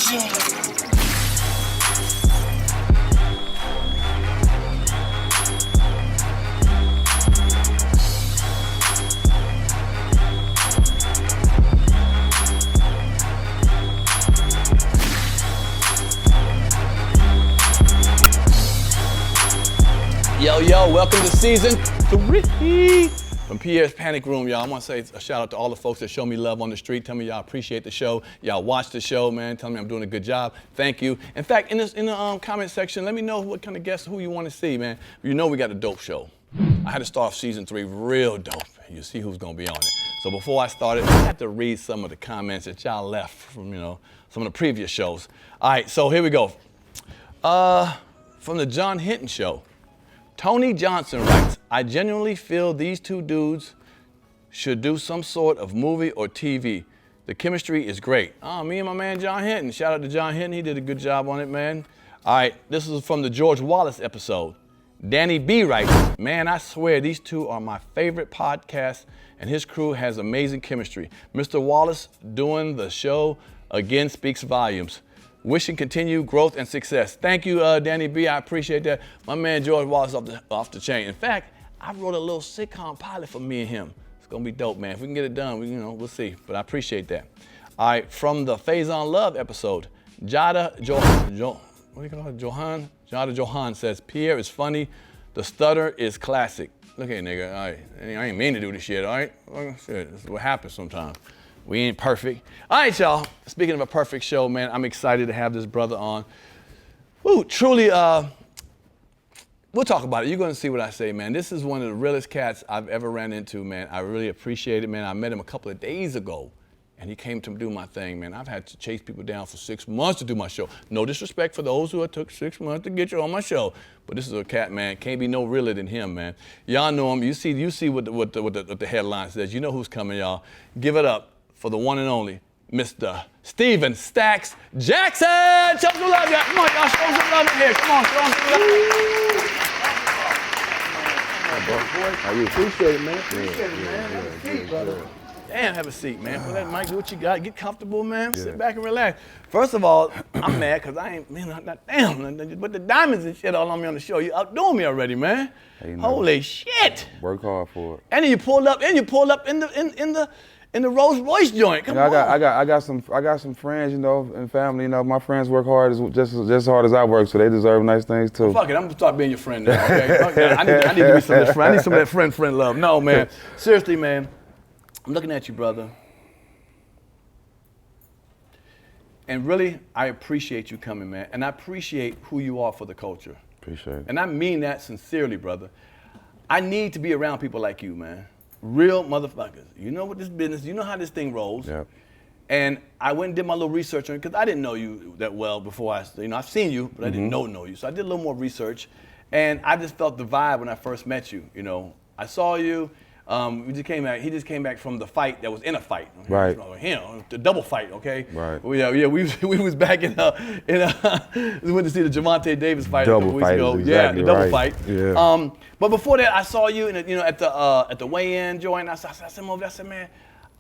Yo, welcome to season 3 from Pierre's Panic Room, y'all. I want to say a shout out to all the folks that show me love on the street. Tell me y'all appreciate the show. Y'all watch the show, man. Tell me I'm doing a good job. Thank you. In fact, in the comment section, let me know what kind of guests, who you want to see, man. You know we got a dope show. I had to start off season 3 real dope. You see who's going to be on it. So before I started, I had to read some of the comments that y'all left from, some of the previous shows. All right, so here we go. From the John Hinton Show. Tony Johnson writes, I genuinely feel these two dudes should do some sort of movie or TV. The chemistry is great. Me and my man John Hinton. Shout out to John Hinton. He did a good job on it, man. All right, this is from the George Wallace episode. Danny B writes, man, I swear these two are my favorite podcasts and his crew has amazing chemistry. Mr. Wallace doing the show again speaks volumes. Wishing continued growth and success. Thank you, Danny B. I appreciate that. My man George Wallace off the chain. In fact, I wrote a little sitcom pilot for me and him. It's gonna be dope, man. If we can get it done, we'll see. But I appreciate that. All right, from the Phase on Love episode, Jada Johan says, Pierre is funny. The stutter is classic. Look at nigga. All right, I ain't mean to do this shit. All right, shit, this is what happens sometimes. We ain't perfect. All right, y'all. Speaking of a perfect show, man, I'm excited to have this brother on. Woo, truly, we'll talk about it. You're gonna see what I say, man. This is one of the realest cats I've ever ran into, man. I really appreciate it, man. I met him a couple of days ago, and he came to do my thing, man. I've had to chase people down for 6 months to do my show. No disrespect for those who took 6 months to get you on my show, but this is a cat, man. Can't be no realer than him, man. Y'all know him. You see what the headline says. You know who's coming, y'all. Give it up for the one and only Mr. Steven Stacks Jackson. Show some love, y'all. Come on, y'all. Show some love in here. Come on, show some love. How you? Appreciate it, man. Appreciate it, man. Have a seat, brother. Damn, have a seat, man. Put that mic, do what you got. Get comfortable, man. Yeah. Sit back and relax. First of all, I'm mad because I ain't, man, damn. But the diamonds and shit all on me on the show. You outdoing me already, man. Hey, holy shit. Work hard for it. And you pulled up in the Rolls Royce joint. Come on. I got some friends, and family. My friends work hard just as hard as I work, so they deserve nice things too. Well, fuck it, I'm gonna start being your friend now. Okay? I need to be some of this friend. I need some of that friend love. No, man. Seriously, man. I'm looking at you, brother. And really, I appreciate you coming, man. And I appreciate who you are for the culture. Appreciate it. And I mean that sincerely, brother. I need to be around people like you, man. Real motherfuckers. You know what this business, you know how this thing rolls. Yep. And I went and did my little research on it because I didn't know you that well before I've seen you, but I didn't know you. So I did a little more research and I just felt the vibe when I first met you. I saw you, he just came back from the fight that was in a fight. Right. The double fight, okay? Right. We was back we went to see the Javante Davis fight double a couple weeks ago. Exactly the double right. fight. Yeah. But before that, I saw you at the weigh-in joint. I said, man,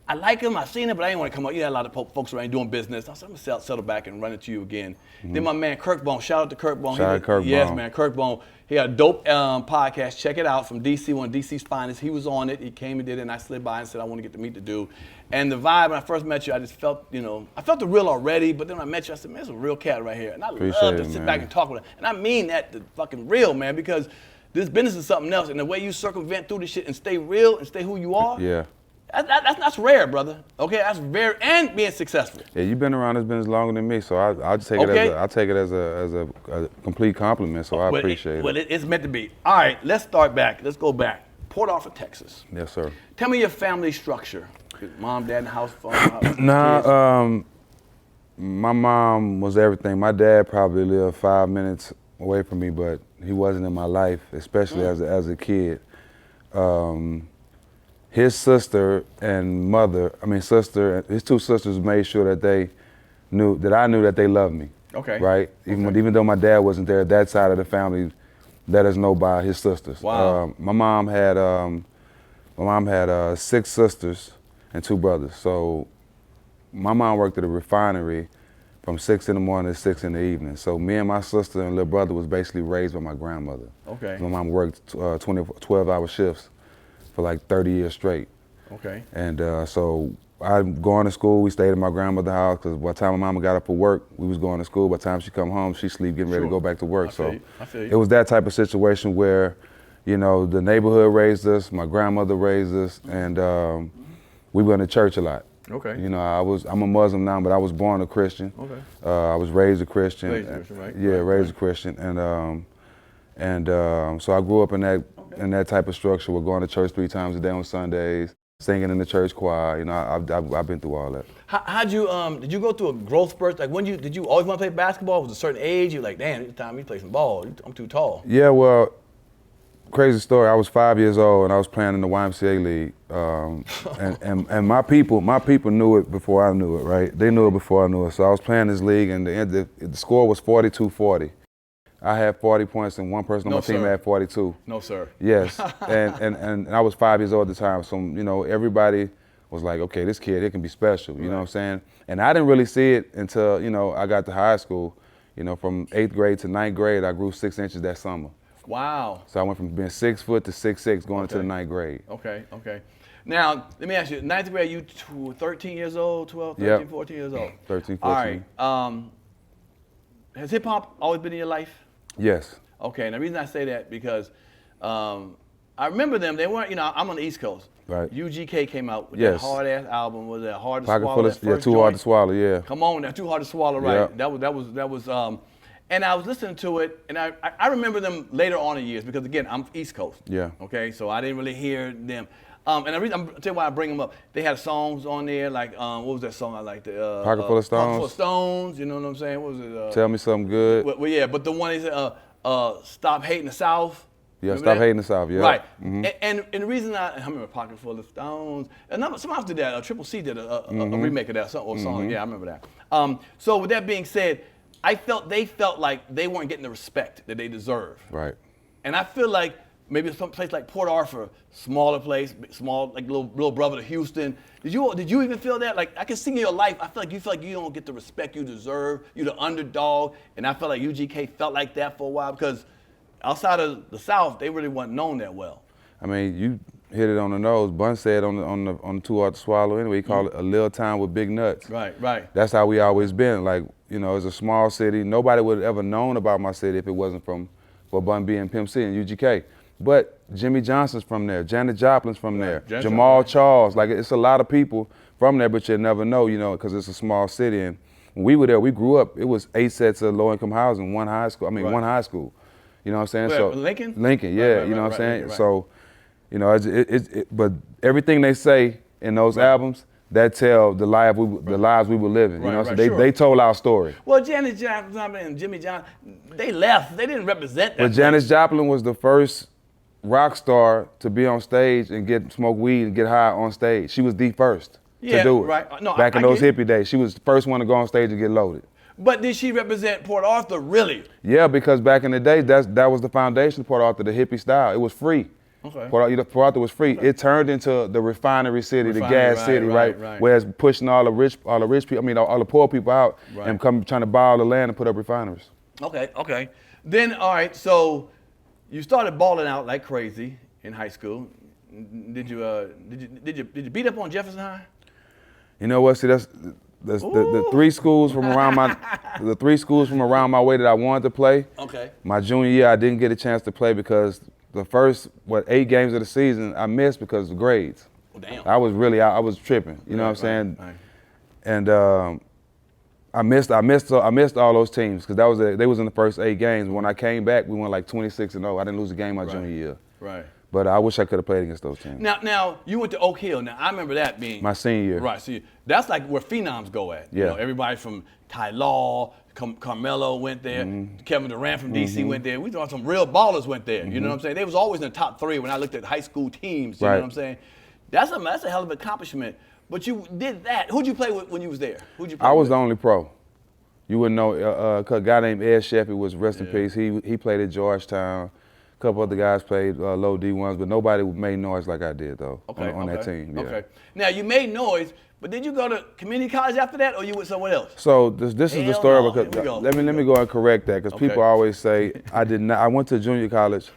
I like him. I seen him, but I didn't want to come up. You had a lot of folks around doing business. I said, I'm gonna settle back and run into you again. Then my man Kirkbone, shout out to Kirkbone. Shout out to Kirkbone. Yes, man, Kirkbone. He had a dope podcast. Check it out from DC, one of DC's finest. He was on it. He came and did it, and I slid by and said I want to get to meet the dude. And the vibe when I first met you, I just felt, I felt the real already. But then when I met you, I said, man, there's a real cat right here, and I love to sit back and talk with him. And I mean that the fucking real, man, because this business is something else, and the way you circumvent through this shit and stay real and stay who you are. Yeah. That's rare, brother. Okay, that's very, and being successful. Yeah, you've been around this business longer than me, so I take it as a complete compliment. So I appreciate it. Well, it's meant to be. All right, let's start back. Let's go back. Port Arthur, Texas. Yes, sir. Tell me your family structure. Mom, dad, in the house, my mom was everything. My dad probably lived 5 minutes away from me, but he wasn't in my life, especially as a kid. His sister and his two sisters made sure that I knew that they loved me. Okay. Right? Even though my dad wasn't there, that side of the family let us know by his sisters. Wow. My mom had 6 sisters and 2 brothers. So my mom worked at a refinery, from 6 in the morning to 6 in the evening. So me and my sister and little brother was basically raised by my grandmother. Okay. My mom worked 12-hour shifts for like 30 years straight. Okay. And so I'm going to school. We stayed at my grandmother's house because by the time my mama got up for work, we was going to school. By the time she come home, she sleep, getting ready to go back to work. I feel you. It was that type of situation where, you know, the neighborhood raised us, my grandmother raised us, and we went to church a lot. Okay. You know, I'm a Muslim now, but I was born a Christian. Okay. I was raised a Christian. Raised a Christian, right? Yeah, raised a Christian, and so I grew up in that type of structure. We're going to church 3 times a day on Sundays, singing in the church choir. You know, I've been through all that. How'd you did you go through a growth spurt? Like did you always want to play basketball? Was a certain age you were like, damn, it's time me to play some ball. I'm too tall. Yeah, well, crazy story. I was 5 years old and I was playing in the YMCA league, and my people knew it before I knew it. Right? They knew it before I knew it. So I was playing this league, and the score was 42-40. I had 40 points, and one person on my team had 42. No, sir. Yes, and I was 5 years old at the time. So you know, everybody was like, okay, this kid, it can be special. You know what I'm saying? And I didn't really see it until, you know, I got to high school. You know, from 8th grade to 9th grade, I grew 6 inches that summer. Wow. So I went from being 6 foot to 6'6", going into the 9th grade. Okay. Now, let me ask you, 9th grade, you 13 years old, 12, 13, 14 years old? 13, 14. All right. Has hip hop always been in your life? Yes. Okay, and the reason I say that because I remember them, they weren't, you know, I'm on the East Coast. Right. UGK came out with that hard ass album, was that Hard to Pocket Swallow? full of, yeah, Too Hard to Swallow, yeah. Come on, that's Too Hard to Swallow, right? Yep. That was and I was listening to it, and I remember them later on in years because again, I'm East Coast. Yeah. Okay, so I didn't really hear them. And the reason I'm tell you why I bring them up, they had songs on there like what was that song I liked? Pocket Full of Stones. Pocket Full of Stones. You know what I'm saying? What was it? Tell Me Something Good. Well, yeah, but the one is Stop Hating the South. Yeah, Remember Stop that? Hating the South, yeah. Right. Mm-hmm. And the reason I remember Pocket Full of Stones, and someone else did that, Triple C did a remake of that song, yeah, I remember that. So with that being said, they felt like they weren't getting the respect that they deserve. Right. And I feel like maybe some place like Port Arthur, smaller place, small, like little brother to Houston. Did you even feel that? Like I can see in your life, I feel like you don't get the respect you deserve. You're the underdog, and I felt like UGK felt like that for a while because outside of the South, they really weren't known that well. I mean, you hit it on the nose. Bun said on the Too Hard to Swallow anyway. He called it a little town with big nuts. Right. That's how we always been. Like, you know, it's a small city. Nobody would have ever known about my city if it wasn't for Bun B and Pimp C and UGK. But Jimmy Johnson's from there. Janet Joplin's from there. Jamal Charles. Like, it's a lot of people from there, but you'll never know, you know, because it's a small city. And when we were there, we grew up. It was 8 sets of low-income housing, one high school. One high school. You know what I'm saying? Where, so Lincoln? Lincoln, yeah. Right, you know what I'm saying? Right. So, you know, but everything they say in those albums, that tell the lives we were living. You know, so they told our story. Well, Janet Joplin and Jimmy Johnson, they left. They didn't represent that. But Janet Joplin was the first rock star to be on stage and smoke weed and get high on stage. She was the first to do it. Right. No, back in those hippie days, she was the first one to go on stage and get loaded. But did she represent Port Arthur, really? Yeah, because back in the day, that was the foundation of Port Arthur, the hippie style. It was free. Okay. Port Arthur was free. Okay. It turned into the refinery city, the gas city, right? Whereas pushing all the rich people, all the poor people out and trying to buy all the land and put up refineries. Okay. Then, all right, so you started balling out like crazy in high school. Did you beat up on Jefferson High? You know what? See, that's the 3 schools from around my way that I wanted to play. Okay. My junior year, I didn't get a chance to play because the first 8 games of the season I missed because of grades. Oh, damn. I was tripping. You know what I'm saying? Right. And I missed all those teams because they was in the first 8 games. When I came back, we went like 26-0. I didn't lose a game my junior year. Right. But I wish I could have played against those teams. Now you went to Oak Hill. Now I remember that being my senior year. Right. So that's like where phenoms go at. Yeah. You know, everybody from Ty Law, Carmelo went there. Kevin Durant from DC went there. We thought some real ballers went there. You know what I'm saying? They was always in the top 3 when I looked at high school teams. You know what I'm saying? That's a hell of an accomplishment. But you did that. Who'd you play with when you was there? Who'd you play with? I was the only pro. You wouldn't know. A guy named Ed Sheffy was rest in peace. He played at Georgetown. A couple other guys played low D1s, but nobody made noise like I did though on that team. Yeah. Okay. Now you made noise, but did you go to community college after that, or you went somewhere else? So this is the story. No. Because, let me go and correct that, because people always say I did not. I went to junior college,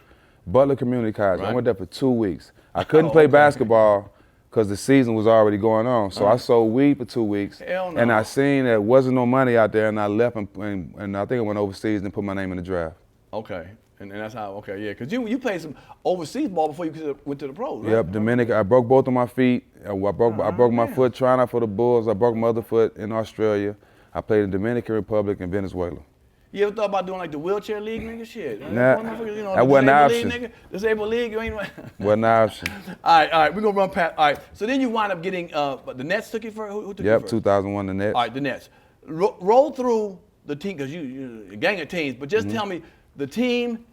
Butler Community College. I went there for 2 weeks. I couldn't play basketball because the season was already going on. So I sold weed for 2 weeks, and I seen that wasn't no money out there, and I left and I think I went overseas and put my name in the draft. Okay. And that's how, yeah, because you played some overseas ball before you went to the pros, right? Yep, Dominican. I broke both of my feet. I broke my foot trying out for the Bulls. I broke my other foot in Australia. I played in Dominican Republic and Venezuela. You ever thought about doing like the wheelchair league, nigga? Shit. Nah, that wasn't an option. League, nigga? Disabled league, you ain't. Wasn't an option. All right, we're gonna run past. All right, so then you wind up getting, the Nets took you first? Who took you first? 2001, the Nets. All right, the Nets. Roll through the team, because you a gang of teams, but just tell me the team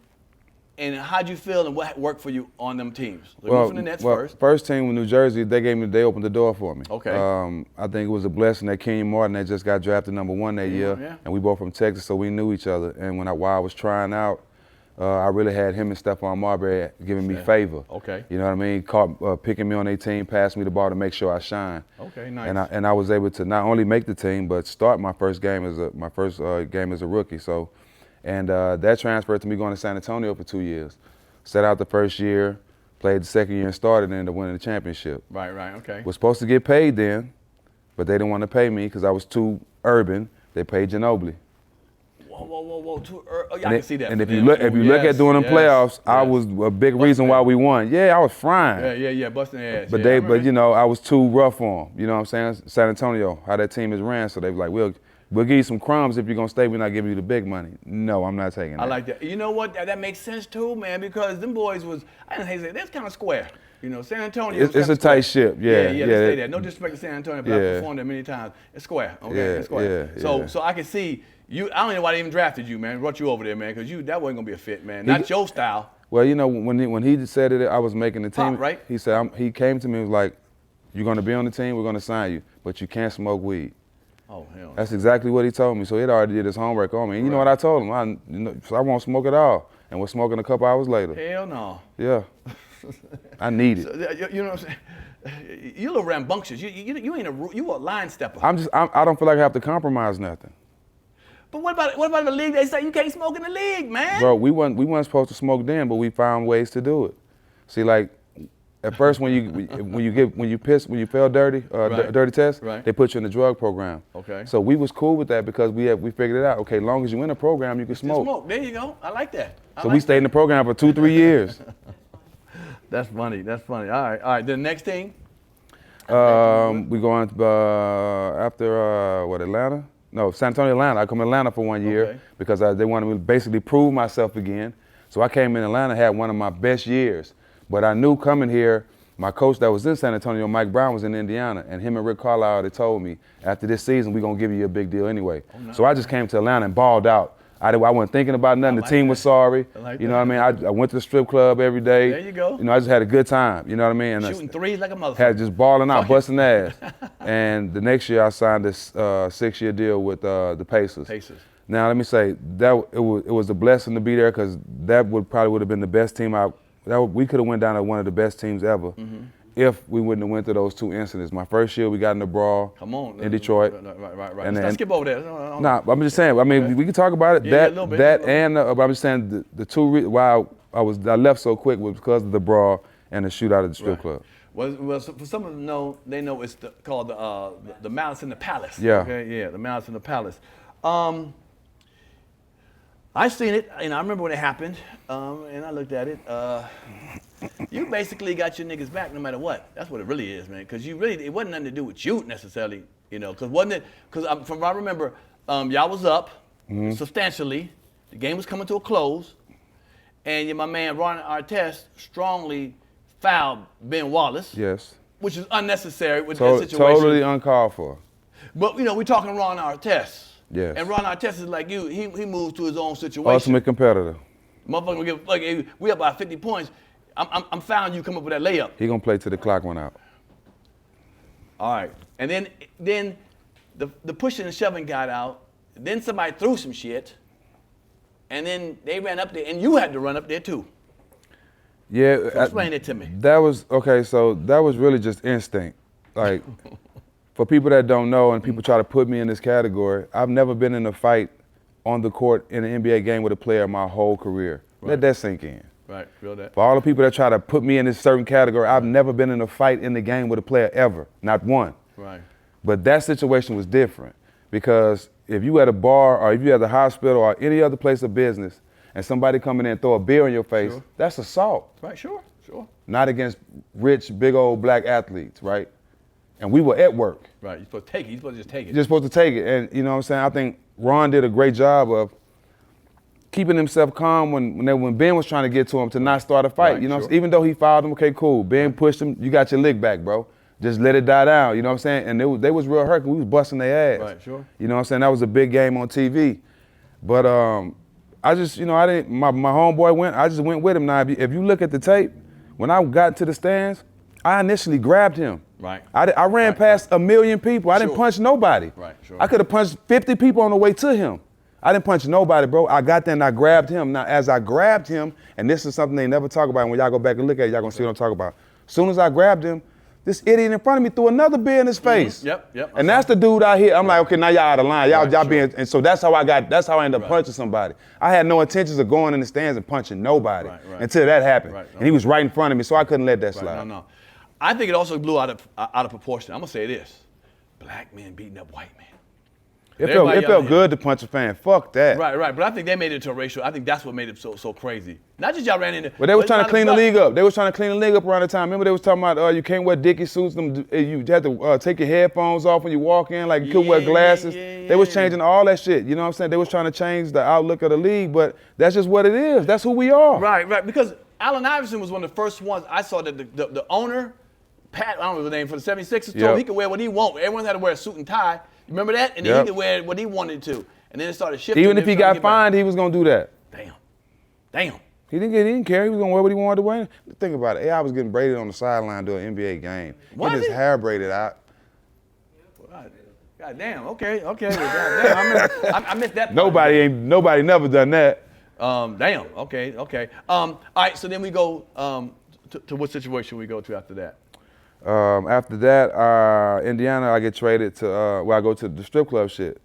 and how'd you feel and what worked for you on them teams? So well, from the Nets first. First team with New Jersey, they opened the door for me. Okay. I think it was a blessing that Kenyon Martin had just got drafted #1 that year, and we both from Texas, so we knew each other. And while I was trying out, I really had him and Stephon Marbury giving me favor. Okay. You know what I mean? Picking me on their team, passing me the ball to make sure I shine. Okay, nice. And I was able to not only make the team, but start my first game as a rookie. So. And that transferred to me going to San Antonio for 2 years. Set out the first year, played the second year and started, and ended up winning the championship. Right, okay. Was supposed to get paid then, but they didn't want to pay me because I was too urban. They paid Ginobili. Whoa, too urban. I can see that. And if you look at doing them playoffs, I was a big reason why we won. Yeah, I was frying. Yeah, busting their ass. But I was too rough for them. You know what I'm saying? San Antonio, how that team is ran, so they were like, We'll give you some crumbs if you're going to stay. We're not giving you the big money. No, I'm not taking that. I like that. You know what? That makes sense too, man, because them boys I didn't hate to say, that's kind of square. You know, San Antonio. It's a tight ship. Yeah. They say that. No disrespect to San Antonio, but I've performed there many times. It's square. Okay, it's square. So I can see you. I don't know why they even drafted you, man. Brought you over there, man, because that wasn't going to be a fit, man. Not your style. Well, you know, when he said it, I was making the team. Right? He said, he came to me and was like, you're going to be on the team, we're going to sign you, but you can't smoke weed. Oh, hell. That's exactly what he told me. So he'd already did his homework on me. And you know what I told him? I won't smoke at all. And was smoking a couple hours later. Hell no. Yeah. I need it. So, you know what I'm saying? You a little rambunctious. You ain't you a line stepper. I don't feel like I have to compromise nothing. But what about the league? They say you can't smoke in the league, man. Bro, we weren't supposed to smoke then, but we found ways to do it. See, like, at first, when you fail dirty, dirty test, they put you in the drug program. Okay. So we was cool with that because we figured it out. Okay, as long as you in the program, you can smoke. There you go. I like that. So we stayed in the program for 2-3 years. That's funny. All right. The next team. We going after Atlanta? No, San Antonio, Atlanta. I come to Atlanta for 1 year because they wanted me to basically prove myself again. So I came in Atlanta, had one of my best years. But I knew coming here, my coach that was in San Antonio, Mike Brown, was in Indiana, and him and Rick Carlisle had told me, after this season, we're going to give you a big deal anyway. Oh, no. So I just came to Atlanta and balled out. I wasn't thinking about nothing. The team was sorry. You know what I mean? I went to the strip club every day. There you go. You know, I just had a good time. You know what I mean? And shooting threes like a motherfucker. Had just balling out, busting ass. And the next year, I signed this 6-year deal with the Pacers. Now, let me say, it was a blessing to be there because that probably would have been the best team we could have went down to one of the best teams ever if we wouldn't have went through those 2 incidents. My first year, we got in the brawl in Detroit. Right. And let's skip over there. Nah, I'm just saying. I mean, we can talk about it. But I'm just saying the 2 why I left so quick was because of the brawl and the shootout at the strip club. Well, for some of them they know it's called the Malice in the Palace. Yeah. Okay. Yeah, the Malice in the Palace. I seen it, and I remember when it happened, and I looked at it. You basically got your niggas back no matter what. That's what it really is, man. Because it wasn't nothing to do with you necessarily, you know. Because from what I remember, y'all was up substantially. The game was coming to a close, and my man Ron Artest strongly fouled Ben Wallace. Yes. Which is unnecessary with that situation. Totally uncalled for. But we're talking Ron Artest. Yes. And Ron Artest is like you. He moves to his own situation. Ultimate competitor. Motherfucker, we up by 50 points. I'm fouling you come up with that layup. He gonna play till the clock run out. All right. And then the pushing and shoving got out. Then somebody threw some shit. And then they ran up there, and you had to run up there too. Yeah. So explain it to me. That was, okay, so that was really just instinct. Like, for people that don't know and people try to put me in this category, I've never been in a fight on the court in an NBA game with a player my whole career. Right. Let that sink in. Right, feel that. For all the people that try to put me in this certain category, I've never been in a fight in the game with a player ever, not one. Right. But that situation was different because if you at a bar or if you at the hospital or any other place of business and somebody come in there and throw a beer in your face, Sure. that's assault. Right, sure. Not against rich, big old black athletes, right? And we were at work. Right, you're supposed to take it. You're supposed to just take it. You're supposed to take it. And you know what I'm saying? I think Ron did a great job of keeping himself calm when Ben was trying to get to him to not start a fight. Right, you know, sure. even though he fouled him, okay, cool. Ben pushed him, you got your lick back, bro. Just let it die down, you know what I'm saying? And they was real hurt because we was busting their ass. Right, sure. You know what I'm saying? That was a big game on TV. But I just, you know, I didn't, my homeboy went, I just went with him. Now, if you look at the tape, when I got to the stands, I initially grabbed him. Right. I ran past a million people. I didn't Sure. punch nobody. Right, sure. I could have punched 50 people on the way to him. I didn't punch nobody, bro. I got there and I grabbed him. Now, as I grabbed him, and this is something they never talk about, and when y'all go back and look at it, y'all gonna see what I'm talking about. As soon as I grabbed him, this idiot in front of me threw another beer in his face. Yep. And that's the dude out here. I'm like, okay, now y'all out of line. Y'all Right, being, and so that's how I ended up punching somebody. I had no intentions of going in the stands and punching nobody Right. until that happened. Right. And he was right in front of me, so I couldn't let that slide. No. I think it also blew out of proportion. I'm gonna say this: black men beating up white men. It felt good to punch a fan. Fuck that. Right. But I think they made it into a racial. I think that's what made it so crazy. Not just y'all ran into. But they was trying to clean the league up. They was trying to clean the league up around the time. Remember they was talking about you can't wear Dickie suits. You had to take your headphones off when you walk in. Like you couldn't wear glasses. They was changing all that shit. You know what I'm saying? They was trying to change the outlook of the league. But that's just what it is. That's who we are. Right. Because Allen Iverson was one of the first ones I saw that the owner, Pat, I don't know the name, for the 76ers, told him he could wear what he wanted. Everyone had to wear a suit and tie. Remember that? And then he could wear what he wanted to. And then it started shifting. Even if he got fined, he was gonna do that. Damn. He didn't care. He was gonna wear what he wanted to wear. Think about it. AI was getting braided on the sideline during an NBA game. Was Get his he? hair braided out. God damn. Okay. Well, goddamn. I missed that. Nobody never done that. Damn. Okay. All right. So then we go to what situation we go to after that? After that, Indiana, I get traded to, I go to the strip club shit.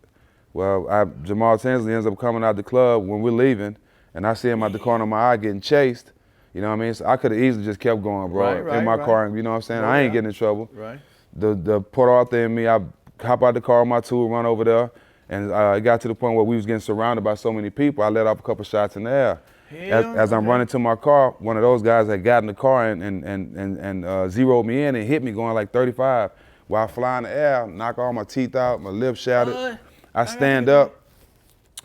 Well, Jamal Tinsley ends up coming out the club when we're leaving, and I see him out the corner of my eye getting chased. You know what I mean? So I could have easily just kept going, bro, in my car, and you know what I'm saying? I ain't getting in trouble. Right. The Port Arthur and me, I hop out the car on my tool, run over there, and it got to the point where we was getting surrounded by so many people, I let off a couple shots in the air. As I'm running to my car, one of those guys had got in the car and zeroed me in and hit me going like 35 while I fly in the air, knock all my teeth out, my lips shattered. I stand up,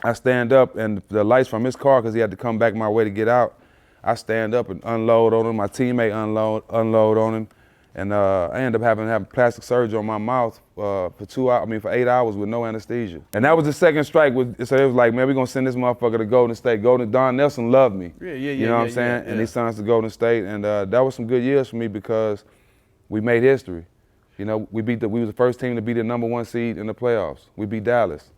and the lights from his car, because he had to come back my way to get out, I stand up and unload on him. My teammate unload on him. And I ended up having to have plastic surgery on my mouth for 8 hours with no anesthesia. And that was the second strike. So it was like, man, we're going to send this motherfucker to Golden State. Don Nelson loved me. You know what I'm saying? And he signed us to Golden State. And that was some good years for me because we made history. You know, we was the first team to beat the #1 seed in the playoffs. We beat Dallas.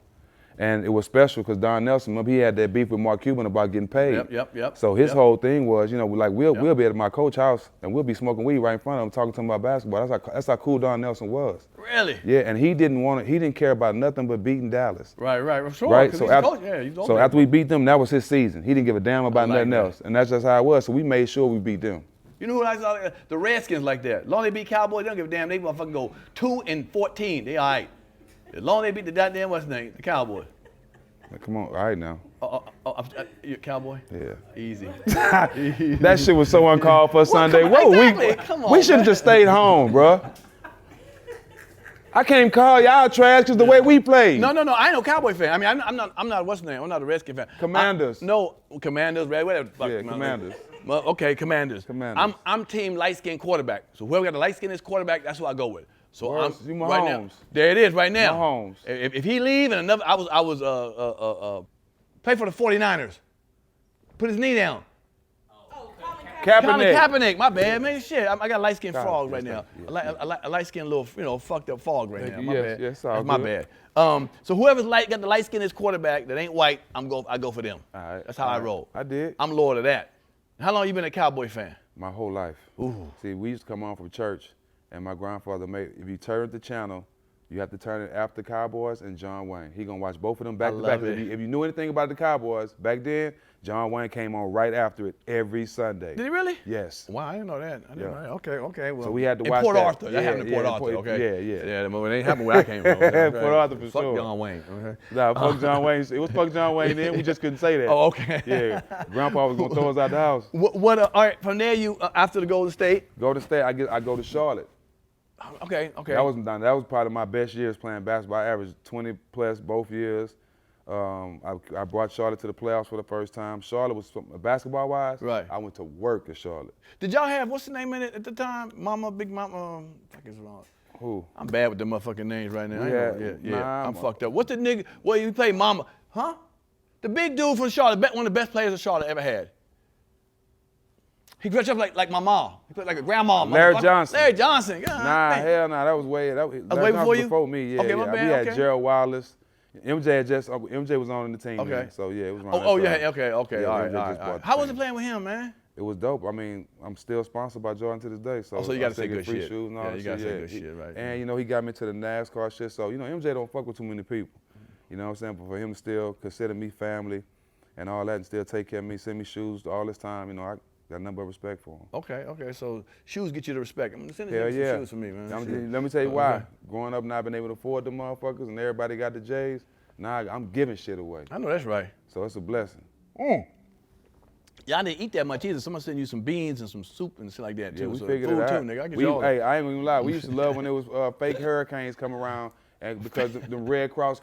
And it was special because Don Nelson, remember, he had that beef with Mark Cuban about getting paid. Yep. So his whole thing was, you know, like we'll be at my coach's house and we'll be smoking weed right in front of him, talking to him about basketball. That's how cool Don Nelson was. Really? Yeah, and he didn't care about nothing but beating Dallas. Right. Sure. Right. So after we beat them, that was his season. He didn't give a damn about nothing else, and that's just how it was. So we made sure we beat them. You know who I saw? The Redskins like that. As long as they beat Cowboys, they don't give a damn. They motherfucking go 2-14. They all right. As long as they beat the goddamn what's the name? The Cowboys. Come on, all right now. You a Cowboy? Yeah. Easy. That shit was so uncalled for Sunday. We should have just stayed home, bro. I can't even call y'all trash because the way we played. No. I ain't no Cowboy fan. I mean, I'm not what's the name? I'm not a Redskin fan. Commanders. Commanders, whatever the fuck. Yeah, Commanders. Well, okay, Commanders. I'm team light-skinned quarterback. So whoever got the light-skinned quarterback, that's who I go with. So you Mahomes. Right now, there it is right now. Mahomes. If he leave and another, I was play for the 49ers. Put his knee down. Kaepernick, my bad, man. Shit, I got a light-skinned frog right now. A light-skinned little, fucked up frog right now. My bad. Yes, that's my bad. So whoever's got the light-skinned as quarterback that ain't white, I go for them. All right. That's how I roll. I did. I'm loyal to that. How long you been a Cowboy fan? My whole life. Ooh. See, we used to come home from church, and my grandfather made, if you turn the channel, you have to turn it after Cowboys and John Wayne. He gonna watch both of them back to back. If you knew anything about the Cowboys, back then, John Wayne came on right after it every Sunday. Did he really? Yes. Wow, I didn't know that. I didn't know that. Okay. Well, So we had to in watch Port that. Arthur. That happened in Port Arthur, okay? Yeah. Yeah, but it ain't happened where I came from. Okay. Port Arthur for Fuck sure. John Wayne. Okay. Nah, fuck John Wayne. It was fuck John Wayne then. We just couldn't say that. Oh, okay. Yeah. Grandpa was gonna throw us out the house. All right, from there you, after the Golden State? Go to State, I go to Charlotte. Okay. That was probably my best years playing basketball. I averaged 20 plus both years. I brought Charlotte to the playoffs for the first time. Charlotte was, basketball-wise, right. I went to work at Charlotte. Did y'all have, what's the name in it at the time? Mama, Big Mama, fuck is wrong. Who? I'm bad with the motherfucking names right now. Yeah, I'm fucked up. What's the nigga, well, you play Mama, huh? The big dude from Charlotte, one of the best players that Charlotte ever had. He dressed up like my mom. He played like a grandma. Larry Johnson. Larry Johnson. God, nah, man. hell nah, that was way before you? Before me, yeah. Okay, my bad, We had okay. Gerald Wallace. MJ was on the team. Okay. Then, so yeah, it was. Okay. Yeah, All right. How was it playing with him, man? It was dope. I mean, I'm still sponsored by Jordan to this day. So you got to say good free shit. shoes and all that You got to shit. say good shit, right? And you know, he got me to the NASCAR shit. So you know, MJ don't fuck with too many people. You know what I'm saying? But for him to still consider me family and all that, and still take care of me, send me shoes all this time, you know, I got nothing but respect for him. Okay. So shoes get you the respect. I'm sending Hell some yeah. shoes for me, man. Let me tell you why. Growing up, not been able to afford the motherfuckers, and everybody got the J's. Now I'm giving shit away. I know that's right. So it's a blessing. Y'all didn't eat that much either. Someone sent you some beans and some soup and shit like that too. Yeah, we so figured food it out. too, nigga. I get y'all. Hey, I ain't gonna lie. We used to love when there was fake hurricanes come around, and because the Red Cross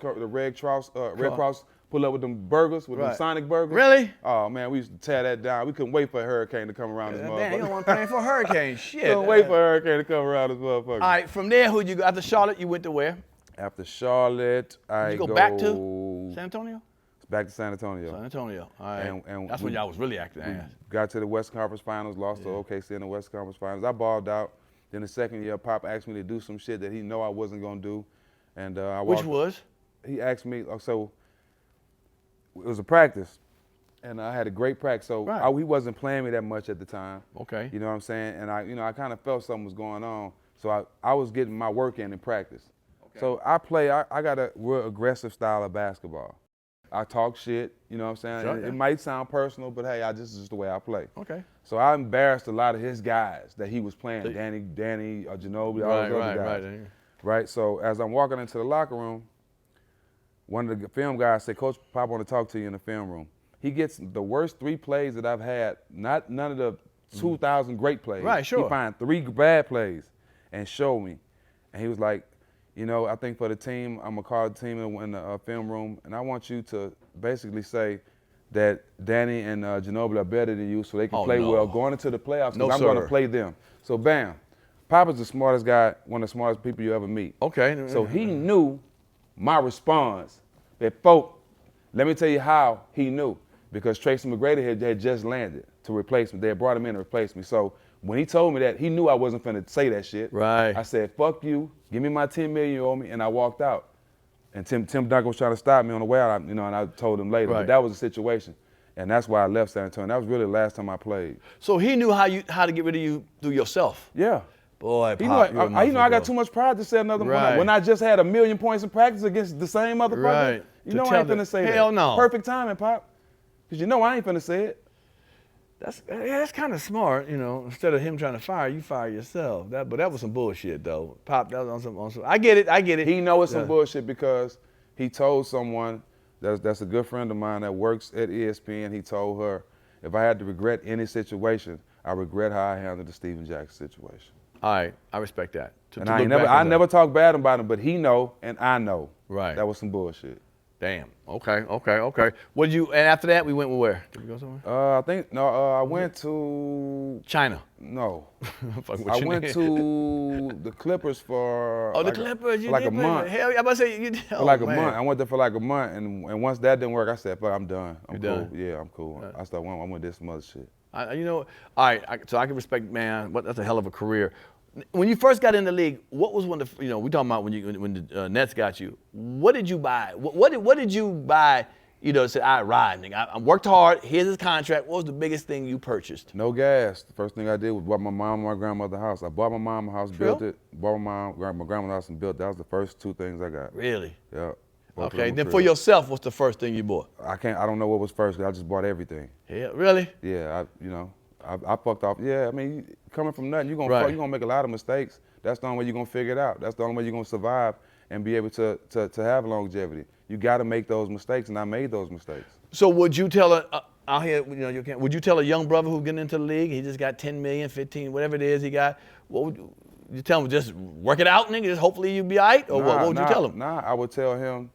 pull up with them burgers, with them Sonic burgers. Really? Oh man, we used to tear that down. We couldn't wait for a hurricane to come around this motherfucker. Man, you don't want to plan for a hurricane. Shit. Couldn't wait for a hurricane to come around this motherfucker. All right, from there, who'd you go? After Charlotte, you went to where? After Charlotte, Did you go back to San Antonio? Back to San Antonio. San Antonio. All right. And that's when y'all was really active. Got to the West Conference Finals, lost to OKC in the West Conference Finals. I balled out. Then the second year, Pop asked me to do some shit that he know I wasn't gonna do, and Which was? He asked me. So it was a practice, and I had a great practice. So he wasn't playing me that much at the time. Okay. You know what I'm saying? And I kind of felt something was going on. So I was getting my work in practice. Okay. So I got a real aggressive style of basketball. I talk shit, you know what I'm saying? Sure, It might sound personal, but hey, this is just the way I play. Okay. So I embarrassed a lot of his guys that he was playing, Danny, Ginobili, all those other guys. Right. So as I'm walking into the locker room, one of the film guys said, "Coach, Pop want to talk to you in the film room." He gets the worst 3 plays that I've had, none of the 2,000 great plays. Right, sure. He find 3 bad plays and show me. And he was like, you know, I think for the team, I'm going to call the team in the film room, and I want you to basically say that Danny and Ginobili are better than you so they can play well going into the playoffs because I'm going to play them. So bam, Papa's the smartest guy, one of the smartest people you ever meet. Okay. So he knew my response. That folk, let me tell you how he knew. Because Tracy McGrady had just landed to replace me. They had brought him in to replace me. So when he told me that, he knew I wasn't finna say that shit. Right. I said, fuck you, give me my $10 million you owe me, and I walked out. And Tim Duncan was trying to stop me on the way out, and I told him later. Right. But that was the situation. And that's why I left San Antonio. That was really the last time I played. So he knew how to get rid of you through yourself. Yeah. Boy, Pop, I got too much pride to say another one. When I just had 1,000,000 points in practice against the same motherfucker. Right. I ain't finna say that. Hell no. Perfect timing, Pop. Because I ain't finna say it. That's kind of smart, Instead of him trying to fire you, fire yourself. But that was some bullshit, though. Pop, that was on some. I get it. He know it's some bullshit because he told someone that's a good friend of mine that works at ESPN. He told her, if I had to regret any situation, I regret how I handled the Steven Jackson situation. All right, I respect that. And I never talk bad about him, but he know and I know. Right. That was some bullshit. Damn. Okay. And after that, we went where? Did we go somewhere? I went to China. No. I went to the Clippers for the Clippers. For like a month. Hell, I'm about to say you did. For like a month. I went there for like a month, and once that didn't work, I said, "Fuck, I'm done. I'm cool. Done? Yeah, I'm cool." I started. I went to some other shit. All right. So I can respect, man. That's a hell of a career. When you first got in the league, what was one of the, we talking about when the Nets got you. What did you buy? What did you buy you know, said, "I ride, nigga. I worked hard. Here's his contract." What was the biggest thing you purchased? No gas. The first thing I did was bought my mom and my grandmother a house. I bought my mom a house, built it. Bought my grandmother's house and built it. That was the first 2 things I got. Really? Yeah. Okay. Then for yourself, what's the first thing you bought? I don't know what was first. I just bought everything. Yeah. Really? Yeah. I fucked off. Yeah. I mean, coming from nothing, you're gonna make a lot of mistakes. That's the only way you're gonna figure it out. That's the only way you're gonna survive and be able to have longevity. You got to make those mistakes, and I made those mistakes. So would you tell out here, you know, would you tell a young brother who's getting into the league, he just got 10 million, 15, whatever it is he got, what would you tell him? Just work it out, nigga, just hopefully you'll be all right? Or what would you tell him? I would tell him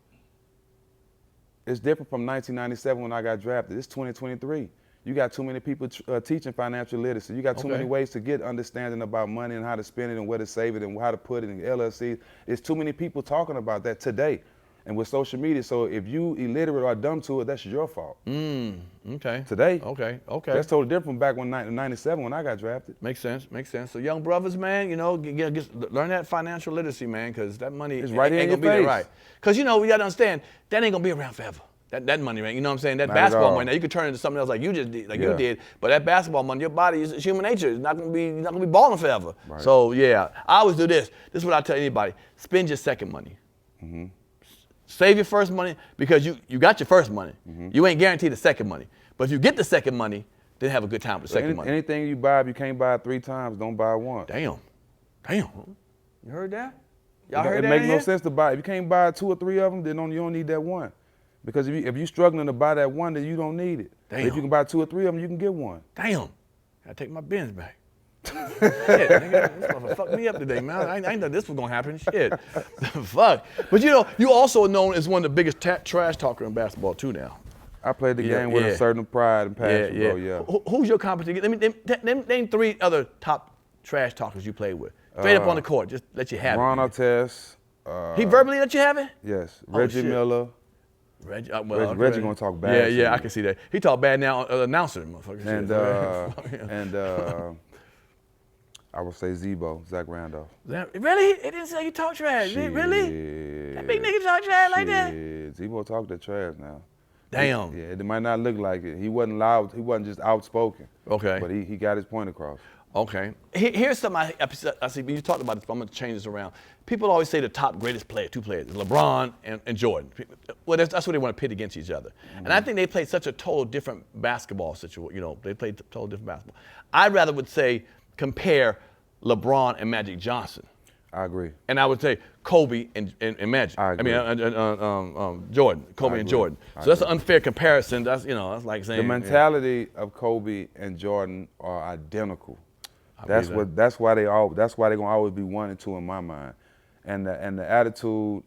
it's different from 1997 when I got drafted. It's 2023. You got too many people teaching financial literacy. You got too many ways to get understanding about money and how to spend it and where to save it and how to put it in LLC. There's too many people talking about that today. And with social media, so if you illiterate or dumb to it, that's your fault. Okay. Today. Okay. That's totally different from back when 97 when I got drafted. Makes sense. So young brothers, man, you know, learn that financial literacy, man, because that money is right ain't in gonna be your there, face. right? Because you know we gotta understand that ain't gonna be around forever. That money, right? You know what I'm saying? That Not basketball money. Now you could turn it into something else like you just did, you did. But that basketball money, your body is human nature. It's not gonna be balling forever. Right. So yeah, I always do this. This is what I tell anybody: spend your second money. Save your first money because you got your first money. You ain't guaranteed the second money. But if you get the second money, then have a good time with the second money. Anything you buy, if you can't buy it 3 times, don't buy it once. Damn. You heard that? Y'all heard that? It makes no sense to buy it. If you can't buy 2 or 3 of them, then you don't need that one. Because if you're struggling to buy that one, then you don't need it. Damn. If you can buy 2 or 3 of them, you can get one. Damn. Gotta take my Benz back. Shit, nigga, this motherfucker fucked me up today, man. I ain't know this was gonna happen. Shit. Fuck. But you know, you also known as one of the biggest trash talker in basketball too now. I played the game with a certain pride and passion, bro. Yeah. Who's your competition? Name 3 other top trash talkers you played with. Straight up on the court, just let you have Ron it. Artest. He verbally let you have it? Yes. Reggie Miller. Reggie gonna talk bad. Yeah, I can see that. He talk bad now, announcer, motherfucker. And I would say Zach Randolph. Really? It didn't say you talk trash. Shit. Really? That big nigga talk trash like that? Zebo talk that trash now. Damn. It might not look like it. He wasn't loud. He wasn't just outspoken. Okay. But he got his point across. Okay. Here's something I see. You talked about this, but I'm going to change this around. People always say the top greatest player, 2 players, LeBron and Jordan. Well, that's what they want to pit against each other. And I think they played such a total different basketball situation. You know, they played total different basketball. I rather would say compare LeBron and Magic Johnson. I agree. And I would say Kobe and Magic. I agree. Jordan, Kobe and Jordan. So that's an unfair comparison. That's that's like saying the mentality of Kobe and Jordan are identical. That's why they're gonna always be 1 and 2 in my mind. And the attitude,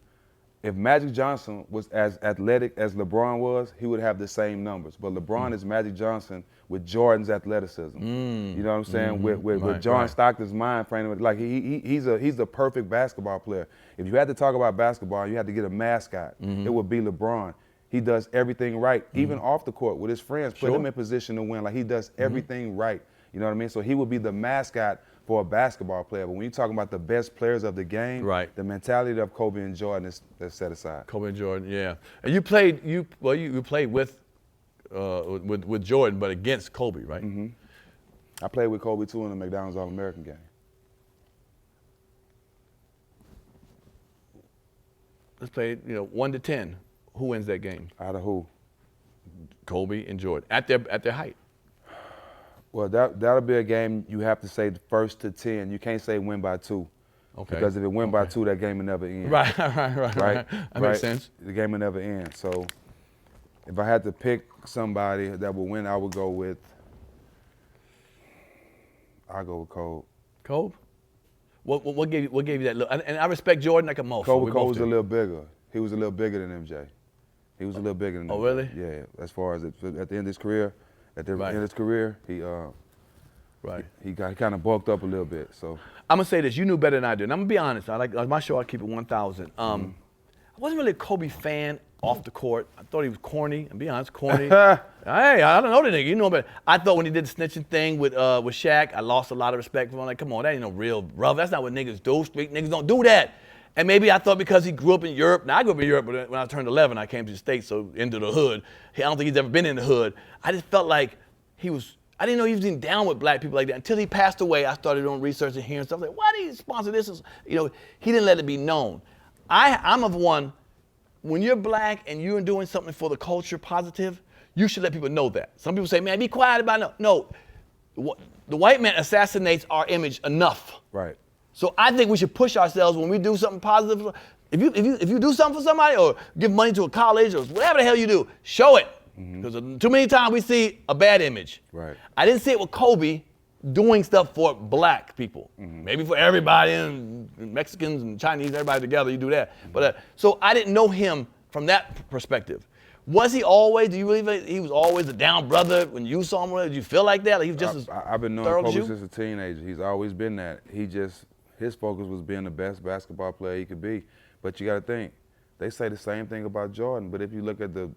if Magic Johnson was as athletic as LeBron was, he would have the same numbers. But LeBron is Magic Johnson with Jordan's athleticism. You know what I'm saying? With John Stockton's mind frame, like he's a perfect basketball player. If you had to talk about basketball, you had to get a mascot. It would be LeBron. He does everything right, even off the court with his friends, put him in position to win. Like he does everything right. You know what I mean? So he would be the mascot for a basketball player. But when you're talking about the best players of the game, the mentality of Kobe and Jordan is set aside. Kobe and Jordan, yeah. And you played with Jordan, but against Kobe, right? I played with Kobe too in the McDonald's All-American game. Let's play, 1 to 10. Who wins that game? Out of who? Kobe and Jordan at their height. Well, that'll be a game you have to say the 1st to 10. You can't say win by 2. Okay. Because if it win by 2, that game will never end. Right. That makes sense. The game will never end. So if I had to pick somebody that would win, I would go with. I'll go with Kobe. Kobe? What gave you that look? And I respect Jordan like a mofo. Kobe was a little bigger. He was a little bigger than MJ. He was a little bigger than MJ. Oh, really? Yeah. As far as at the end of his career. At the end of his career, he kind of bulked up a little bit. So I'm gonna say this: you knew better than I did. And I'm gonna be honest. I like my show. I keep it 1,000. I wasn't really a Kobe fan off the court. I thought he was corny. And be honest, corny. Hey, I don't know the nigga. You know, but I thought when he did the snitching thing with Shaq, I lost a lot of respect for him. I'm like, come on, that ain't no real rough. That's not what niggas do. Street niggas don't do that. And maybe I thought because he grew up in Europe. Now I grew up in Europe, but when I turned 11, I came to the States, so into the hood. I don't think he's ever been in the hood. I just felt like I didn't know he was even down with black people like that. Until he passed away, I started doing research and hearing stuff like, why did he sponsor this? You know, he didn't let it be known. I'm of one, when you're black and you're doing something for the culture positive, you should let people know that. Some people say, man, be quiet about it. No, the white man assassinates our image enough. Right. So I think we should push ourselves when we do something positive. If you do something for somebody or give money to a college or whatever the hell you do, show it. Because too many times we see a bad image. Right. I didn't see it with Kobe doing stuff for black people. Maybe for everybody, and Mexicans and Chinese, everybody together, you do that. But so I didn't know him from that perspective. Was he always, do you really think he was always a down brother when you saw him? Did you feel like that? Like he was just I've been knowing Kobe since a teenager. He's always been that. His focus was being the best basketball player he could be. But you got to think, they say the same thing about Jordan. But if you look at the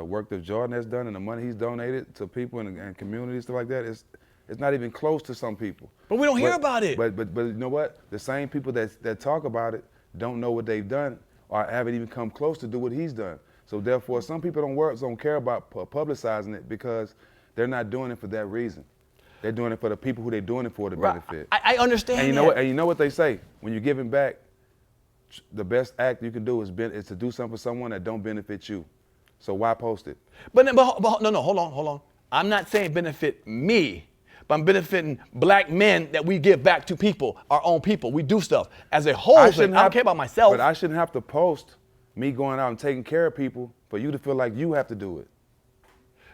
work that Jordan has done and the money he's donated to people and communities, stuff like that, it's not even close to some people. But we don't hear about it. But you know what? The same people that talk about it don't know what they've done or haven't even come close to do what he's done. So therefore, some people don't care about publicizing it because they're not doing it for that reason. They're doing it for the people who they're doing it for to benefit. I understand and you that. know what? And you know what they say? When you're giving back, the best act you can do is to do something for someone that don't benefit you. So why post it? But no, hold on. I'm not saying benefit me, but I'm benefiting black men that we give back to people, our own people. We do stuff as a whole thing. I don't care about myself. But I shouldn't have to post me going out and taking care of people for you to feel like you have to do it.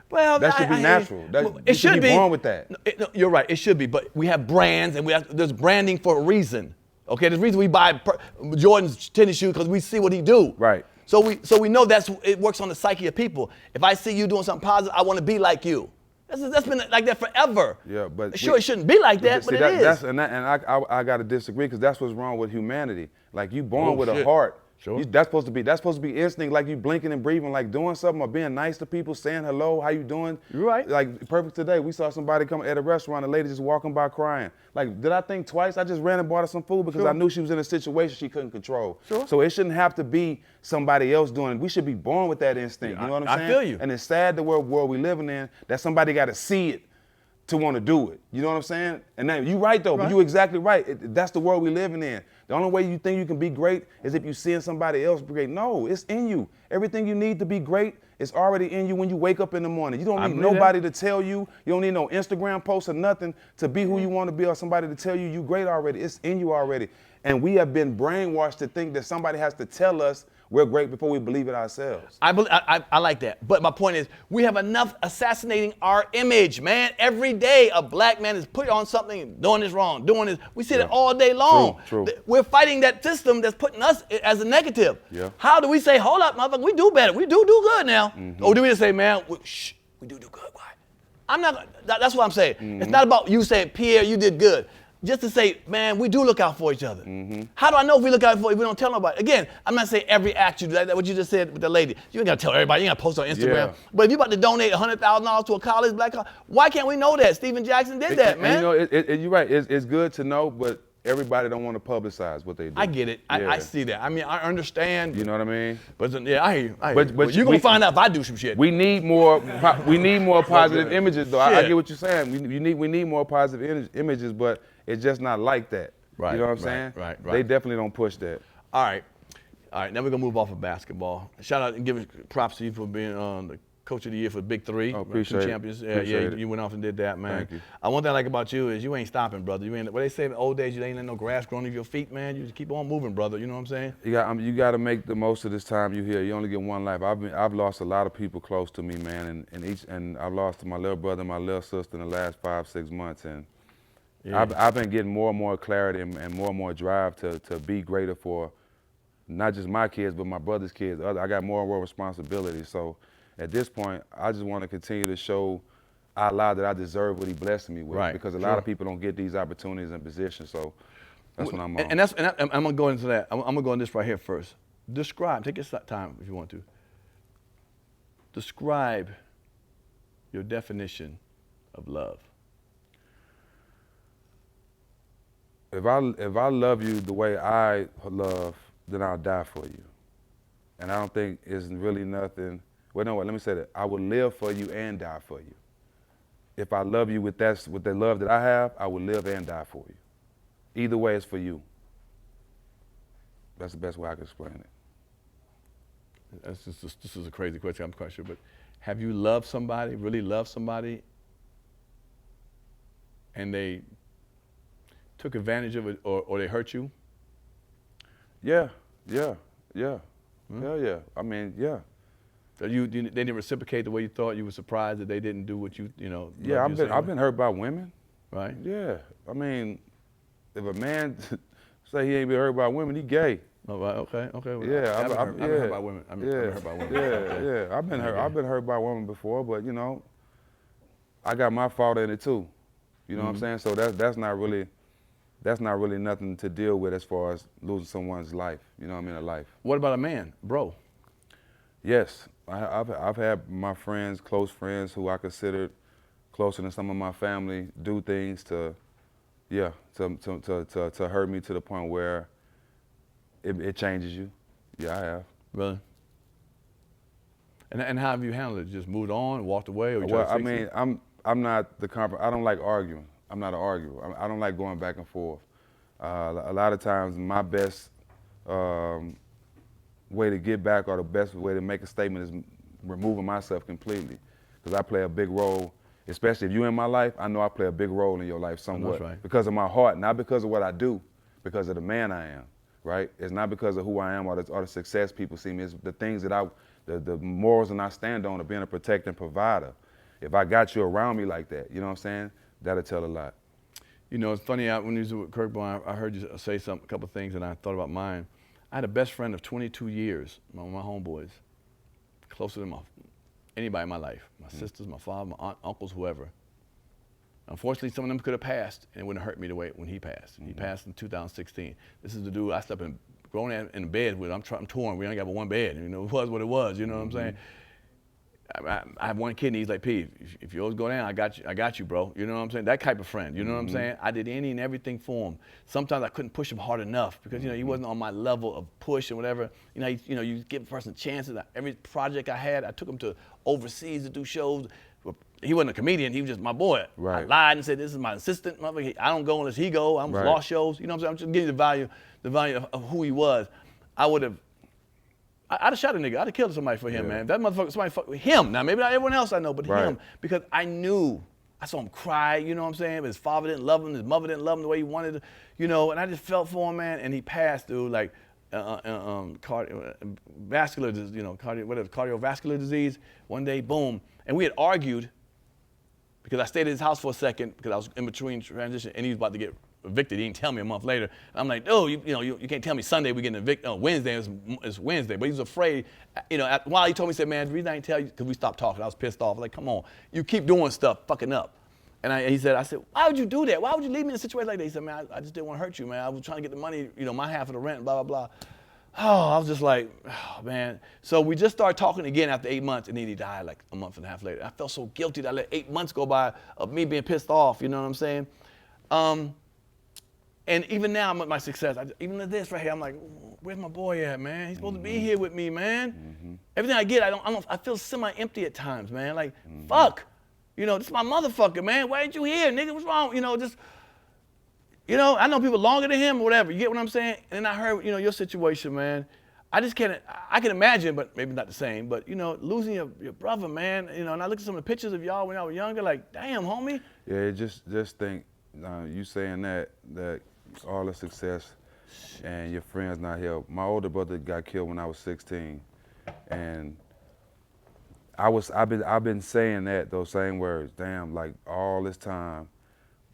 Well, that should be natural. It should be born with that. No, you're right. It should be. But we have brands, and there's branding for a reason. Okay, there's a reason we buy Jordan's tennis shoes because we see what he do. Right. So we know it works on the psyche of people. If I see you doing something positive, I want to be like you. That's been like that forever. Yeah, but it shouldn't be like that, but it is. I got to disagree because that's what's wrong with humanity. Like you born with a shit. heart. Sure. That's supposed to be instinct, like you blinking and breathing, like doing something or being nice to people, saying hello, how you doing? You're right. Like perfect today, we saw somebody come at a restaurant, a lady just walking by crying. Like, did I think twice? I just ran and bought her some food because I knew she was in a situation she couldn't control. Sure. So it shouldn't have to be somebody else doing it. We should be born with that instinct. You know what I'm saying? I feel you. And it's sad the world we're living in that somebody got to see it to want to do it. You know what I'm saying? And then, you're right though, but you're exactly right. That's the world we're living in. The only way you think you can be great is if you're seeing somebody else be great. No, it's in you. Everything you need to be great is already in you when you wake up in the morning. You don't need nobody to tell you. You don't need no Instagram post or nothing to be who you want to be or somebody to tell you you're great already. It's in you already. And we have been brainwashed to think that somebody has to tell us we're great before we believe it ourselves. I like that. But my point is, we have enough assassinating our image, man. Every day, a black man is put on something, doing this wrong, doing this. We see it all day long. True. We're fighting that system that's putting us as a negative. Yeah. How do we say, hold up, motherfucker, we do better. We do good now. Or do we just say, man, we do good. Why? That's what I'm saying. It's not about you saying, Pierre, you did good. Just to say, man, we do look out for each other. How do I know if we look out for if we don't tell nobody? Again, I'm not saying every act you do like that. What you just said with the lady, you ain't gotta tell everybody. You ain't gotta post on Instagram. Yeah. But if you about to donate $100,000 to a college, black college, why can't we know that? Steven Jackson did that, man. And you know, you're right. It's good to know, but everybody don't want to publicize what they do. I get it. Yeah. I see that. I mean, I understand. You know what I mean? But yeah, I hear you. But you're gonna find out if I do some shit. We need more. We need more positive images, though. I get what you're saying. We need more positive images, but it's just not like that. Right. You know what I'm saying? Right. They definitely don't push that. All right. Now we're gonna move off of basketball. Shout out and give props to you for being the Coach of the Year for Big Three. Oh, appreciate two it. champions. Appreciate it. You went off and did that, man. Thank you. One thing I like about you is you ain't stopping, brother. You ain't. What they say in the old days, you ain't letting no grass grow under your feet, man. You just keep on moving, brother. You know what I'm saying? You got to make the most of this time you here. You only get one life. I've lost a lot of people close to me, man, and I've lost to my little brother, and my little sister in the last 5-6 months, and I've been getting more and more clarity and more drive to be greater for not just my kids, but my brother's kids. I got more and more responsibility. So at this point, I just want to continue to show Allah that I deserve what He blessed me with. Right. Because a lot of people don't get these opportunities and positions. So that's what I'm on. And I'm gonna go into that. I'm gonna go on this right here first. Describe. Take your time if you want to. Describe your definition of love. If I love you the way I love, then I'll die for you. And I don't think it's really nothing. Well, no, let me say that. I will live for you and die for you. If I love you with the love that I have, I will live and die for you. Either way, it's for you. That's the best way I can explain it. This is a crazy question, I'm quite sure, but have you loved somebody, really loved somebody, and they took advantage of it or they hurt you? Yeah. Hell yeah. I mean, yeah. So they didn't reciprocate the way you thought. You were surprised that they didn't do what you know. Yeah, I've been hurt by women. Right. Yeah. I mean, if a man say he ain't been hurt by women, he gay. Oh, right. Okay. Well, Yeah, I've been hurt by women. I've been hurt by women. Yeah. I've been hurt by women before, but you know, I got my fault in it too. You know what I'm saying? So that's not really nothing to deal with as far as losing someone's life. You know what I mean? A life. What about a man, bro? Yes, I've had my friends, close friends, who I considered closer than some of my family, do things to hurt me to the point where it changes you. Yeah, I have. Really? And how have you handled it? Just moved on, walked away, or you Well, tried to I fix mean, it? I'm not the I don't like arguing. I'm not an arguer. I don't like going back and forth. A lot of times, my best way to get back or the best way to make a statement is removing myself completely, because I play a big role. Especially if you're in my life, I know I play a big role in your life somewhat. Right. Because of my heart, not because of what I do, because of the man I am, right? It's not because of who I am or the success people see me. It's the things that the morals that I stand on of being a protector and provider. If I got you around me like that, you know what I'm saying? That'll tell a lot. You know, it's funny, when you was with Kirkborn, I heard you say a couple of things, and I thought about mine. I had a best friend of 22 years, my homeboys, closer than anybody in my life. My sisters, my father, my aunt, uncles, whoever. Unfortunately, some of them could have passed, and it wouldn't have hurt me the way when he passed. He passed in 2016. This is the dude I slept grown in a bed with. I'm torn. We only got but one bed. You know, it was what it was. You know what I'm saying? I have one kidney. He's like, P, if you always go down, I got you, bro. You know what I'm saying? That type of friend. You know what I'm saying? I did any and everything for him. Sometimes I couldn't push him hard enough because he wasn't on my level of push and whatever. You give a person chances. Every project I had, I took him to overseas to do shows. He wasn't a comedian. He was just my boy. Right. I lied and said, this is my assistant. I don't go unless he go. I'm lost shows. You know what I'm saying? I'm just giving you the value of who he was. I'd have shot a nigga. I'd have killed somebody for him, man. That motherfucker, somebody fuck with him. Now, maybe not everyone else I know, but him. Because I knew. I saw him cry, you know what I'm saying? His father didn't love him. His mother didn't love him the way he wanted to, and I just felt for him, man. And he passed through, like, cardiovascular disease. One day, boom. And we had argued because I stayed at his house for a second because I was in between transition, and he was about to get evicted. He didn't tell me a month later. And I'm like, oh, you can't tell me Sunday we getting evicted. Wednesday it's Wednesday. But he was afraid. While he told me, he said, man, the reason I didn't tell you because we stopped talking. I was pissed off. Like, come on, you keep doing stuff, fucking up. And I said, why would you do that? Why would you leave me in a situation like that? He said, man, I just didn't want to hurt you, man. I was trying to get the money, my half of the rent, blah, blah, blah. Oh, I was just like, oh, man. So we just started talking again after 8 months, and then he died like a month and a half later. I felt so guilty that I let 8 months go by of me being pissed off, you know what I'm saying? And even now, I'm with my success. Even with this right here, I'm like, where's my boy at, man? He's supposed to be here with me, man. Everything I get, I feel semi-empty at times, man. Like, fuck. This is my motherfucker, man. Why ain't you here, nigga? What's wrong? I know people longer than him or whatever. You get what I'm saying? And I heard, your situation, man. I just can't, I can imagine, but maybe not the same, but, losing your brother, man, and I look at some of the pictures of y'all when I was younger, like, damn, homie. Yeah, just think, you saying that all the success and your friends not here. My older brother got killed when I was 16, and I've been saying those same words. Damn, like all this time.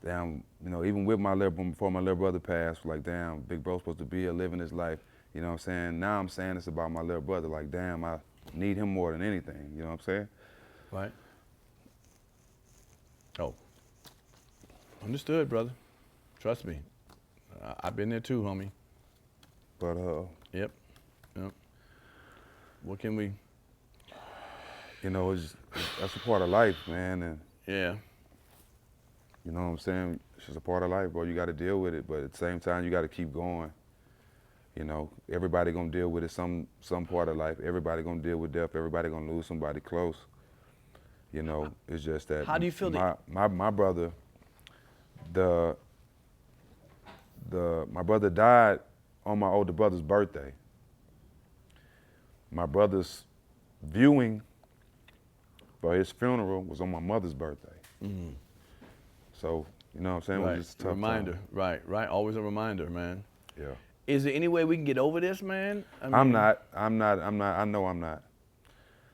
Damn, even with before my little brother passed, like damn, big bro's supposed to be here living his life. You know what I'm saying? Now I'm saying this about my little brother. Like damn, I need him more than anything. You know what I'm saying? Right. Oh. Understood, brother. Trust me. I've been there too, homie. But Yep. What can we? That's a part of life, man. And yeah. You know what I'm saying? It's just a part of life, bro. You got to deal with it, but at the same time, you got to keep going. You know, everybody gonna deal with it some part of life. Everybody gonna deal with death. Everybody gonna lose somebody close. You know, it's just that. How do you feel my brother, my brother died on my older brother's birthday. My brother's viewing for his funeral was on my mother's birthday. Mm-hmm. So, you know what I'm saying? Right. It was just a tough reminder. time. Right. Always a reminder, man. Yeah. Is there any way we can get over this, man? I mean, I'm not. I know I'm not.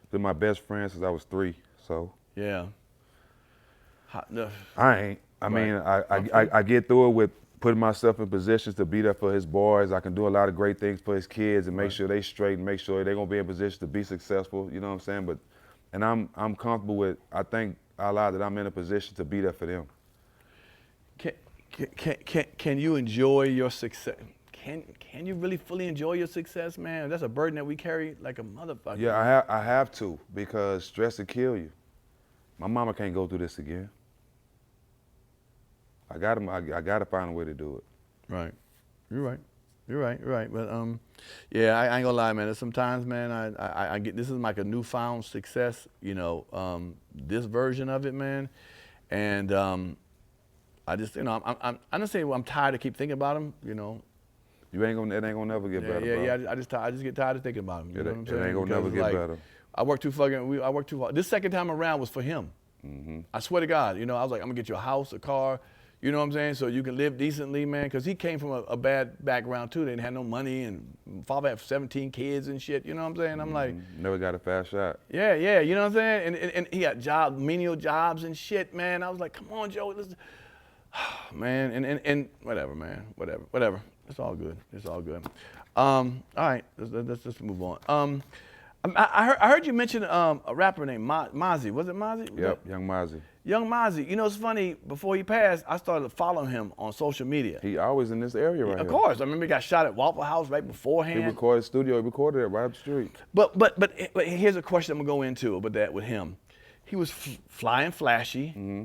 Been my best friend since I was 3, so. Yeah. I ain't. I mean, I get through it with putting myself in positions to be there for his boys. I can do a lot of great things for his kids and make sure they straight and make sure they're gonna be in position to be successful. You know what I'm saying? And I'm comfortable with. I think Allah that I'm in a position to be there for them. Can you enjoy your success? Can you really fully enjoy your success, man? That's a burden that we carry like a motherfucker. Yeah, I have to, because stress will kill you. My mama can't go through this again. I gotta find a way to do it. Right. You're right. But yeah, I ain't gonna lie, man. There's sometimes, man, I get this is like a newfound success, you know, this version of it, man. And I just, you know, I'm just saying I'm tired to keep thinking about him, you know. It ain't gonna never get better, bro. Yeah. I just get tired of thinking about him. You know what I'm saying? It ain't gonna never get better. I worked too hard. This second time around was for him. Mm-hmm. I swear to God, you know, I was like, I'm gonna get you a house, a car, you know what I'm saying, so you can live decently, man, because he came from a bad background too. They didn't have no money, and father had 17 kids and shit, you know what I'm saying? I'm like, never got a fast shot. Yeah, you know what I'm saying? And he got menial jobs and shit, man. I was like, come on, Joe, man, and whatever, man, whatever. It's all good. All right, let's just move on. I heard you mention a rapper named Mozzie. Was it Mozzie? Yep, Young Mozzie. Young Mozzie. You know, it's funny. Before he passed, I started following him on social media. He always in this area right here. Of course. I remember he got shot at Waffle House right beforehand. He recorded studio. He recorded it right up the street. But here's a question I'm gonna go into about that with him. He was flying flashy. Mm-hmm.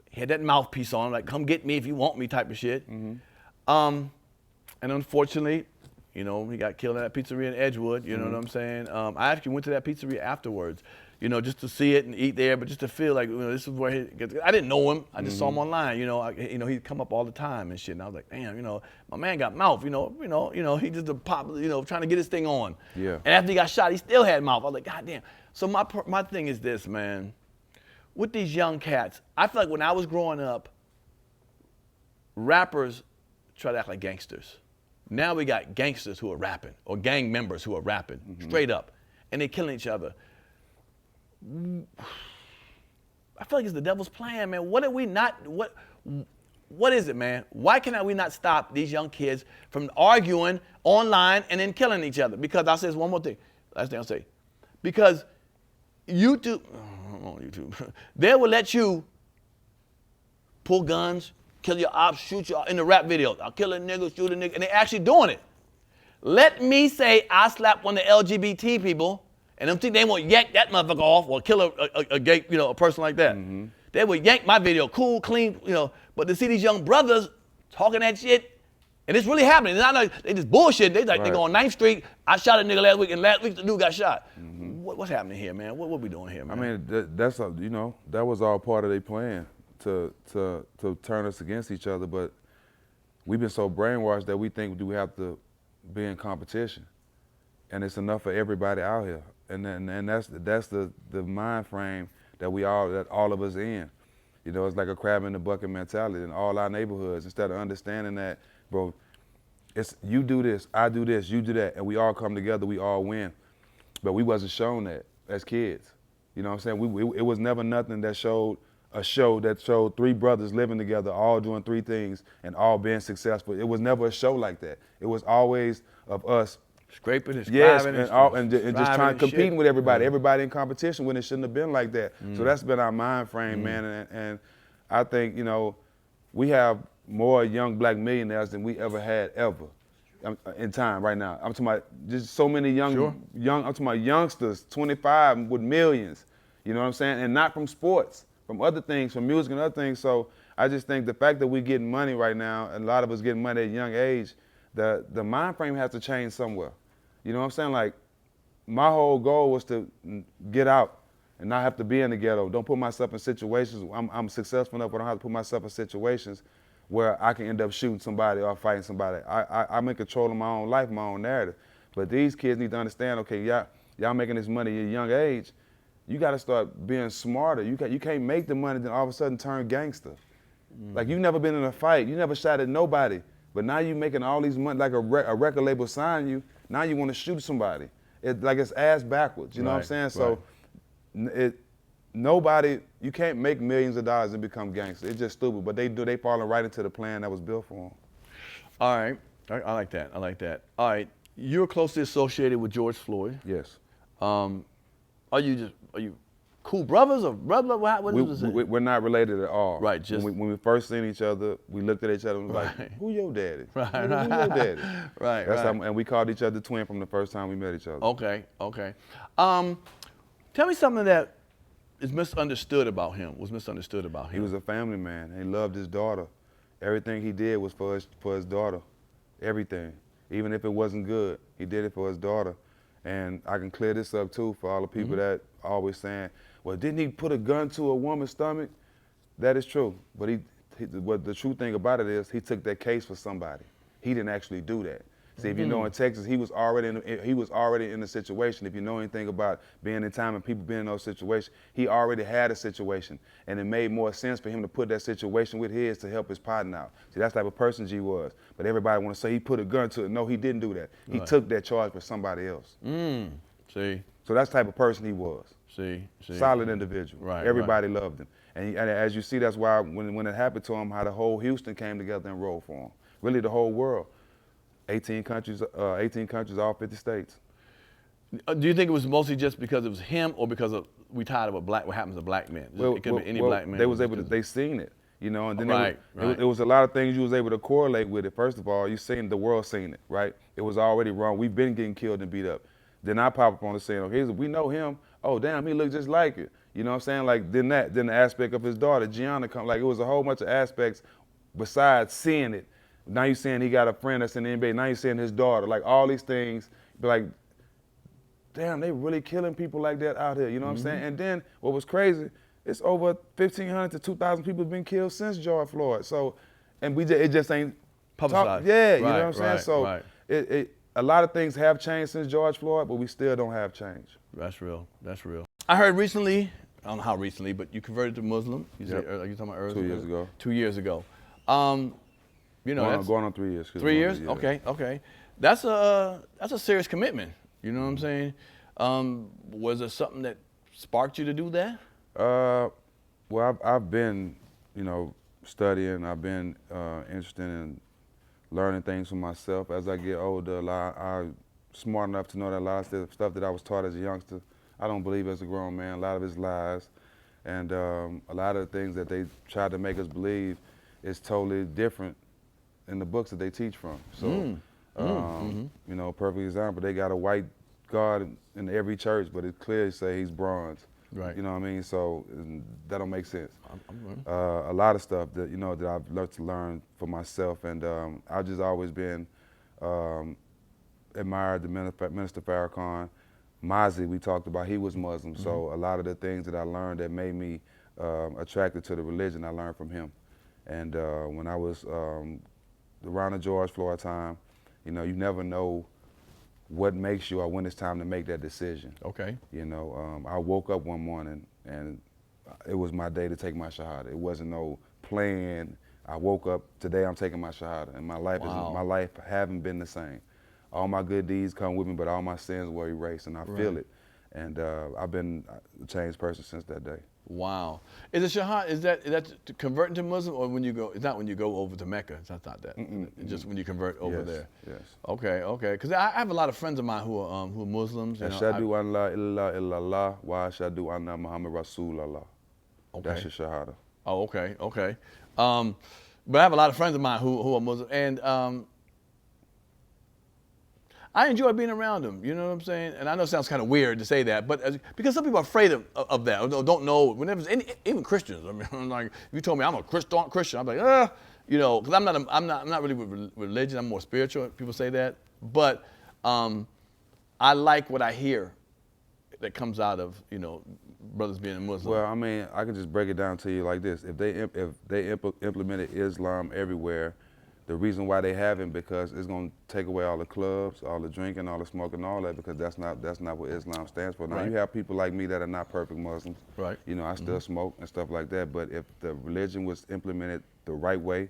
He had that mouthpiece on, like "Come get me if you want me" type of shit. Mm-hmm. And unfortunately, you know, he got killed at that pizzeria in Edgewood. You know what I'm saying? I actually went to that pizzeria afterwards, you know, just to see it and eat there, but just to feel like, you know, this is where I didn't know him. I just saw him online. You know, he'd come up all the time and shit. And I was like, damn, you know, my man got mouth. You know, he just a pop. You know, trying to get his thing on. Yeah. And after he got shot, he still had mouth. I was like, God damn. So my thing is this, man. With these young cats, I feel like when I was growing up, rappers try to act like gangsters. Now we got gangsters who are rapping, or gang members who are rapping, straight up, and they're killing each other. I feel like it's the devil's plan, man. What is it, man? Why cannot we not stop these young kids from arguing online and then killing each other? Because I'll say this one more thing. Last thing I'll say. Because YouTube, they will let you pull guns, kill your ops, shoot you in the rap videos. I'll kill a nigga, shoot a nigga, and they're actually doing it. Let me say I slapped one of the LGBT people, and them think they won't yank that motherfucker off or kill a gay, you know, a person like that. Mm-hmm. They would yank my video, cool, clean, you know. But to see these young brothers talking that shit, and it's really happening. It's not like they just bullshit. They like they go on 9th Street. I shot a nigga last week, and last week the dude got shot. Mm-hmm. What's happening here, man? What we doing here, man? I mean, that's you know, that was all part of their plan to turn us against each other. But we've been so brainwashed that we think we have to be in competition, and it's enough for everybody out here. And that's the mind frame that all of us in. You know, it's like a crab in the bucket mentality in all our neighborhoods. Instead of understanding that, bro, it's you do this, I do this, you do that, and we all come together, we all win. But we wasn't shown that as kids. You know what I'm saying? It was never nothing that showed a show that showed 3 brothers living together, all doing 3 things and all being successful. It was never a show like that. It was always of us scraping and and just trying to compete with everybody. Everybody in competition when it shouldn't have been like that. So that's been our mind frame, man. And I think, you know, we have more young black millionaires than we ever had in time right now. I'm talking about just so many I'm talking about youngsters, 25 with millions. You know what I'm saying? And not from sports, from other things, from music and other things. So I just think the fact that we're getting money right now, and a lot of us getting money at a young age, the mind frame has to change somewhere. You know what I'm saying? Like, my whole goal was to get out and not have to be in the ghetto. Don't put myself in situations, I'm successful enough where I don't have to put myself in situations where I can end up shooting somebody or fighting somebody. I'm in control of my own life, my own narrative. But these kids need to understand, okay, y'all making this money at a young age, you gotta start being smarter. You can't make the money, then all of a sudden turn gangster. Like, you've never been in a fight, you never shot at nobody, but now you making all these money, like a record label sign you, now you wanna shoot somebody. Like it's ass backwards, you know what I'm saying? So nobody, you can't make millions of dollars and become gangster. It's just stupid, but they falling right into the plan that was built for them. All right, I like that, I like that. All right, you're closely associated with George Floyd. Yes. Are you cool brothers or brother? What is it? We're not related at all. Right. Just when we first seen each other, we looked at each other and was like, "Who your daddy? Right. Who your daddy?" Right. That's right. how, and we called each other twin from the first time we met each other. Okay. Okay. Tell me something that is misunderstood about him. Was misunderstood about him. He was a family man. He loved his daughter. Everything he did was for his daughter. Everything, even if it wasn't good, he did it for his daughter. And I can clear this up too for all the people that are always saying, well, didn't he put a gun to a woman's stomach? That is true. But what the true thing about it is, he took that case for somebody. He didn't actually do that. See, if you know in Texas, he was already in the situation. If you know anything about being in time and people being in those situations, he already had a situation. And it made more sense for him to put that situation with his to help his partner out. See, that's the type of person G was. But everybody want to say he put a gun to it. No, he didn't do that. He took that charge for somebody else. See. So that's the type of person he was. See. Solid individual. Right. Everybody loved him. And as you see, that's why when it happened to him, how the whole Houston came together and rolled for him. Really, the whole world. 18 countries, all 50 states. Do you think it was mostly just because it was him, or because we tired of what happens to black men? It could be any black man. They seen it, you know, and then it was a lot of things you was able to correlate with it. First of all, you seen the world seen it, right? It was already wrong. We've been getting killed and beat up. Then I pop up on the scene. Okay, we know him. Oh damn, he looked just like it. You know what I'm saying? Like then the aspect of his daughter Gianna come. Like it was a whole bunch of aspects besides seeing it. Now you're saying he got a friend that's in the NBA. Now you're saying his daughter. Like all these things, be like, damn, they really killing people like that out here. You know what I'm saying? And then what was crazy, it's over 1,500 to 2,000 people have been killed since George Floyd. So, and it just ain't publicized. Yeah, you know what I'm saying? So a lot of things have changed since George Floyd, but we still don't have change. That's real. That's real. I heard recently, I don't know how recently, but you converted to Muslim. You said, are you talking about earlier? 2 years ago. 2 years ago. You know, going on 3 years. 3 years? Okay. That's a serious commitment. You know what I'm saying? Was it something that sparked you to do that? Well, I've been, studying. I've been interested in learning things for myself. As I get older, I'm smart enough to know that a lot of stuff that I was taught as a youngster, I don't believe as a grown man. A lot of it's lies. And a lot of the things that they tried to make us believe is totally different in the books that they teach from. So, perfect example, they got a white God in every church, but it clearly say he's bronze. Right. You know what I mean? So that don't make sense. A lot of stuff that, that I've learned to learn for myself, and I've just always been admired the Minister Farrakhan. Mazi, we talked about, he was Muslim, so a lot of the things that I learned that made me attracted to the religion, I learned from him. And when I was around the George Floyd time, you never know what makes you or when it's time to make that decision. Okay. I woke up one morning and it was my day to take my shahada. It wasn't no plan. I woke up, today I'm taking my shahada, and my life haven't been the same. All my good deeds come with me, but all my sins were erased, and I feel it. And I've been a changed person since that day. Wow. Is it shahada? Is that converting to Muslim, or when you go? It's not when you go over to Mecca. It's not that. It's just when you convert over there. Yes. Okay. Because I have a lot of friends of mine who are Muslims. Ashhadu an la ilaha illallah wa ashhadu anna Muhammad Rasulullah. Okay. That's your shahada. Oh, okay. But I have a lot of friends of mine who are Muslim, and I enjoy being around them. You know what I'm saying? And I know it sounds kind of weird to say that, but because some people are afraid of that, or don't know. Whenever even Christians, I mean, I'm like, if you told me I'm a Christian, I'm like, you know, because I'm not really with religion. I'm more spiritual. People say that, but I like what I hear that comes out of, you know, brothers being a Muslim. Well, I mean, I can just break it down to you like this: if they implemented Islam everywhere, the reason why they haven't, because it's going to take away all the clubs, all the drinking, all the smoking, all that, because that's not what Islam stands for. Now, Right. you have people like me that are not perfect Muslims. Right. You know, I still smoke and stuff like that, but if the religion was implemented the right way,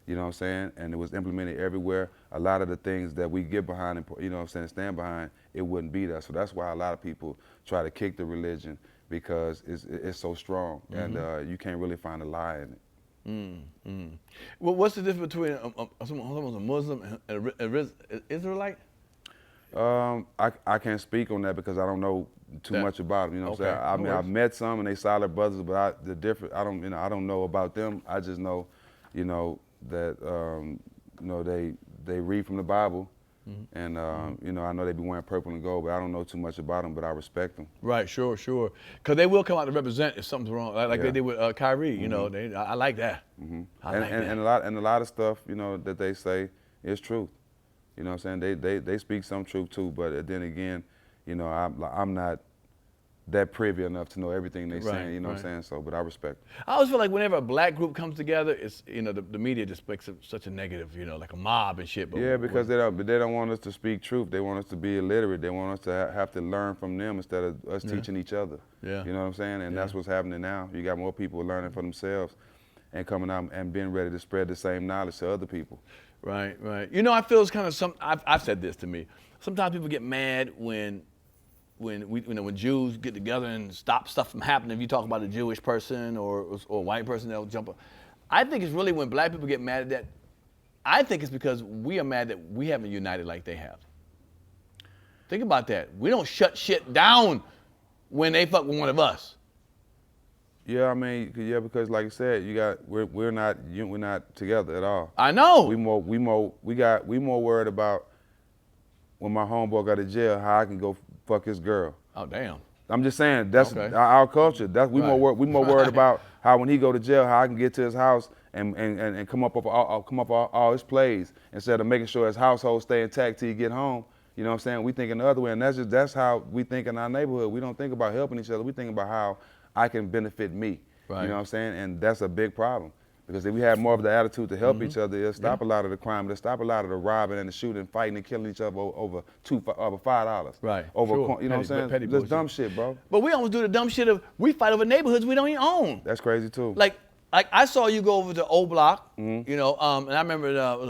you know what I'm saying, and it was implemented everywhere, a lot of the things that we get behind and, you know what I'm saying, stand behind, it wouldn't be there. So that's why a lot of people try to kick the religion, because it's so strong, and you can't really find a lie in it. Well, what's the difference between someone's a Muslim and an Israelite? I can't speak on that because I don't know too much about them. You know what I'm saying? I mean, I've met some and they solid brothers, but I don't know about them. I just know, you know, that you know, they read from the Bible, and you know, I know they be wearing purple and gold, but I don't know too much about them. But I respect them. Right, sure. Because they will come out to represent if something's wrong, like they did with Kyrie. You know, I like that. I like that. And a lot of stuff, you know, that they say is truth. You know what I'm saying? They speak some truth too, but then again, you know, I'm not that privy enough to know everything they saying. You know what I'm saying? So, but I respect them. I always feel like whenever a black group comes together, it's, you know, the media just makes it such a negative, you know, like a mob and shit. But yeah, because they don't want us to speak truth. They want us to be illiterate. They want us to have to learn from them instead of us teaching each other. Yeah. You know what I'm saying? And that's what's happening now. You got more people learning for themselves and coming out and being ready to spread the same knowledge to other people. Right. You know, I feel it's kind of I've said this to me. Sometimes people get mad when Jews get together and stop stuff from happening. If you talk about a Jewish person or a white person, they'll jump up. I think it's really when black people get mad at that. I think it's because we are mad that we haven't united like they have. Think about that. We don't shut shit down when they fuck with one of us. Yeah, I mean, yeah, because like I said, we're not together at all. I know. We more worried about when my homeboy got to jail, how I can go fuck his girl. Oh damn. I'm just saying that's our culture. We more worried about how when he go to jail, how I can get to his house and come up all his plays instead of making sure his household stay intact till he get home. You know what I'm saying? We thinking the other way, and that's how we think in our neighborhood. We don't think about helping each other. We think about how I can benefit me. Right. You know what I'm saying? And that's a big problem. Because if we had more of the attitude to help each other, it'll stop a lot of the crime. It'll stop a lot of the robbing and the shooting, fighting and killing each other over $5. Right. Over, sure. You know what I'm saying? Petty That's bullshit. dumb shit, bro. But we almost do the dumb shit of we fight over neighborhoods we don't even own. That's crazy too. Like I saw you go over to O Block, you know, and I remember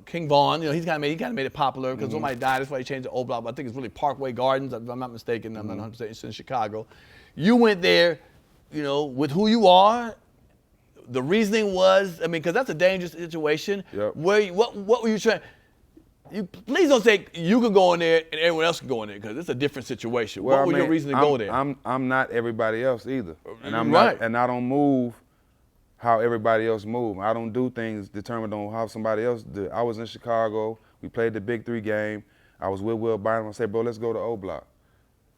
King Vaughn. You know, he kind of made it popular because somebody died. That's why he changed to O Block. But I think it's really Parkway Gardens, if I'm not mistaken. I'm not 100%. It's in Chicago. You went there, you know, with who you are. The reasoning was, I mean, because that's a dangerous situation. Yep. What were you trying? Please don't say you can go in there and everyone else can go in there because it's a different situation. Well, what were your reasons to go there? I'm not everybody else either, and I'm Right. not, and I don't move how everybody else move. I don't do things determined on how somebody else do. I was in Chicago. We played the Big 3 game. I was with Will Bynum. I said, bro, let's go to O Block.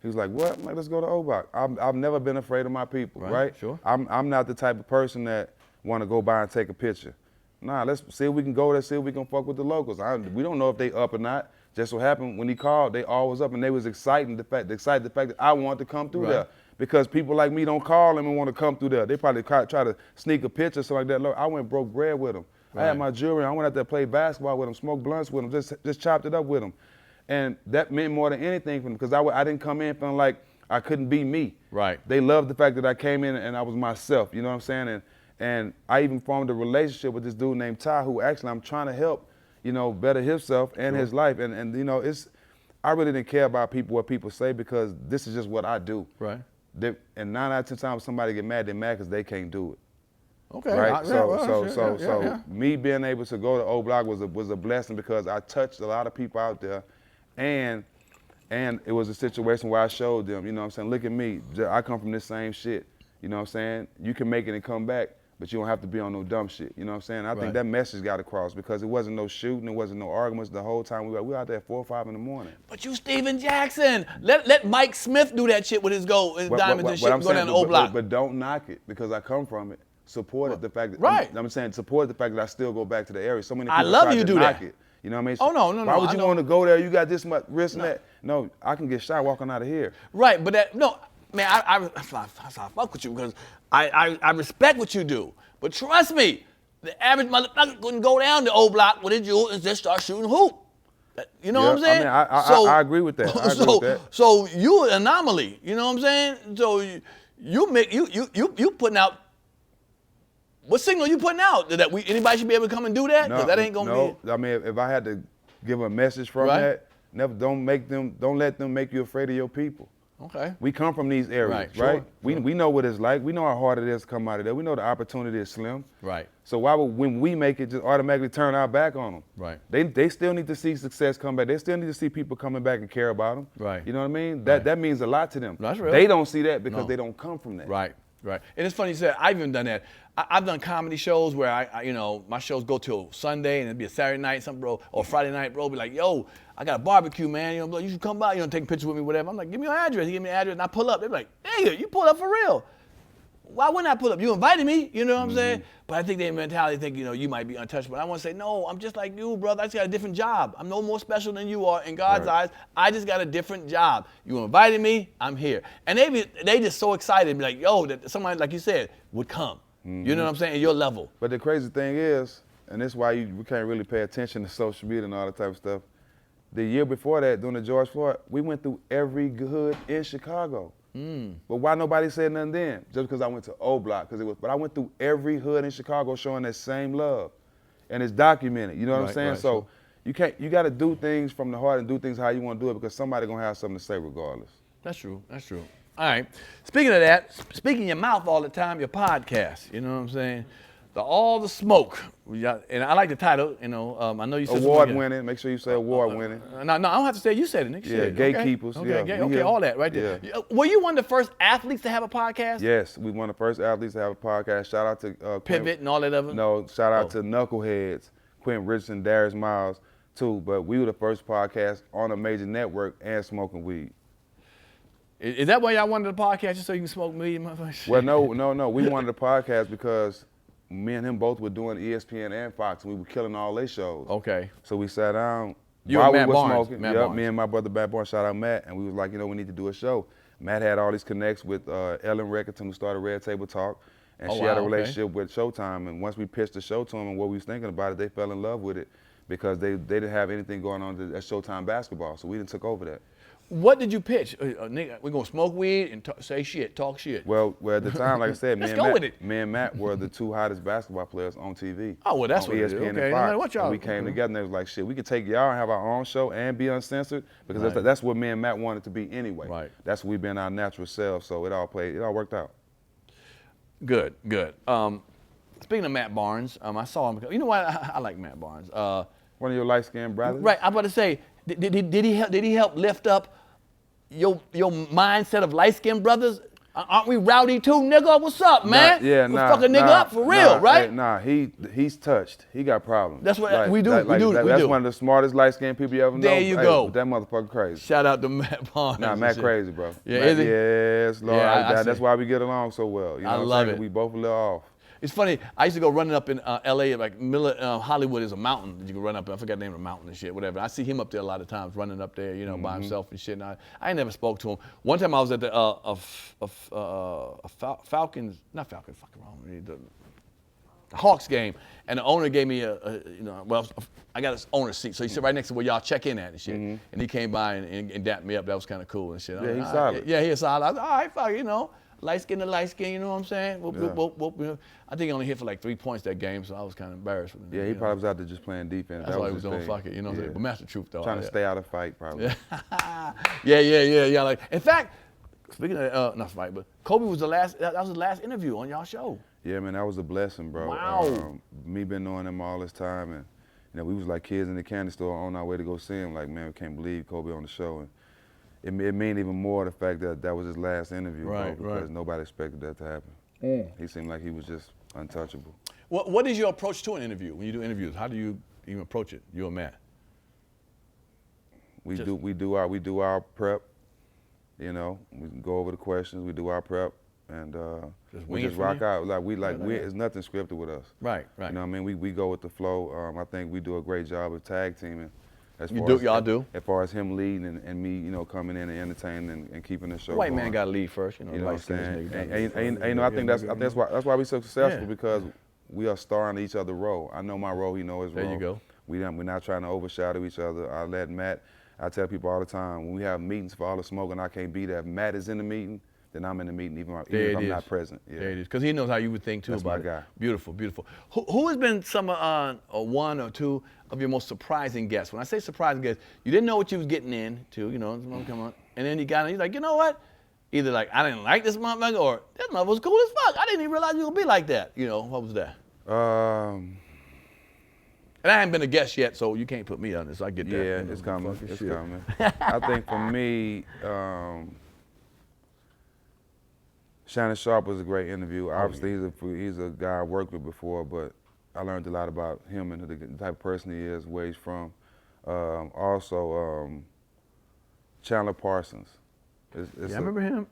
He was like, what? I'm like, let's go to O Block. I've never been afraid of my people, right? Sure. I'm not the type of person that want to go by and take a picture. Nah, let's see if we can go there, see if we can fuck with the locals. We don't know if they up or not. Just what happened when he called, they all was up and they was excited the fact that I wanted to come through there. Because people like me don't call them and want to come through there. They probably try to sneak a picture or something like that. Look, I went broke bread with them. I had my jewelry. I went out there to play basketball with them, smoked blunts with them, just chopped it up with them. And that meant more than anything for them because I didn't come in feeling like I couldn't be me. Right. They loved the fact that I came in and I was myself. You know what I'm saying? And I even formed a relationship with this dude named Ty, who actually I'm trying to help, you know, better himself and his life. And you know, I really didn't care about what people say because this is just what I do. Right. And 9 out of 10 times somebody get mad, they're mad because they can't do it. Okay. Right. So me being able to go to O Block was a blessing because I touched a lot of people out there, and it was a situation where I showed them, you know what I'm saying, look at me, I come from this same shit. You know what I'm saying? You can make it and come back. but you don't have to be on no dumb shit. You know what I'm saying? I Right. think that message got across because it wasn't no shooting, it wasn't no arguments the whole time. We were out there at 4 or 5 in the morning. But you Steven Jackson. Let Mike Smith do that shit with his diamonds and shit I'm go down saying, the old block. But don't knock it because I come from it. Support it, the fact that Right. I'm saying support the fact that I still go back to the area. So many I people love try you to do knock that. it. You know what I mean? Oh, no, no, Why no, would I you know. want to go there? You got this much risk and that. No, I can get shot walking out of here. Right, but that no, man, I fuck with you because I respect what you do. But trust me, the average motherfucker couldn't go down the old block with a jewel and just start shooting hoop. You know what I'm saying? I mean, I agree with that. I agree with that. So you an anomaly. You know what I'm saying? So you putting out. What signal you putting out that anybody should be able to come and do that? Because that ain't gonna be. I mean, if I had to give a message from that, don't let them make you afraid of your people. Okay. We come from these areas, right? Sure. We know what it's like. We know how hard it is to come out of there. We know the opportunity is slim. Right. So why would, when we make it, just automatically turn our back on them? Right. They still need to see success come back. They still need to see people coming back and care about them. Right. You know what I mean? That means a lot to them. That's real. They don't see that because they don't come from that. Right. Right. And it's funny you said, I've even done that. I've done comedy shows where I my shows go till Sunday and it'd be a Saturday night, something, bro, or Friday night, bro, be like, yo, I got a barbecue, man. You know, bro, you should come by, take a picture with me, whatever. I'm like, give me your address. He give me the address and I pull up. They're like, nigga, you pull up for real. Why wouldn't I pull up? You invited me, you know what I'm saying? But I think their mentality think, you might be untouchable. I want to say, no, I'm just like you, brother. I just got a different job. I'm no more special than you are in God's eyes. I just got a different job. You invited me, I'm here. And they just so excited, be like, yo, that somebody, like you said, would come. You know what I'm saying? At your level. But the crazy thing is, and this is why we can't really pay attention to social media and all that type of stuff. The year before that, during the George Floyd, we went through every hood in Chicago. But why nobody said nothing then? Just because I went to O Block, but I went through every hood in Chicago showing that same love, and it's documented. You know what I'm saying? So you got to do things from the heart and do things how you want to do it because somebody gonna have something to say regardless. That's true. That's true. All right. Speaking of that, speaking your mouth all the time, your podcast. You know what I'm saying? All the smoke. And I like the title. I know you said award winning. Make sure you say award winning. No, I don't have to say. You said it, nigga. Yeah, gatekeepers. Okay, all that right there. Yeah. Were you one of the first athletes to have a podcast? Yes, we one of the first athletes to have a podcast. Shout out to Pivot and all that other. No, shout out to Knuckleheads, Quentin Richardson, Darius Miles, too. But we were the first podcast on a major network and smoking weed. Is that why y'all wanted a podcast just so you can smoke weed, motherfucker? Well, no. We wanted a podcast because me and him both were doing ESPN and Fox, and we were killing all their shows. Okay. So we sat down You while and we Matt were Barnes. smoking. Matt Barnes. Me and my brother Matt Barnes, shout out Matt, and we was like, we need to do a show. Matt had all these connects with Ellen Reckerton, who started Red Table Talk, and she had a relationship with Showtime. And once we pitched the show to them and what we was thinking about it, they fell in love with it because they didn't have anything going on at Showtime basketball, so we didn't took over that. What did you pitch? Nigga, we're gonna smoke weed and say shit, talk shit. Well, at the time, like I said, me and Matt were the two hottest basketball players on TV. Oh, well, that's what ESPN it is. Okay, and no Fox. matter what y'all. And we came together and it was like, shit, we could take y'all and have our own show and be uncensored because that's what me and Matt wanted to be anyway. Right. That's what we've been our natural selves, so it all worked out. Good. Speaking of Matt Barnes, I saw him. You know what? I like Matt Barnes. One of your light-skinned brothers. Right. I'm about to say, did he help lift up your mindset of light-skinned brothers? Aren't we rowdy too, nigga? What's up, man? Fuck a nigga up for real, right? He's touched. He got problems. That's what we do. That's one of the smartest light-skinned people you ever know. There you go. That motherfucker crazy. Shout out to Matt Barnes. Matt crazy, bro. Yeah, Matt, is he? Yes, Lord. Yeah, that's why we get along so well. You know I love it. We both a little off. It's funny. I used to go running up in L.A. like Hollywood is a mountain that you can run up. I forgot the name of the mountain and shit, whatever. I see him up there a lot of times, running up there, by himself and shit. And I never spoke to him. One time I was at the Falcons, not Falcons, fucking wrong, the Hawks game, and the owner gave me I got his owner's seat, so he sit right next to where y'all check in at and shit. And he came by and dapped me up. That was kind of cool and shit. Yeah, he's solid. Yeah, he's solid. I was, all right, fuck, light skin to light skin, you know what I'm saying? Whoop. I think he only hit for like 3 points that game, so I was kind of embarrassed with him. Yeah, he probably was out there just playing defense. That's why he was doing fuck it, Yeah. But that's the truth, though. Trying to stay out of fight, probably. Yeah. Like, in fact, speaking of not fight, but Kobe was that was the last interview on y'all show. Yeah, man, that was a blessing, bro. Wow. Me been knowing him all this time, and we was like kids in the candy store on our way to go see him. Like, man, we can't believe Kobe on the show. And it meant even more the fact that that was his last interview, bro, because nobody expected that to happen. He seemed like he was just untouchable. What is your approach to an interview? When you do interviews, how do you even approach it? You and Matt? We do our prep. You know, we go over the questions. We do our prep, and we just rock out. It's nothing scripted with us. Right. You know what I mean? We go with the flow. I think we do a great job of tag teaming. Y'all do. As far as him leading and me, you know, coming in and entertaining and keeping the show The white going. man got to lead first, you know. You know what I'm saying? And I think that's why we're so successful, because we are starring each other's role. I know my role, he knows his role. There you go. We're not trying to overshadow each other. I tell people all the time, when we have meetings for all the smoke and I can't be there, if Matt is in the meeting, then I'm in the meeting even if I'm not present. Yeah. There it is, because he knows how you would think too about my guy. it. Beautiful, beautiful. Who has been some one or two of your most surprising guests? When I say surprising guests, you didn't know what you was getting into, you know, come on, and then you got in, you're like, you know what? Either like, I didn't like this motherfucker, or this motherfucker was cool as fuck. I didn't even realize you were gonna be like that. You know, what was that? And I haven't been a guest yet, so you can't put me on this. I get that. Yeah, it's coming. It's coming. I think for me, Shannon Sharp was a great interview. Obviously, he's a guy I worked with before, but I learned a lot about him and the type of person he is, where he's from. Also, Chandler Parsons. I remember him.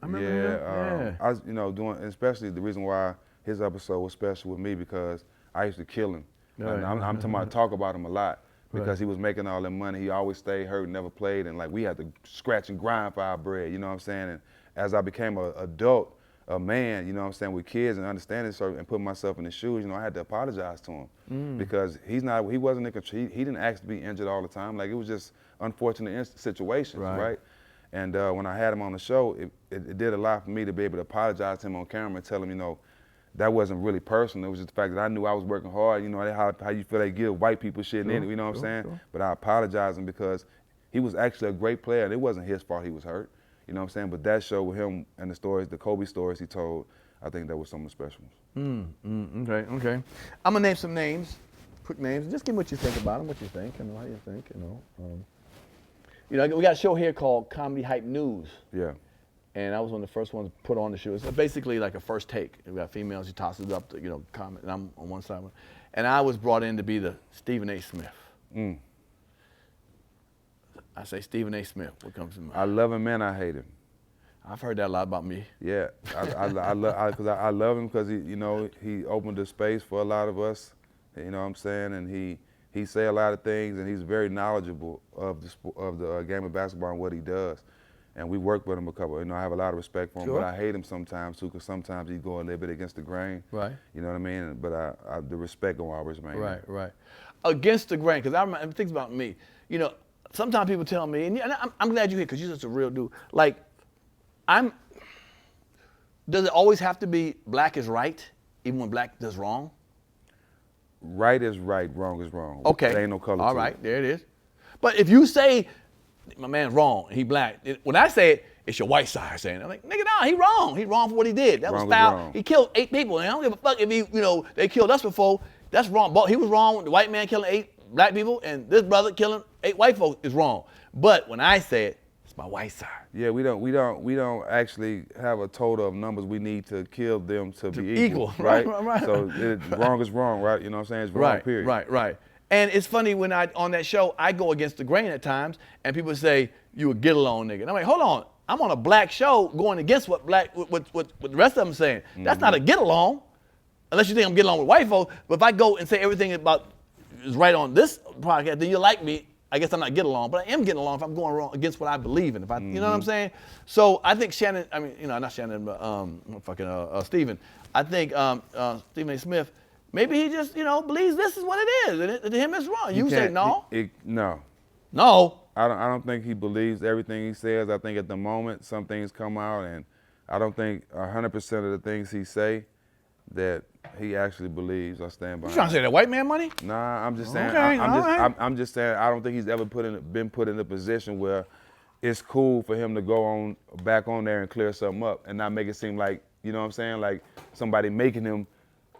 Especially the reason why his episode was special with me, because I used to kill him. I'm talk about him a lot, because he was making all that money. He always stayed hurt, never played, and like we had to scratch and grind for our bread, you know what I'm saying? And as I became an adult, a man, you know what I'm saying, with kids and understanding and putting myself in his shoes, you know, I had to apologize to him, because he wasn't he didn't ask to be injured all the time. Like, it was just unfortunate situations, right? And when I had him on the show, it did a lot for me to be able to apologize to him on camera and tell him, you know, that wasn't really personal. It was just the fact that I knew I was working hard. You know, how you feel they give white people shit in it, you know what I'm saying? Sure. But I apologized him, because he was actually a great player, and it wasn't his fault he was hurt. You know what I'm saying? But that show with him and the stories, the Kobe stories he told, I think that was some of the special ones. Okay. I'm gonna name some names, quick names. Just give me what you think about them, how you think, you know. We got a show here called Comedy Hype News. Yeah. And I was one of the first ones put on the show. It's basically like a first take. We got females, you toss it up to, comment, and I'm on one side. And I was brought in to be the Stephen A. Smith. I say Stephen A. Smith, what comes to mind? I love him and I hate him. I've heard that a lot about me. Yeah, I love him because he opened the space for a lot of us, you know what I'm saying? And he say a lot of things, and he's very knowledgeable of the game of basketball and what he does. And we work with him a couple. I have a lot of respect for him, but I hate him sometimes too, because sometimes he go a little bit against the grain. Right. You know what I mean? But the respect will always remain. Right. Against the grain, because I remember things about me. You know, sometimes people tell me, and I'm glad you're here, because you're such a real dude. Like, does it always have to be black is right, even when black does wrong? Right is right, wrong is wrong. Okay. There ain't no color to it. All right, there it is. But if you say, my man's wrong, he black, when I say it, it's your white side saying it. I'm like, nigga, no, he wrong. He wrong for what he did. That was foul. He killed 8 people, and I don't give a fuck if they killed us before. That's wrong. But he was wrong. The white man killing 8 black people, and this brother killing 8 white folks is wrong. But when I say it, it's my white side. Yeah, we don't actually have a total of numbers we need to kill them to be equal. Right. So wrong is wrong, right? You know what I'm saying? It's wrong, period. Right. And it's funny when on that show, I go against the grain at times, and people say, you a get along nigga. And I'm like, hold on, I'm on a black show going against what the rest of them saying. That's not a get along, unless you think I'm getting along with white folks. But if I go and say everything about is right on this podcast, then you like me. I guess I'm not getting along, but I am getting along if I'm going wrong against what I believe in. If you know what I'm saying? So I think Shannon, not Shannon, but Stephen. I think Stephen A. Smith, maybe he just, believes this is what it is, and to him it's wrong. You say no? No. I don't think he believes everything he says. I think at the moment some things come out, and I don't think 100% of the things he say that he actually believes. I stand by. You trying to say that white man money? Nah, I'm just saying. Okay, I'm just saying. I don't think he's ever been put in a position where it's cool for him to go back on there and clear something up, and not make it seem like, you know what I'm saying, like somebody making him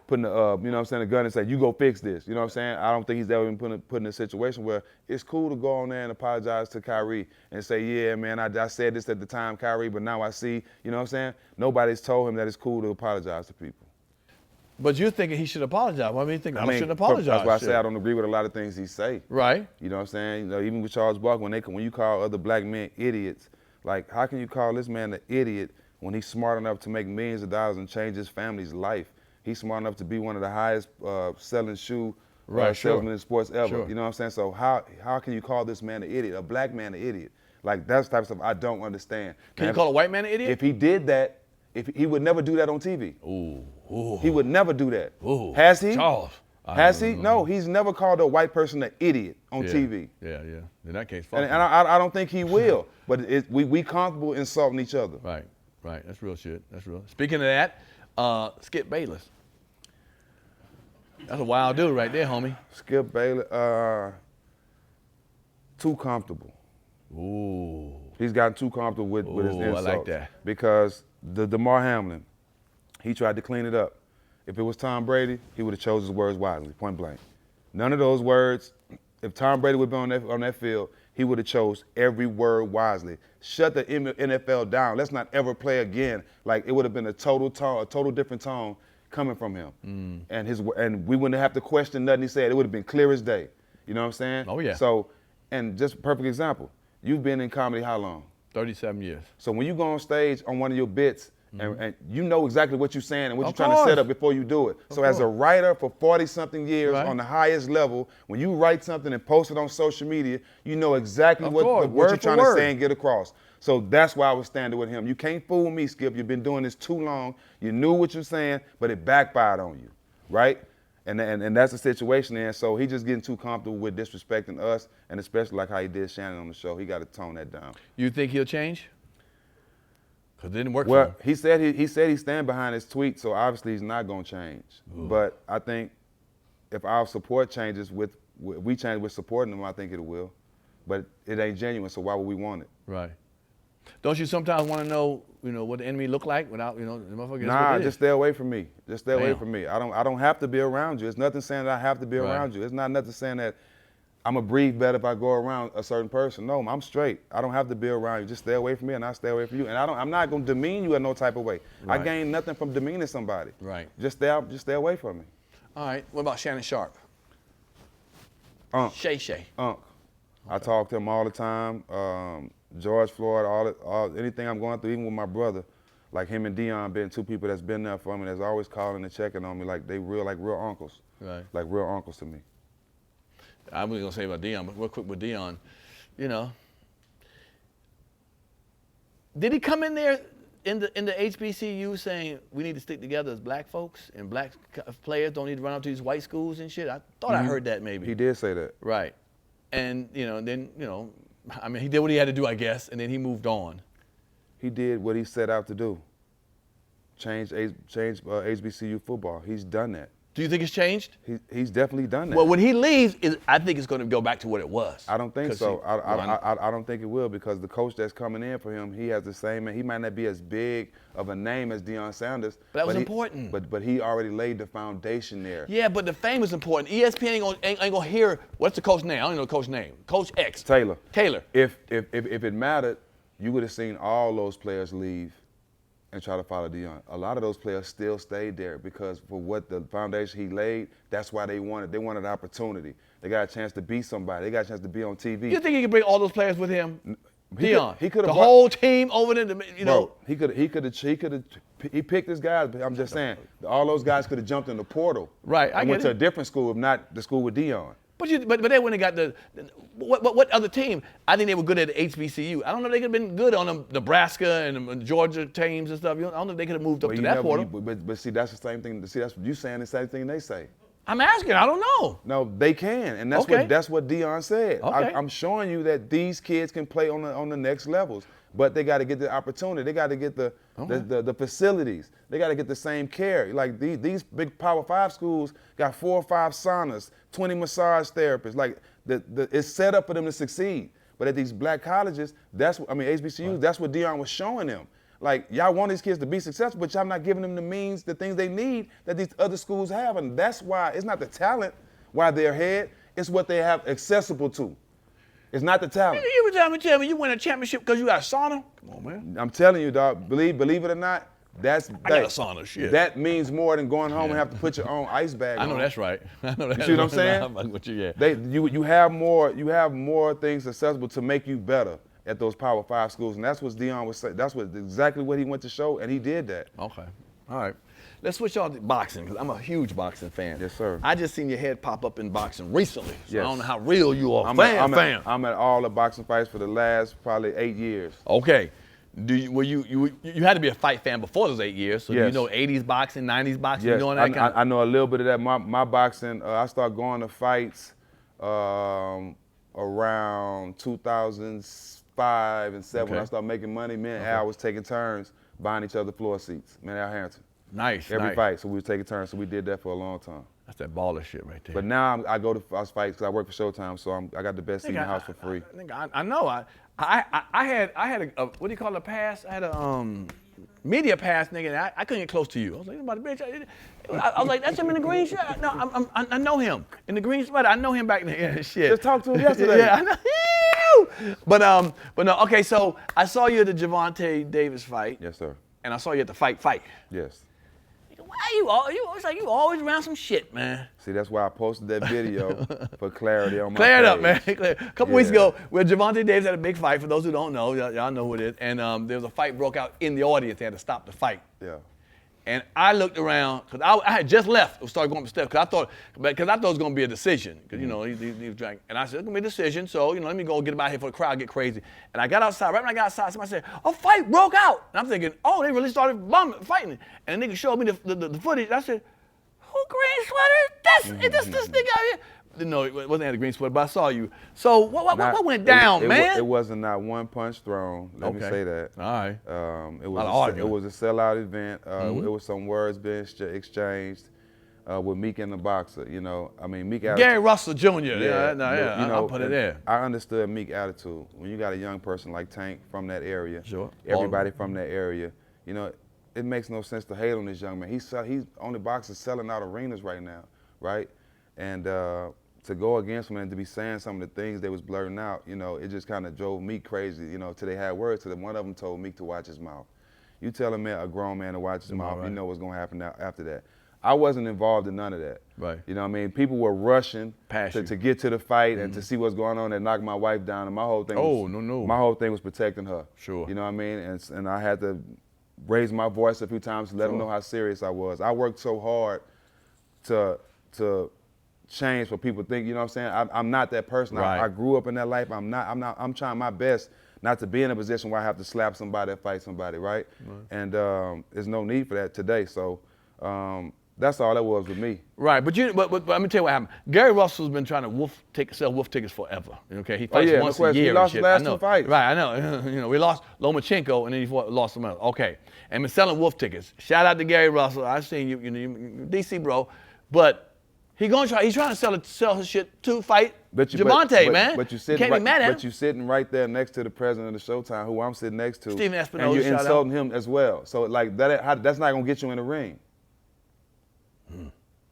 putting a gun and say, you go fix this. You know what I'm saying? I don't think he's ever been put in a situation where it's cool to go on there and apologize to Kyrie and say, yeah, man, I said this at the time, Kyrie, but now I see, you know what I'm saying? Nobody's told him that it's cool to apologize to people. But you're thinking he should apologize. Why do you think I shouldn't That's apologize? why I say I don't agree with a lot of things he say. Right. You know what I'm saying? You know, even with Charles Barkley, when you call other black men idiots, like how can you call this man an idiot when he's smart enough to make millions of dollars and change his family's life? He's smart enough to be one of the highest selling shoe salesmen in sports ever. Sure. You know what I'm saying? So how can you call this man an idiot, a black man an idiot? Like that's the type of stuff I don't understand. Can you call a white man an idiot? If he did that, he would never do that on TV. Ooh. He would never do that. Ooh. Has he? Charles. Has he? No, he's never called a white person an idiot on TV. Yeah. In that case, And I don't think he will. But we comfortable insulting each other. Right. That's real shit. That's real. Speaking of that, Skip Bayless. That's a wild dude right there, homie. Skip Bayless, too comfortable. Ooh. He's gotten too comfortable with his insults. I like that. Because the DeMar Hamlin, he tried to clean it up. If it was Tom Brady, he would have chosen his words wisely, point blank. None of those words, if Tom Brady would be on that field, he would have chose every word wisely. Shut the NFL down. Let's not ever play again. Like it would have been a total different tone coming from him. And we wouldn't have to question nothing he said. It would have been clear as day. You know what I'm saying? Oh yeah. So, and just a perfect example. You've been in comedy how long? 37 years. So when you go on stage on one of your bits, and you know exactly what you're saying and what you're trying course. to set up before you do it. So as a writer for 40-something years on the highest level, when you write something and post it on social media, you know exactly what you're trying to say and get across. So that's why I was standing with him. You can't fool me, Skip. You've been doing this too long. You knew what you're saying, but it backfired on you, right? And that's the situation there. So he just getting too comfortable with disrespecting us, and especially like how he did Shannon on the show. He got to tone that down. You think he'll change? Because it didn't work Well, for him. he said he stand behind his tweet, so obviously he's not going to change. Ooh. But I think if our support changes we change with supporting him, I think it will. But it ain't genuine, so why would we want it? Right. Don't you sometimes want to know, what the enemy look like without, the motherfucker? Nah, just stay away from me. Just stay away Damn. from me. I don't have to be around you. It's nothing saying that I have to be around you. It's not nothing saying that I'm going to breathe better if I go around a certain person. No, I'm straight. I don't have to be around you. Just stay away from me and I'll stay away from you. And I'm not going to demean you in no type of way. Right. I gain nothing from demeaning somebody. Right. Just stay away from me. All right. What about Shannon Sharp? Shay. I talk to him all the time. George Floyd, anything I'm going through, even with my brother, like him and Dion being two people that's been there for me, that's always calling and checking on me like they real uncles. Right. Like real uncles to me. I was going to say about Dion, but real quick with Dion, did he come in there in the HBCU saying we need to stick together as black folks and black players don't need to run out to these white schools and shit? I thought I heard that maybe. He did say that. Right. And, then, he did what he had to do, I guess, and then he moved on. He did what he set out to do. Change HBCU football. He's done that. Do you think it's changed? He's definitely done that. Well, when he leaves, I think it's going to go back to what it was. I don't think so. I don't think it will because the coach that's coming in for him, he has the same. He might not be as big of a name as Deion Sanders. But that was important. But he already laid the foundation there. Yeah, but the fame is important. ESPN ain't gonna hear what's the coach name. I don't know the coach name. Coach X. Taylor. If it mattered, you would have seen all those players leave and try to follow Deion. A lot of those players still stayed there because for what the foundation he laid, that's why they wanted. They wanted opportunity. They got a chance to be somebody. They got a chance to be on TV. You think he could bring all those players with him? Deion. He could have the whole team over there. Bro, he picked his guys. But I'm just saying, all those guys could have jumped in the portal. Right, I and get went to it. a different school, if not the school with Deion. But they wouldn't have got what other team? I think they were good at HBCU. I don't know if they could have been good on the Nebraska and the Georgia teams and stuff. I don't know if they could have moved up to that portal. But see, that's the same thing. See, that's you saying the same thing they say. I'm asking. I don't know. No, they can, and that's what Deion said. Okay. I'm showing you that these kids can play on the next levels, but they got to get the opportunity. They got to get the facilities. They got to get the same care. Like these big Power 5 schools got 4 or 5 saunas, 20 massage therapists. Like it's set up for them to succeed. But at these black colleges, HBCUs, that's what Deion was showing them. Like, y'all want these kids to be successful, but y'all not giving them the means, the things they need that these other schools have. And that's why it's not the talent why they're ahead, it's what they have accessible to. It's not the talent. You were tell me you win a championship because you got a sauna? Come on, man. I'm telling you, dog, believe it or not, That's I got a sauna, shit. That means more than going home and have to put your own ice bag on. I know that's right. I know that's You see what I'm saying? I'm with you, yeah. You have more things accessible to make you better at those Power 5 schools, and that's what Dion was saying. That's exactly what he went to show, and he did that. Okay, all right. Let's switch on to boxing, because I'm a huge boxing fan. Yes, sir. I just seen your head pop up in boxing recently, so yes. I don't know how real you are. I'm at all the boxing fights for the last probably 8 years. Okay. You had to be a fight fan before those 8 years, so yes. you know 80s boxing, 90s boxing, yes. you know that kind of... I know a little bit of that. My boxing, I started going to fights around 2005 and 7 when I started making money. Me and Al was taking turns buying each other floor seats. Me and Al Harrington. Nice. Every fight, so we was taking turns, so we did that for a long time. That's that baller shit right there. But now I go to fights because I work for Showtime, so I got the best seat in the house for free. I know. I had a what do you call it, a pass? I had a media pass, nigga. And I couldn't get close to you. I was like, about bitch. I was like, that's him in the green shirt. No, I know him in the green sweater. I know him back in the shit. Just talked to him yesterday. Yeah, I know. But no. Okay, so I saw you at the Gervonta Davis fight. Yes, sir. And I saw you at the fight. Yes. Why you always around some shit, man? See, that's why I posted that video for clarity on my Clear it page. up, man. A couple weeks ago, where Gervonta Davis had a big fight. For those who don't know, y'all know who it is. And there was a fight broke out in the audience. They had to stop the fight. Yeah. And I looked around, because I had just left, started going up the steps, because I thought it was going to be a decision. Because, you know, he was drinking. And I said, it's going to be a decision, so, you know, let me go get him out here before the crowd get crazy. And I got outside. Right when I got outside, somebody said, a fight broke out. And I'm thinking, oh, they really started fighting. And the nigga showed me the footage. I said, who green sweater? This nigga out here. No, it wasn't at a green sweater, but I saw you. So what went down, man? It wasn't not one punch thrown. Let me say that. All right. It was a sellout event. It was some words being exchanged with Meek and the boxer. You know, I mean Meek. Gary Russell Jr. Yeah, I'll put it there. I understood Meek attitude. When you got a young person like Tank from that area, sure. Everybody from that area, you know, it makes no sense to hate on this young man. He's only boxer selling out arenas right now, right? And to go against him and to be saying some of the things they was blurting out, you know, it just kind of drove Meek crazy, you know, till they had words to them. One of them told Meek to watch his mouth. You tell a grown man to watch his mouth, right. You know what's going to happen after that. I wasn't involved in none of that. Right. You know what I mean? People were rushing to get to the fight and to see what's going on and knock my wife down. And my whole thing my whole thing was protecting her. Sure. You know what I mean? And I had to raise my voice a few times to let them know how serious I was. I worked so hard to change what people think, you know what I'm saying? I'm not that person. Right. I grew up in that life. I'm trying my best not to be in a position where I have to slap somebody or fight somebody, right? And there's no need for that today. So that's all that was with me. Right, but let me tell you what happened. Gary Russell's been trying to sell wolf tickets forever. Okay, he fights once a year. He lost the last 2 fights. Right, I know. You know, we lost Lomachenko and then he lost someone else. Okay, and been selling wolf tickets. Shout out to Gary Russell. I've seen you, DC bro, but he's trying to sell his shit to fight Gervonta, man. But you can't be mad at him. But you're sitting right there next to the president of Showtime, who I'm sitting next to. Stephen Espinoza, and you're insulting him as well. So like that's not gonna get you in the ring.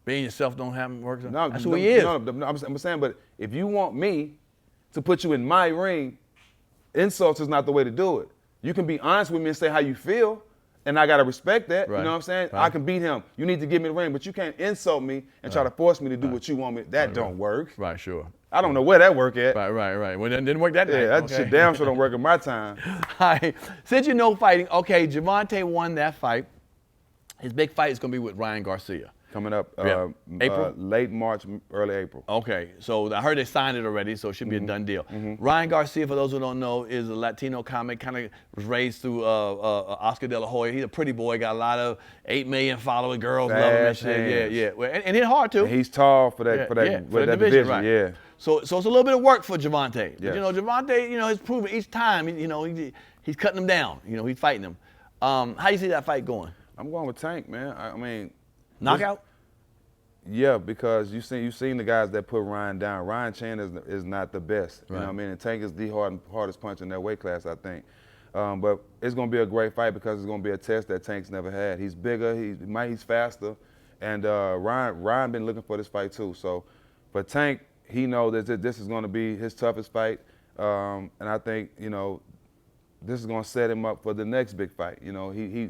Being yourself don't have him work. No, that's who he is. No, I'm saying, but if you want me to put you in my ring, insults is not the way to do it. You can be honest with me and say how you feel, and I gotta respect that. Right. You know what I'm saying? Right. I can beat him. You need to give me the ring, but you can't insult me and try to force me to do what you want me. That don't work. Right, sure. I don't know where that work at. Right. Well, it didn't work that night. Yeah, that shit damn sure don't work in my time. All right. Since you know fighting, okay, Gervonta won that fight. His big fight is gonna be with Ryan Garcia. Coming up April? Late March, early April. Okay, so I heard they signed it already, so it should be a done deal. Ryan Garcia, for those who don't know, is a Latino comic, kind of was raised through Oscar De La Hoya. He's a pretty boy, got a lot of 8 million followers, girls love him and shit. Yeah. And hit hard too. And he's tall for that division. Right. Yeah. So it's a little bit of work for Gervonta. Yes. But, you know, Gervonta, you know, has proven each time, you know, he's cutting them down. You know, he's fighting them. How do you see that fight going? I'm going with Tank, man. I mean, knockout. Yeah, because you've seen the guys that put Ryan down. Ryan Chan is not the best. You know what I mean? And Tank is the hardest punch in that weight class, I think. But it's going to be a great fight because it's going to be a test that Tank's never had. He's bigger, he's faster, and Ryan been looking for this fight too. So for Tank, he knows that this is going to be his toughest fight, and I think, you know, this is gonna set him up for the next big fight. You know, he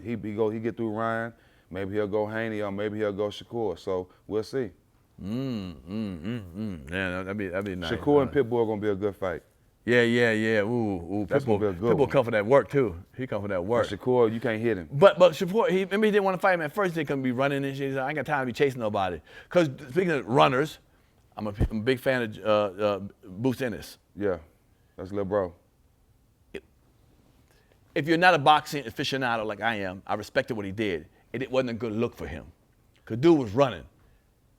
get through Ryan, maybe he'll go Haney or maybe he'll go Shakur. So we'll see. Yeah, that'd be nice. Shakur and Pitbull are gonna be a good fight. Yeah. Ooh, That's gonna be a good Pitbull one. come for that work too. He come for that work. But Shakur, you can't hit him. But Shakur, remember he didn't want to fight him at first. He couldn't be running and shit. He said, I ain't got time to be chasing nobody. Because speaking of runners, I'm a big fan of Boots Ennis. Yeah, that's little bro. If you're not a boxing aficionado like I am, I respected what he did. It wasn't a good look for him. Because dude was running.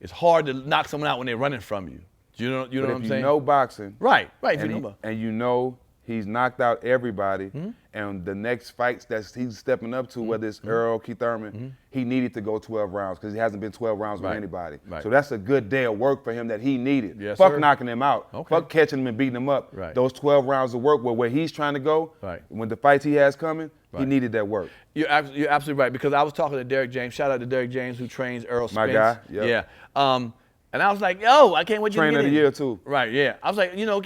It's hard to knock someone out when they're running from you. You know what I'm saying? If you know boxing, right. And you know he's knocked out everybody, and the next fights that he's stepping up to, whether it's Earl, Keith Thurman, he needed to go 12 rounds because he hasn't been 12 rounds with anybody. Right. So that's a good day of work for him that he needed. Yes, Fuck sir. knocking him out. Okay. Fuck catching him and beating him up. Right. Those 12 rounds of work where he's trying to go, when the fights he has coming, he needed that work. You're absolutely right, because I was talking to Derek James. Shout out to Derek James, who trains Earl Spence. My guy, yep. Yeah. And I was like, yo, I can't wait to get in. Trainer of the year, too. Right, yeah. I was like, you know,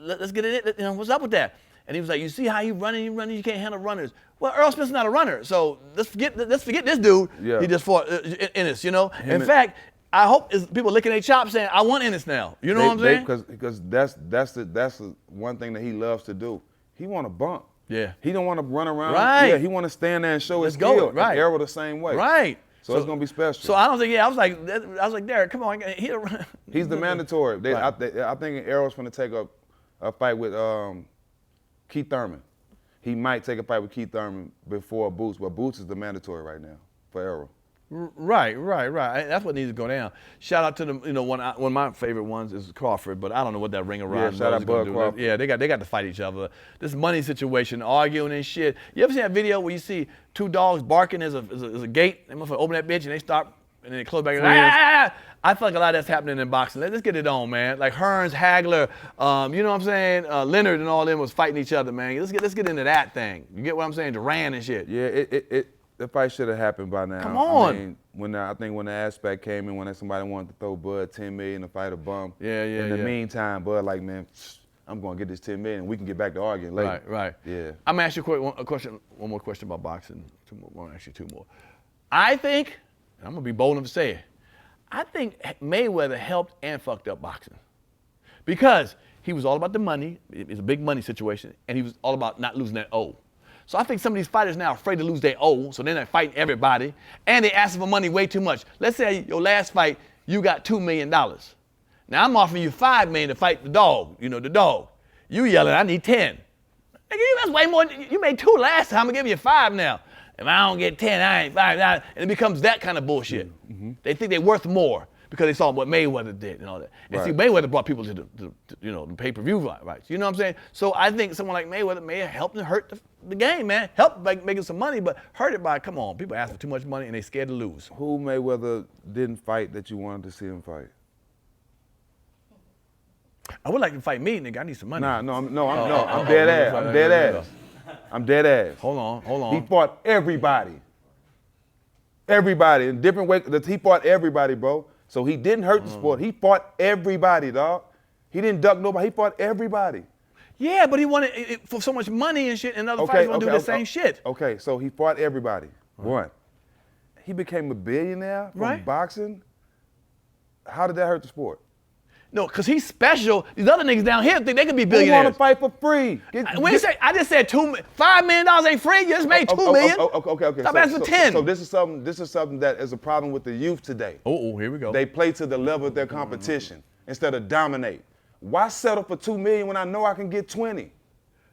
let's get in it. You know, what's up with that? And he was like, you see how you running, you can't handle runners. Well, Earl Spence is not a runner, so let's forget this dude. Yeah. He just fought Ennis, you know? In fact, I hope people licking their chops saying, I want Ennis now. You know what I'm saying? Because that's the one thing that he loves to do. He want to bump. Yeah. He don't want to run around. Right. Yeah, he want to stand there and show his go, skill. right. And Errol the same way. Right. So it's gonna be special. So I don't think. Yeah, I was like, Derek, come on. He's the mandatory. Right. I think Errol's gonna take a fight with Keith Thurman. He might take a fight with Keith Thurman before Boots, but Boots is the mandatory right now for Errol. Right. That's what needs to go down. Shout out to them. You know, one of my favorite ones is Crawford, but I don't know what that ring around. Yeah, shout out Bud Crawford. Yeah, they got to fight each other. This money situation, arguing and shit. You ever seen that video where you see two dogs barking as a gate? They must open that bitch and they stop and then they close back. I feel like a lot of that's happening in boxing. Let's get it on, man. Like Hearns, Hagler, you know what I'm saying? Leonard and all them was fighting each other, man. Let's get into that thing. You get what I'm saying? Duran and shit. Yeah, the fight should have happened by now. Come on. I mean, I think when the aspect came in, when somebody wanted to throw Bud $10 million to fight a bum. In the meantime, Bud like, man, I'm going to get this $10 million and we can get back to arguing later. Right. Yeah. I'm going to ask you one more question about boxing. Two more. I think, and I'm going to be bold enough to say it, I think Mayweather helped and fucked up boxing. Because he was all about the money, it's a big money situation, and he was all about not losing that O. So I think some of these fighters now are afraid to lose their O, so then they're fighting everybody, and they asking for money way too much. Let's say your last fight, you got $2 million. Now I'm offering you $5 million to fight the dog, the dog. You yelling, I need 10. Nigga, that's way more, you made 2 last time, I'm gonna give you 5 now. If I don't get 10, I ain't 5. And it becomes that kind of bullshit. They think they're worth more because they saw what Mayweather did and all that. And see, Mayweather brought people to the pay-per-view rights. You know what I'm saying? So I think someone like Mayweather may have helped and hurt the game, man. Helped by making some money, but hurt it by, come on, people ask for too much money and they scared to lose. Who Mayweather didn't fight that you wanted to see him fight? I would like to fight me, nigga. I need some money. I'm dead ass. I'm dead ass. I'm dead ass. Hold on. He fought everybody. Everybody in different ways. He fought everybody, bro. So he didn't hurt the sport. He fought everybody, dog. He didn't duck nobody. He fought everybody. Yeah, but he wanted it for so much money and shit, and other fighters want to do the same shit. Okay, so he fought everybody. One. He became a billionaire from boxing. How did that hurt the sport? No, because he's special. These other niggas down here think they could be billionaires. Who want to fight for free? I just said $5 million ain't free. You just made $2 million. Okay. Stop asking for 10. So this is something that is a problem with the youth today. Oh, here we go. They play to the level of their competition instead of dominate. Why settle for $2 million when I know I can get 20?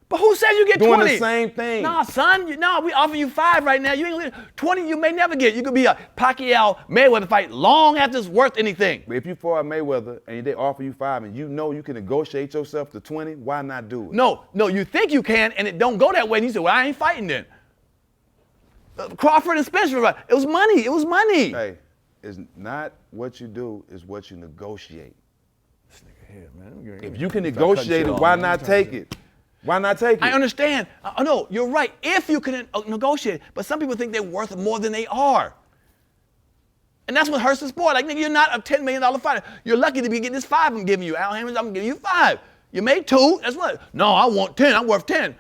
But who says you get 20? Doing the same thing. Nah, son. We offer you 5 right now. You ain't 20. You may never get. You could be a Pacquiao Mayweather fight long after it's worth anything. But if you fought Mayweather and they offer you 5 and you know you can negotiate yourself to 20, why not do it? No. You think you can, and it don't go that way. And you say, well, I ain't fighting then. Crawford and Spencer, it was money. It was money. Hey, it's not what you do, it's what you negotiate. This nigga here, man. If you can negotiate it, why not take it? Why not take it? I understand. No, you're right. If you can negotiate, but some people think they're worth more than they are. And that's what hurts the sport. Like, nigga, you're not a $10 million fighter. You're lucky to be getting this 5 I'm giving you. Al Hammond, I'm giving you 5. You made 2. That's what? No, I want 10. I'm worth 10.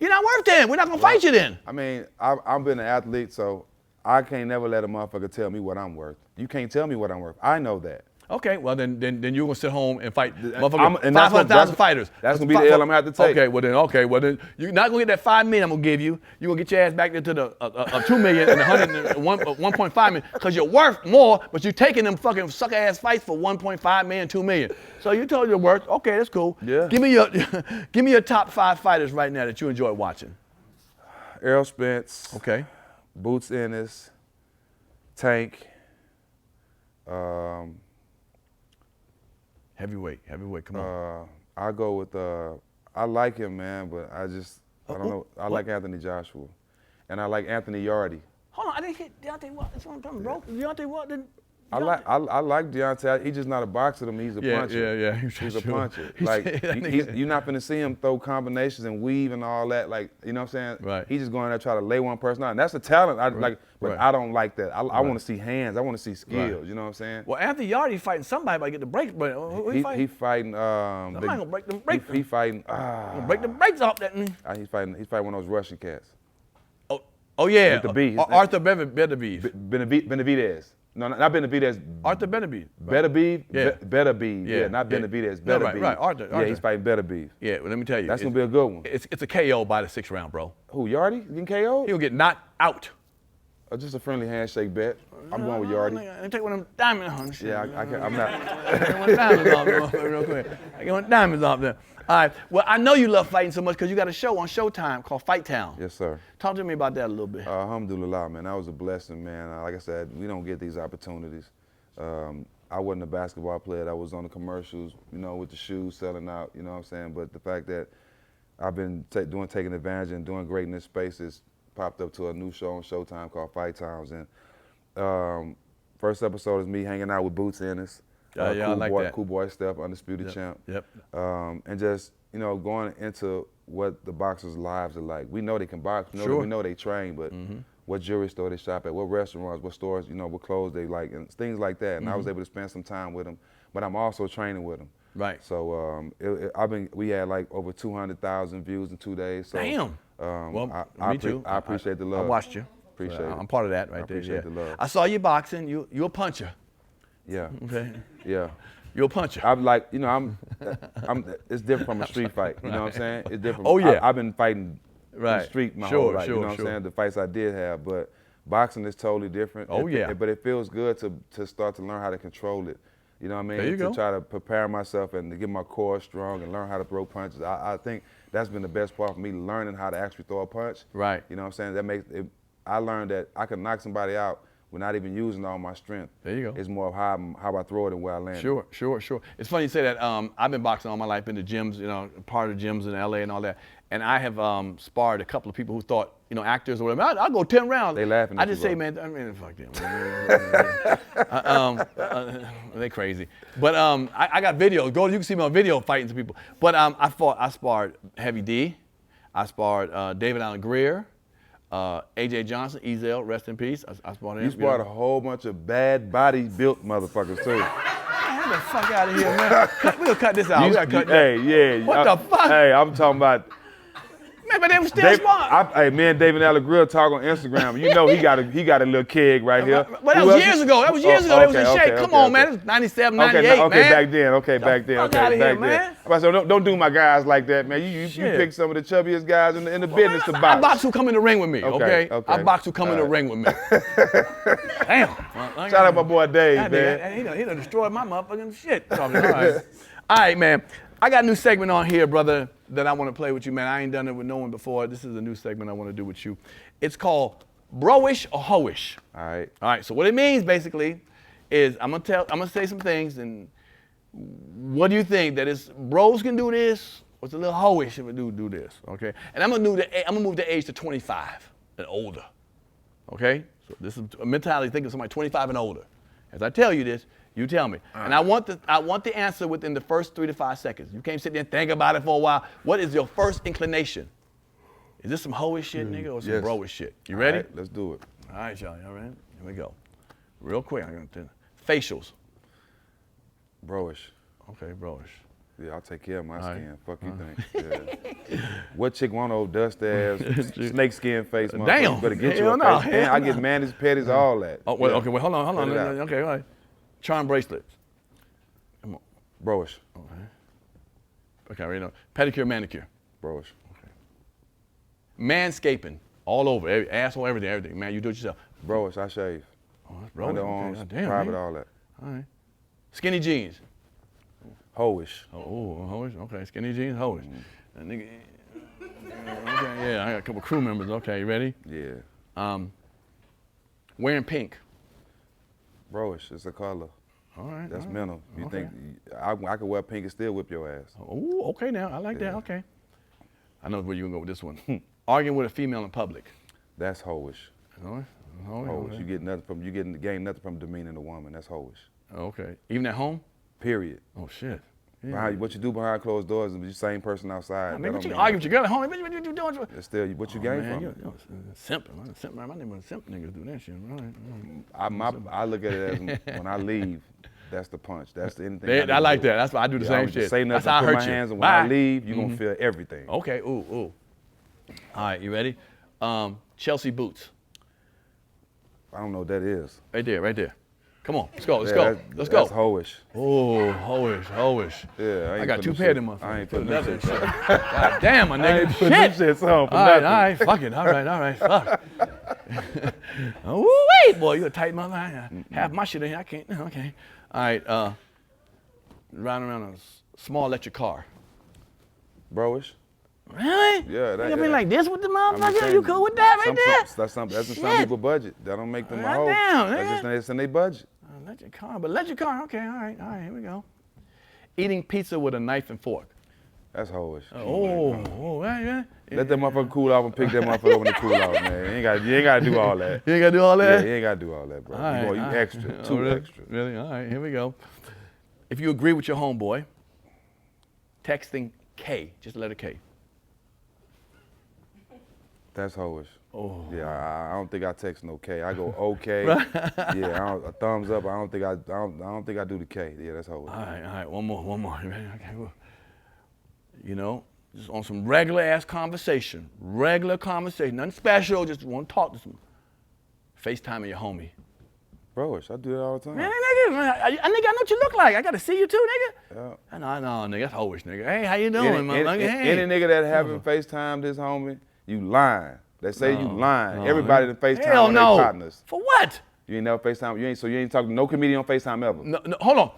You're not worth it. We're not gonna fight you then. I mean, I've been an athlete, so I can't never let a motherfucker tell me what I'm worth. You can't tell me what I'm worth. I know that. Okay, well then you're gonna sit home and fight and 500,000 fighters. That's gonna be the L I'm gonna have to take. Okay, well then you're not gonna get that $5 million I'm gonna give you. You're gonna get your ass back into the $2 million and 1.5 million because you're worth more, but you're taking them fucking sucker ass fights for 1.5 million, 2 million. So you told your worth. Okay, that's cool. Yeah. Give me your top 5 fighters right now that you enjoy watching. Errol Spence. Okay. Boots Ennis. Tank. Heavyweight, come on. I go with, I like him, man, but I don't know. I like Anthony Joshua. And I like Anthony Yardy. Hold on, I didn't hit Deontay Wilder. That's what I'm talking about, bro. Deontay Wilder. I like Deontay. He's just not a boxer to me. He's a puncher. Yeah. He's a puncher. Like you're not gonna see him throw combinations and weave and all that. Like, you know what I'm saying? Right. He's just going there try to lay one person out. And that's a talent. But I don't like that. I want to see hands. I want to see skills. Right. You know what I'm saying? Well, Anthony Yardy fighting somebody by get the breaks, but who he fighting? He fighting. Somebody gonna break them brakes. He fighting. Gonna break the brakes off that. He's fighting one of those Russian cats. Oh yeah. With the B. Arthur Beterbiev. Benavidez. No, not Benavidez. Arthur Beterbiev. Beterbiev? Yeah. Beterbiev. Yeah, not Benavidez. Beterbiev. Right. Arthur. Yeah, he's fighting Beterbiev. Yeah, well, let me tell you. That's going to be a good one. It's a KO by the 6th round, bro. Who, Yardy? Getting KO'd? He'll get knocked out. Just a friendly handshake bet. I'm going with Yardy. Let me take one of them diamonds. Yeah, I'm not. I get one diamonds off there real quick. I get one diamonds off there. All right. Well, I know you love fighting so much because you got a show on Showtime called Fight Town. Yes, sir. Talk to me about that a little bit. Alhamdulillah, man. That was a blessing, man. Like I said, we don't get these opportunities. I wasn't a basketball player that was on the commercials, you know, with the shoes selling out, you know what I'm saying? But the fact that I've been taking advantage and doing great in this space has popped up to a new show on Showtime called Fight Towns. And first episode is me hanging out with Boots Ennis. I like that. Cool Boy Steph, undisputed champ. Yep. And just, you know, going into what the boxers' lives are like. We know they can box, we know they train, but what jewelry store they shop at, what restaurants, what stores, you know, what clothes they like, and things like that. And I was able to spend some time with them, but I'm also training with them. Right. So we had like over 200,000 views in 2 days. So, damn. Well, me too. I appreciate the love. I watched you. Appreciate it. I'm part of that right there. Appreciate the love. I saw you boxing. You're a puncher. Yeah. Okay. Yeah. You're a puncher. I'm like, you know, it's different from a street fight. You know what I'm saying? It's different. Oh yeah. I've been fighting in the street my whole life. You know what I'm saying? The fights I did have, but boxing is totally different. Oh yeah. But it feels good to start to learn how to control it. You know what I mean? There you go. To try to prepare myself and to get my core strong and learn how to throw punches. I think that's been the best part for me, learning how to actually throw a punch. Right. You know what I'm saying? That makes it. I learned that I can knock somebody out with not even using all my strength. There you go. It's more of how I throw it and where I land. Sure. It's funny you say that. I've been boxing all my life, been to gyms, you know, part of the gyms in LA and all that. And I have sparred a couple of people who thought, you know, actors or whatever, I'll go 10 rounds. They laughing at I just you, say, bro. man, I mean, fuck them. They crazy. But I got videos. You can see me on video fighting some people. But I sparred Heavy D. I sparred David Allen Greer. AJ Johnson, Ezel, rest in peace. I sparred him. You sparred a whole bunch of bad body built motherfuckers too. Get the fuck out of here, man. We're gonna cut this out. We gotta cut this. Hey, yeah. What the fuck? Hey, I'm talking about. Man, but they were still smart. Hey, me and David Allen Grill talk on Instagram. You know he got a little keg right here. But that was years ago. That was years ago. They was in shape. Come on, man. It was 97, 98, man. Okay, back then. Okay, back then. Fuck Okay, outta back here, then. man. So don't do my guys like that, man. You pick some of the chubbiest guys in the business to box. I box who come in the ring with me, okay? Okay. I box who come in the ring with me. Damn. Shout out my boy Dave, man. He done destroyed my motherfucking shit. All right, man. I got a new segment on here, brother, that I want to play with you, man. I ain't done it with no one before. This is a new segment I want to do with you. It's called Broish or Hoish. All right. All right. So what it means basically is I'm gonna say some things, and what do you think that is bros can do this, or it's a little hoish if we do this, okay? And I'm gonna move the age to 25 and older, okay? So this is a mentality thinking of somebody 25 and older. As I tell you this, you tell me. And I want the answer within the first 3 to 5 seconds. You can't sit there and think about it for a while. What is your first inclination? Is this some hoish shit, nigga, or some broish shit? You ready? All right, let's do it. All right, y'all. Y'all ready? Here we go. Real quick. I'm gonna facials. Broish. Okay, broish. Yeah, I'll take care of my skin. Fuck you think. Yeah. What chick want old dust ass, snake skin face, motherfucker? Damn. You better get you Hell a no, face. hell And I no. get manis, petties, all that. Oh, well, okay, well, hold on. Cut it out. Okay, all right. Charm bracelets. Come on. Broish. Okay, right now. Pedicure, manicure. Broish. Manscaping. All over. Asshole, everything. Man, you do it yourself. Broish, I shave. Oh, that's bro. Underarms, Okay. Damn, private, man. all that. All right. Skinny jeans. Hoish. Oh, hoish. Okay, skinny jeans, hoish. That nigga. Okay, yeah, I got a couple crew members. Okay, you ready? Yeah. Wearing pink. Broish, it's a color. All right. That's all right. mental. You Okay. think I could wear pink and still whip your ass? Oh, okay now. I like that. Yeah. Okay. I know where you're gonna go with this one. Arguing with a female in public. That's hoish. Hoish. Hoish. You get nothing from gain nothing from demeaning a woman. That's hoish. Okay. Even at home? Period. Oh shit. What you do behind closed doors is the same person outside. I mean, what you argue with your girl at home? What you doing? It's still what you gain from it. Simping. Simp, my name was simp niggas do that shit. Right. I look at it as when I leave, that's the punch. That's the anything. I like that. That's why I do the same just shit. say nothing, That's how I put hurt my you. hands, and when I leave, you're gonna feel everything. Okay. Ooh. All right. You ready? Chelsea boots. I don't know what that is. Right there. Come on. Let's go. Let's go. That's hoish. Oh, hoish. Yeah, I got two pairs of them. I ain't putting that shit. God damn, my nigga. Shit on for All nothing. right, fuck it. All right, fuck. Oh, wait, boy, you a tight mother. Half my shit in here, I can't. Okay. All right, riding around a small electric car. Broish. Really? Yeah, that. You been like this with the I'm motherfucker? saying, You cool with that right there? That's in some Shit. people's budget. That don't make them a hoe. Damn, That's nigga. just it's in their budget. Electric car. Okay, all right, here we go. Eating pizza with a knife and fork. That's hoish. Yeah. Let that motherfucker cool off and pick that motherfucker up when they cool off, man. You ain't gotta do all that. You ain't gotta do all that? Yeah, you ain't gotta do all that, bro. You extra, too really? extra. Really? All right, here we go. If you agree with your homeboy, texting K, just the letter K. That's hoish. Oh. Yeah, I don't think I text no K. I go okay. Yeah, a thumbs up. I don't think I do the K. Yeah, that's hoish. All right. One more. You ready? Okay. Well, you know, just on some regular conversation, nothing special. Just want to talk to some. FaceTiming your homie. Broish, I do that all the time. Man, nigga, I know what you look like. I gotta see you too, nigga. Yeah. I know, nigga. That's hoish, nigga. Hey, how you doing, motherfucker? Any nigga that haven't FaceTimed his homie, you lying. They say you lying. No, Everybody that FaceTime hell on no. their partners. For what? You ain't never FaceTime. You ain't talking to no comedian on FaceTime ever. No, hold on.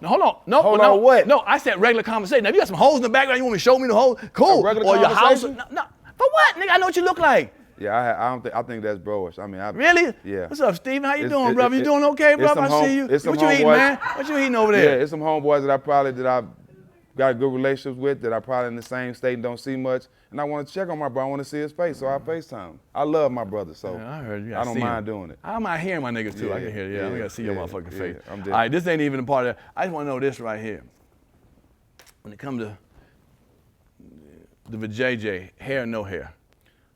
No, Hold on, what? No, I said regular conversation. Now, if you got some holes in the background, you want me to show me the hole? Cool. A regular or your house? conversation? No. For what, nigga? I know what you look like. Yeah, I think that's broish. I mean, Really? Yeah. What's up, Steven? How you doing, brother? You doing okay, brother? I see you. It's some What you eating, homeboys- man? What you eating over Yeah, there? it's some homeboys that I got good relationships with that I probably in the same state and don't see much. And I want to check on my brother. I want to see his face, so I FaceTime. I love my brother, so Yeah, I heard you. I don't mind doing it. I'm out hearing my niggas too. I can hear. Yeah, I gotta see your yeah, motherfucking yeah, face. I'm All dead. right, this ain't even a part of that. I just want to know this right here. When it comes to the vajayjay, hair or no hair?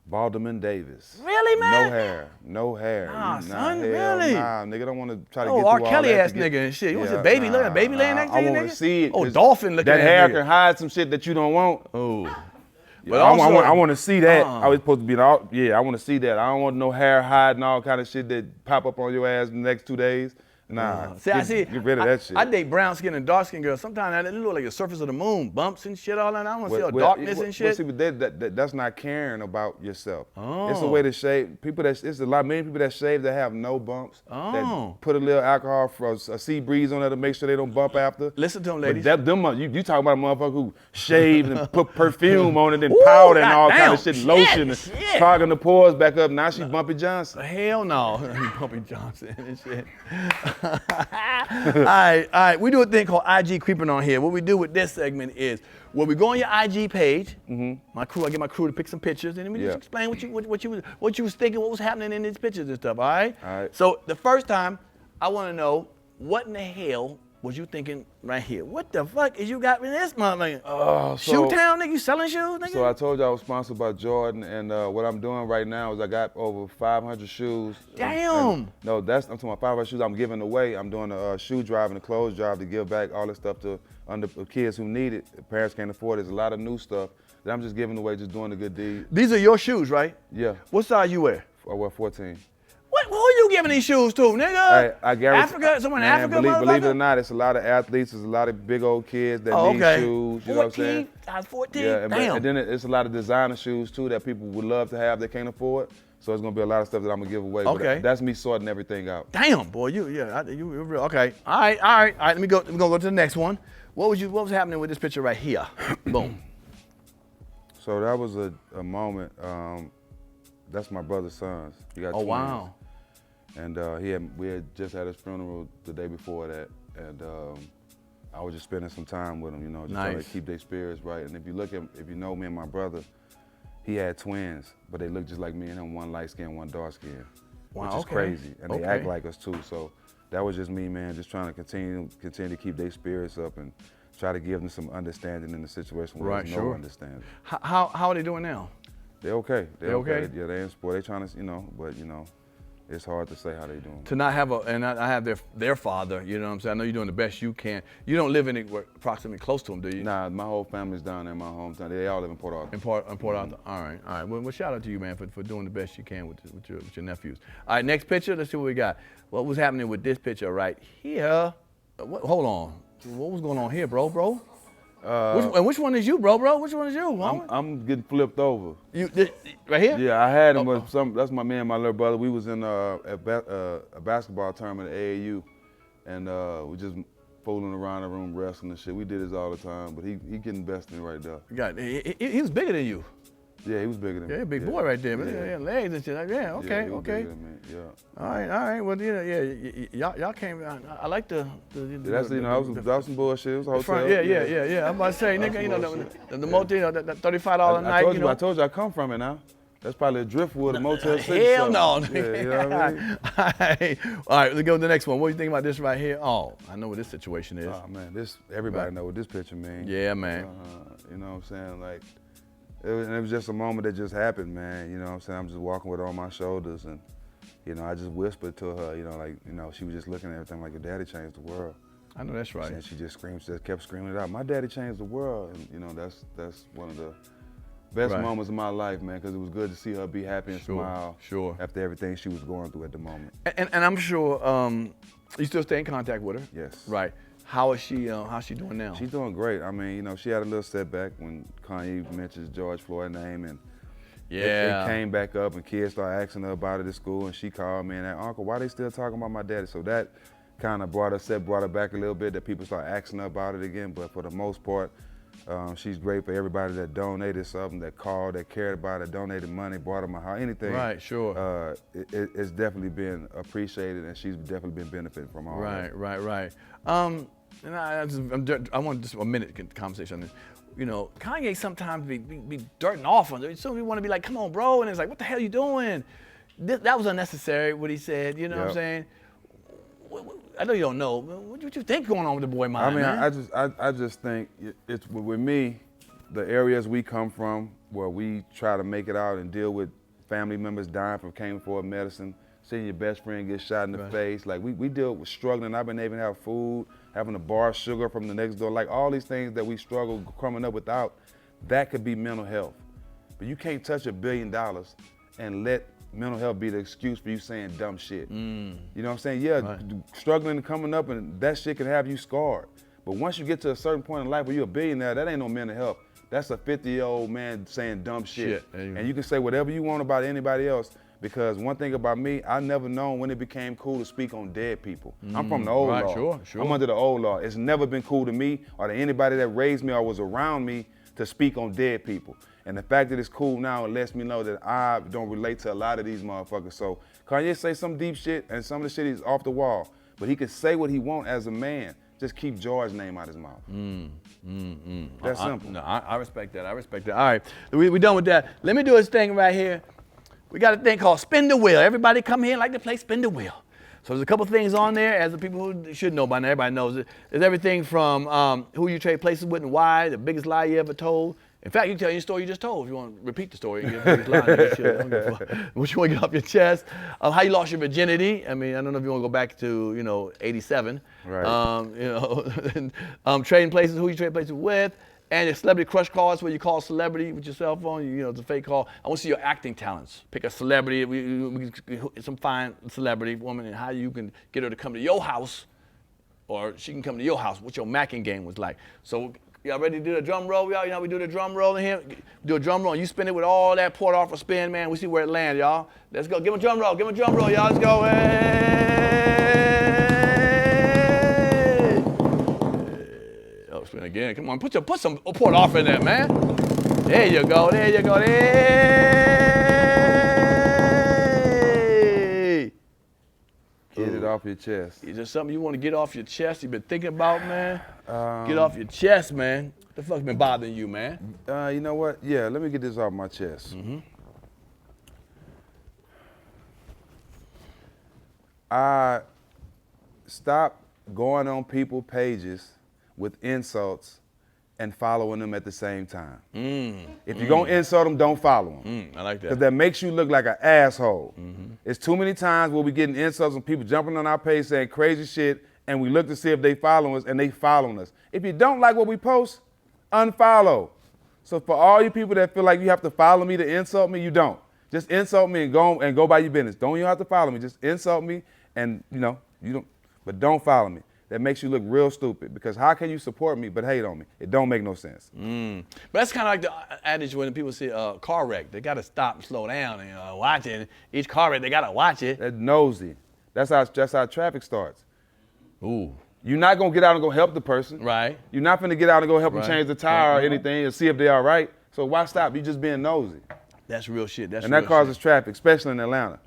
Balderman Davis. Really, man? No hair. Nah, son, hell really? Nah, nigga, don't want to try to Oh, get through R. all Kelly that ass to get- nigga and shit. You want Yeah, to see baby? Look nah, at baby laying next to I you, want nigga? to see it. Oh, 'cause dolphin looking that ass hair nigga. can hide some shit that you don't want. Oh. But I want to see that. I was supposed to be I want to see that. I don't want no hair hiding all kind of shit that pop up on your ass in the next 2 days. Nah, get rid of that shit. I date brown skin and dark skin girls. Sometimes it look like the surface of the moon, bumps and shit all that. I want to see all darkness and shit. See, but that's not caring about yourself. Oh. It's a way to shave. It's many people that shave that have no bumps. Oh. That put a little alcohol for a sea breeze on there to make sure they don't bump after. Listen to them, ladies. But you talking about a motherfucker who shaved and put perfume on it and powder and all kind of shit, lotion, and clogging the pores back up. Now she Bumpy Johnson. Hell no, Bumpy Johnson and shit. All right. We do a thing called IG creeping on here. What we do with this segment is when we go on your IG page, I get my crew to pick some pictures, and then we just explain what you was thinking, what was happening in these pictures and stuff. All right. All right. So the first time, I want to know what in the hell was you thinking right here? What the fuck is you got in this motherfucker? So, Shoe Town, nigga? You selling shoes, nigga? So I told you I was sponsored by Jordan, and what I'm doing right now is I got over 500 shoes. Damn. No, I'm talking about 500 shoes I'm giving away. I'm doing a shoe drive and a clothes drive to give back all this stuff to kids who need it. Parents can't afford it. There's a lot of new stuff that I'm just giving away, just doing a good deed. These are your shoes, right? Yeah. What size you wear? I wear 14. Who are you giving these shoes to, nigga? Hey, I guarantee, Africa? Someone in Africa, believe it or not, it's a lot of athletes. There's a lot of big old kids that need shoes. You know what I'm saying? I was 14? Yeah, Damn. And then it's a lot of designer shoes, too, that people would love to have that can't afford. So it's going to be a lot of stuff that I'm going to give away. Okay. But that's me sorting everything out. Damn, boy, you real. Okay. All right. Let me go to the next one. What was happening with this picture right here? Boom. So that was a moment. That's my brother's sons. He got twins. Wow. And we had just had his funeral the day before that, and I was just spending some time with him, you know, just trying to keep their spirits right. And if you know me and my brother, he had twins, but they look just like me and him, one light skin, one dark skin, which is crazy. And they act like us too. So that was just me, man, just trying to continue to keep their spirits up and try to give them some understanding in the situation where there's no understanding. How are they doing now? They're okay. They're okay? Yeah, they're in sport. They're trying to, but it's hard to say how they doing. To not have I have their father, you know what I'm saying? I know you're doing the best you can. You don't live anywhere approximately close to them, do you? Nah, my whole family's down there in my hometown. They all live in Port Arthur. In Port Arthur. All right. Well, shout out to you, man, for doing the best you can with your nephews. All right, next picture. Let's see what we got. What was happening with this picture right here? Hold on. What was going on here, bro? Which one is you, bro? Which one is you? I'm getting flipped over. Right here? Yeah, I had him with that's my man, my little brother. We was in a basketball tournament at AAU, and we just fooling around the room, wrestling and shit. We did this all the time, but he getting best in right there. He was bigger than you. Yeah, he was bigger than me. Yeah, big boy right there. Yeah, legs and shit. Yeah, okay. He was bigger than me. Yeah. All right. Well, y'all came. I like the. That's that was some bullshit. It was a hotel. Yeah. I'm about to say, nigga, the motel, that $35 a night. I told you I come from it now. That's probably a Driftwood, a Motel 6. Hell no. Yeah, you know what I mean? All right, let's go to the next one. What do you think about this right here? Oh, I know what this situation is. Oh man, everybody know what this picture means. Yeah, man. You know what I'm saying? Like. It was just a moment that just happened, man. You know what I'm saying? I'm just walking with her on my shoulders, and, I just whispered to her, she was just looking at everything like, your daddy changed the world. I know that's right. And she just kept screaming it out. My daddy changed the world. And, that's one of the best moments of my life, man, because it was good to see her be happy and smile after everything she was going through at the moment. And I'm sure you still stay in contact with her? Yes. Right. How's she doing now? She's doing great. I mean, she had a little setback when Kanye mentions George Floyd name, and it came back up, and kids started asking her about it at school, and she called me and said, Uncle, why they still talking about my daddy? So that kind of brought her back a little bit, that people started asking her about it again. But for the most part, she's great for everybody that donated something, that called, that cared about it, donated money, bought her my house, anything. Right, sure. It's definitely been appreciated, and she's definitely been benefiting from all that. Right. And I want just a minute conversation on this. Kanye sometimes be dirting off on it. So we want to be like, come on, bro. And it's like, what the hell are you doing? That was unnecessary, what he said. You know what I'm saying? I know you don't know. What you think going on with the boy mind, man? I just think it's with me, the areas we come from, where we try to make it out and deal with family members dying from cancer for medicine, seeing your best friend get shot in the face. Like we deal with struggling. I've been able to have food, having to borrow sugar from the next door. Like all these things that we struggle coming up without, that could be mental health. But you can't touch $1 billion and let mental health be the excuse for you saying dumb shit. You know what I'm saying? Yeah, struggling and coming up, and that shit can have you scarred. But once you get to a certain point in life where you're a billionaire, that ain't no mental health. That's a 50-year-old man saying dumb shit. And you can say whatever you want about anybody else, because one thing about me, I never known when it became cool to speak on dead people. I'm from the old law. Sure. I'm under the old law. It's never been cool to me or to anybody that raised me or was around me to speak on dead people. And the fact that it's cool now, it lets me know that I don't relate to a lot of these motherfuckers. So Kanye say some deep shit, and some of the shit is off the wall, but he can say what he want as a man. Just keep George's name out his mouth. That's simple. I respect that. All right, we done with that. Let me do this thing right here. We got a thing called spin the wheel. Everybody come here and like to play spin the wheel. So there's a couple things on there, as the people who should know by now, everybody knows it. There's everything from who you trade places with and why, the biggest lie you ever told. In fact, you can tell your story you just told. If you want to repeat the story, you get the biggest lie. What you want to get off your chest. How you lost your virginity. I mean, I don't know if you want to go back to, 87. Right. Trading places, who you trade places with. And your celebrity crush calls, where you call a celebrity with your cell phone, it's a fake call. I want to see your acting talents. Pick a celebrity, some fine celebrity woman, and how you can get her to come to your house, or she can come to your house, what your macking game was like. So, y'all ready to do the drum roll, y'all? You know we do the drum roll in here? Do a drum roll, and you spin it with all that Port Arthur spin, man. We see where it lands, y'all. Let's go, give him a drum roll, y'all. Let's go, hey! Spin again. Come on, put some Port Arthur in there, man. There you go. Hey! Get it off your chest. Is there something you want to get off your chest you've been thinking about, man? Get off your chest, man. What the fuck's been bothering you, man? You know what? Yeah, let me get this off my chest. Mm-hmm. I stopped going on people's pages with insults and following them at the same time. If you're gonna insult them, don't follow them. I like that. Because that makes you look like an asshole. It's too many times where we getting insults and people jumping on our page saying crazy shit, and we look to see if they follow us, and they following us. If you don't like what we post, unfollow. So for all you people that feel like you have to follow me to insult me, you don't. Just insult me and go by your business. Don't you have to follow me. Just insult me, and you don't. But don't follow me. That makes you look real stupid, because how can you support me but hate on me? It don't make no sense. But that's kind of like the adage when people see a car wreck. They got to stop and slow down and watch it. Each car wreck, they got to watch it. That's nosy. That's how traffic starts. Ooh. You're not going to get out and go help the person. Right. You're not going to get out and go help them change the tire or anything and see if they're all right. So why stop? You're just being nosy. That's real shit. And that causes traffic, especially in Atlanta.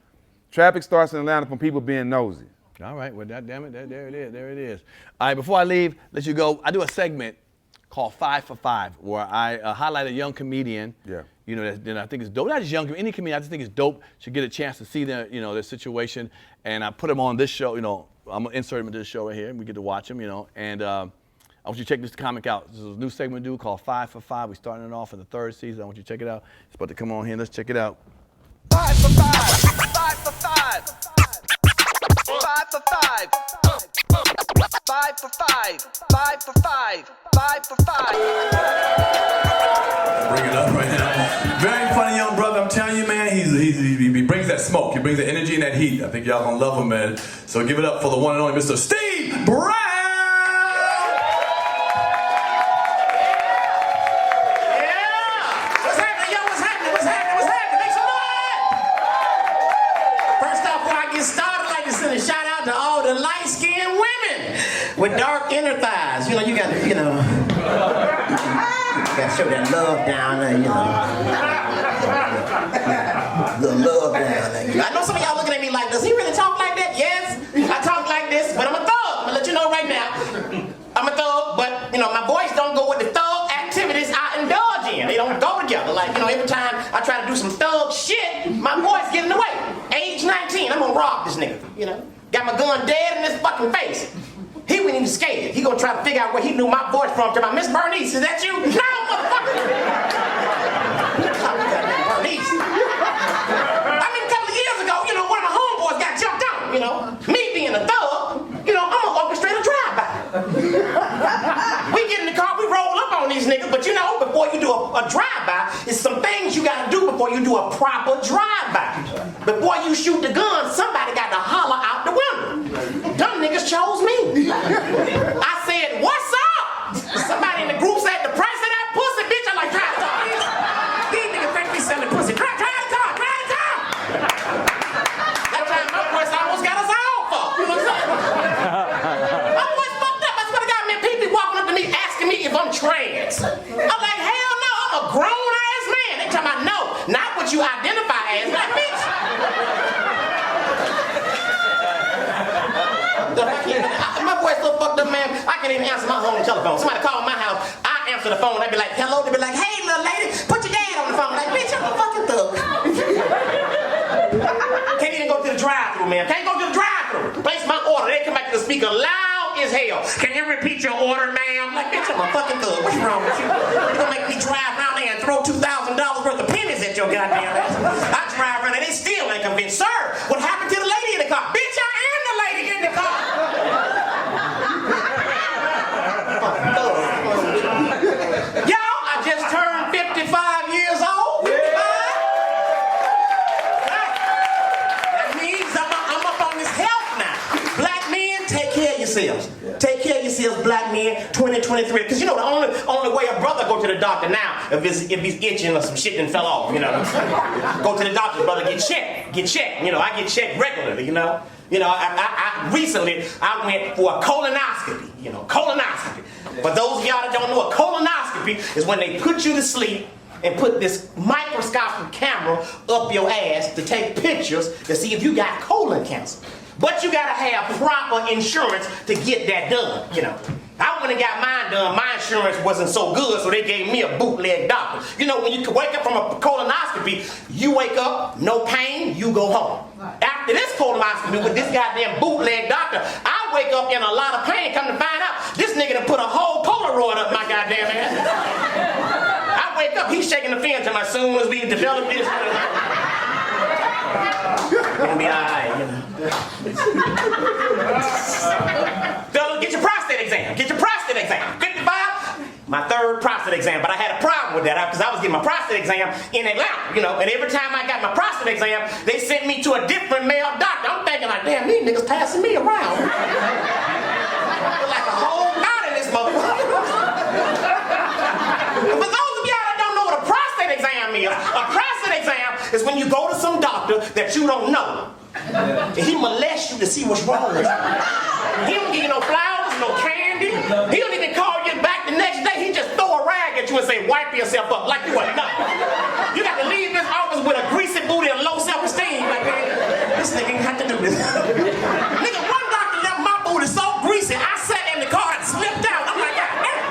Traffic starts in Atlanta from people being nosy. All right, well, damn it, there it is. All right, before I leave, let you go, I do a segment called 5 for 5, where I highlight a young comedian. Yeah. That I think is dope. Not just young, any comedian, I just think it's dope, should get a chance to see their, their situation. And I put them on this show, I'm gonna insert them into this show right here, and we get to watch them, and I want you to check this comic out. This is a new segment we do called 5 for 5. We're starting it off in the 3rd season. I want you to check it out. It's about to come on here. Let's check it out. 5 for 5. 5 for 5. 5 for 5. 5 for 5. 5 for 5. 5 for 5. Bring it up right now. Very funny young brother. I'm telling you, man. He brings that smoke. He brings the energy and that heat. I think y'all gonna love him, man. So give it up for the one and only Mr. Steve Brown. With dark inner thighs, you gotta show that love down there, The love down there. I know some of y'all looking at me like, does he really talk like that? Yes, I talk like this, but I'm a thug. I'm gonna let you know right now. I'm a thug, but my voice don't go with the thug activities I indulge in. They don't go together. Like, every time I try to do some thug shit, my voice get in the way. Age 19, I'm gonna rob this nigga, Got my gun dead in his fucking face. He wasn't even scared. He gonna try to figure out where he knew my voice from. To my Miss Bernice, is that you? No, motherfucker! Bernice. I mean, a couple of years ago, one of my homeboys got jumped out, Me being a thug, I'm gonna orchestrate a drive-by. We get in the car, we roll up on these niggas, but before you do a drive-by, it's some things you gotta do before you do a proper drive-by. Before you shoot the gun, somebody got to holler out the window. Dumb niggas chose me. I said, what's up? Somebody in the group said, the price of that pussy, bitch. I'm like, drive the car. These niggas think we selling pussy. Drive the car. That time my voice almost got us all fucked. You know what I'm saying? My voice fucked up. I swear to God, man, people be walking up to me asking me if I'm trans. I'm like, hell no, I'm a grown-ass man. They tell me, no, not what you identify as. Like, bitch. My voice so fucked up, man, I can't even answer my home telephone. Somebody call my house, I answer the phone, they be like, hello, they be like, hey, little lady, put your dad on the phone. Like, bitch, I'm a fucking thug. Can't even go to the drive-thru, man. Can't go to the drive-thru. Place order, they come back to the speaker loud as hell. Can you repeat your order, ma'am? Like, bitch, I'm a fucking thug. What's wrong with you? You gonna make me drive around there and throw $2,000 worth of pennies at your goddamn ass? I drive around and they still ain't convinced. Sir, what happened to the lady in the car? Bitch, I am the lady in the car. Y'all, I just turned 55 years old. 55. That means I'm up on this health now. Black men, take care of yourselves. Take care of yourselves, black men, 2023. Because you know the only way a brother go to the doctor now, if he's itching or some shit and fell off, you know. Go to the doctor, brother, get checked. You know, I get checked regularly, you know. I recently I went for a colonoscopy, colonoscopy. For those of y'all that don't know, a colonoscopy is when they put you to sleep and put this microscopic camera up your ass to take pictures to see if you got colon cancer. But you gotta have proper insurance to get that done, you know. I went and got mine done. My insurance wasn't so good, so they gave me a bootleg doctor. You know, when you wake up from a colonoscopy, you wake up, no pain, you go home. After this colonoscopy with this goddamn bootleg doctor, I wake up in a lot of pain, come to find out, this nigga done put a whole Polaroid up my goddamn ass. I wake up, he's shaking the fin to me as soon as we develop this. Gonna be alright, you know. Fellas, get your prostate exam. Get your prostate exam. 55, my third prostate exam. But I had a problem with that because I was getting my prostate exam in Atlanta, you know. And every time I got my prostate exam, they sent me to a different male doctor. I'm thinking like, damn, these niggas passing me around. Like a whole lot in this motherfucker. For those of y'all that don't know what a prostate exam is, a prostate exam is when you go to some doctor that you don't know. And he molests you to see what's wrong with you. He don't give you no flowers, no candy. He don't even call you back the next day. He just throw a rag at you and say, wipe yourself up like you wasn't nothing. You got to leave this office with a greasy booty and low self-esteem. Like, man, this nigga ain't have to do this. Nigga, one doctor left my booty so greasy, I sat in the car and slipped out. I'm like, God damn.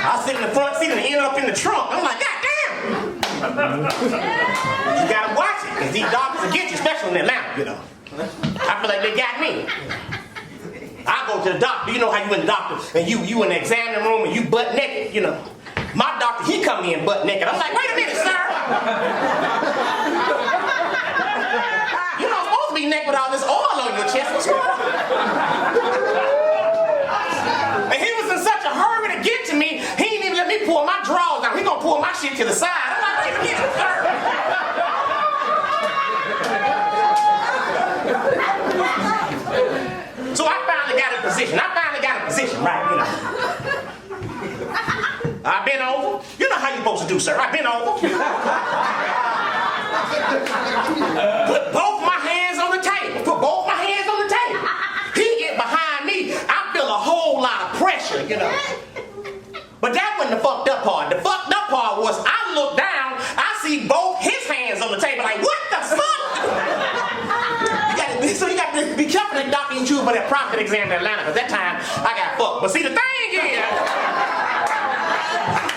I sit in the front seat and ended up in the trunk. I'm like, God damn. You gotta watch it, because these doctors will get you, especially in Atlanta, you know. I feel like they got me. I go to the doctor, you know how you in the doctor, and you in the examining room and you butt naked, you know. My doctor, he come in butt naked. I'm like, wait a minute, sir. You're not supposed to be naked with all this oil on your chest. What's going on? And he was in such a hurry to get to me, he didn't even let me pull my drawers down. He gonna pull my shit to the side. I'm like, wait a minute, sir. So I finally got a position. Right, you know. I bent over. You know how you supposed to do, sir. I bent over. Put both my hands on the table. He get behind me. I feel a whole lot of pressure, you know. But that wasn't the fucked up part. The fucked up part was I look down, I see both his hands on the table like, what the fuck? So you got to be careful that doctor ain't choose for that prostate exam in Atlanta, because that time I got fucked. But see, the thing is,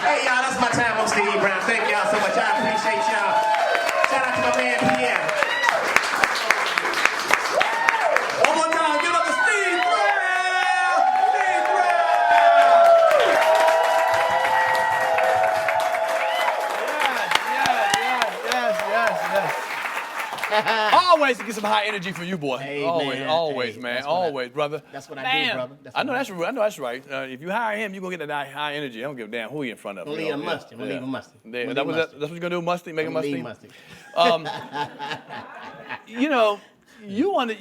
hey y'all, that's my time on Steve Brown. Thank y'all so much. I appreciate y'all. Shout out to my man Pierre. One more time, give up to Steve Brown. Steve Yes. Always to get some high energy from you, boy. Hey, always, man. Always, brother. That's what I do, brother. I know that's right. If you hire him, you're going to get that high energy. I don't give a damn who he in front of. We'll leave him musty. We'll leave him musty. That's what you're going to do, musty? Make him musty? Leave musty. You know, you're one of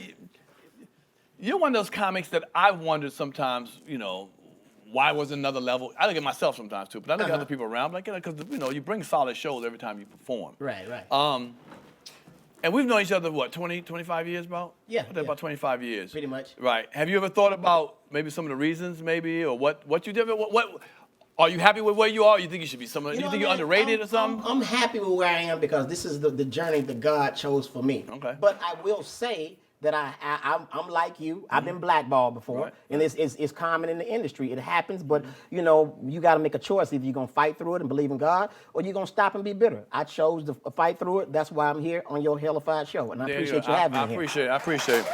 those comics that I wondered sometimes, you know, why was another level? I look at myself sometimes, too, but I look at other people around, like, because, you know, you bring solid shows every time you perform. Right. And we've known each other, what, 20, 25 years, about? Yeah. About 25 years. Pretty much. Right. Have you ever thought about maybe some of the reasons, maybe, or what you did? What are you happy with where you are? You think you should be somewhere? You think you're underrated or something? I'm happy with where I am because this is the journey that God chose for me. Okay. But I will say that I'm like you. I've been blackballed before, Right. and it's common in the industry. It happens, but you know, you got to make a choice. Either you're gonna fight through it and believe in God, or you're gonna stop and be bitter. I chose to fight through it. That's why I'm here on your Hellified show, and I appreciate you having me here. I appreciate it.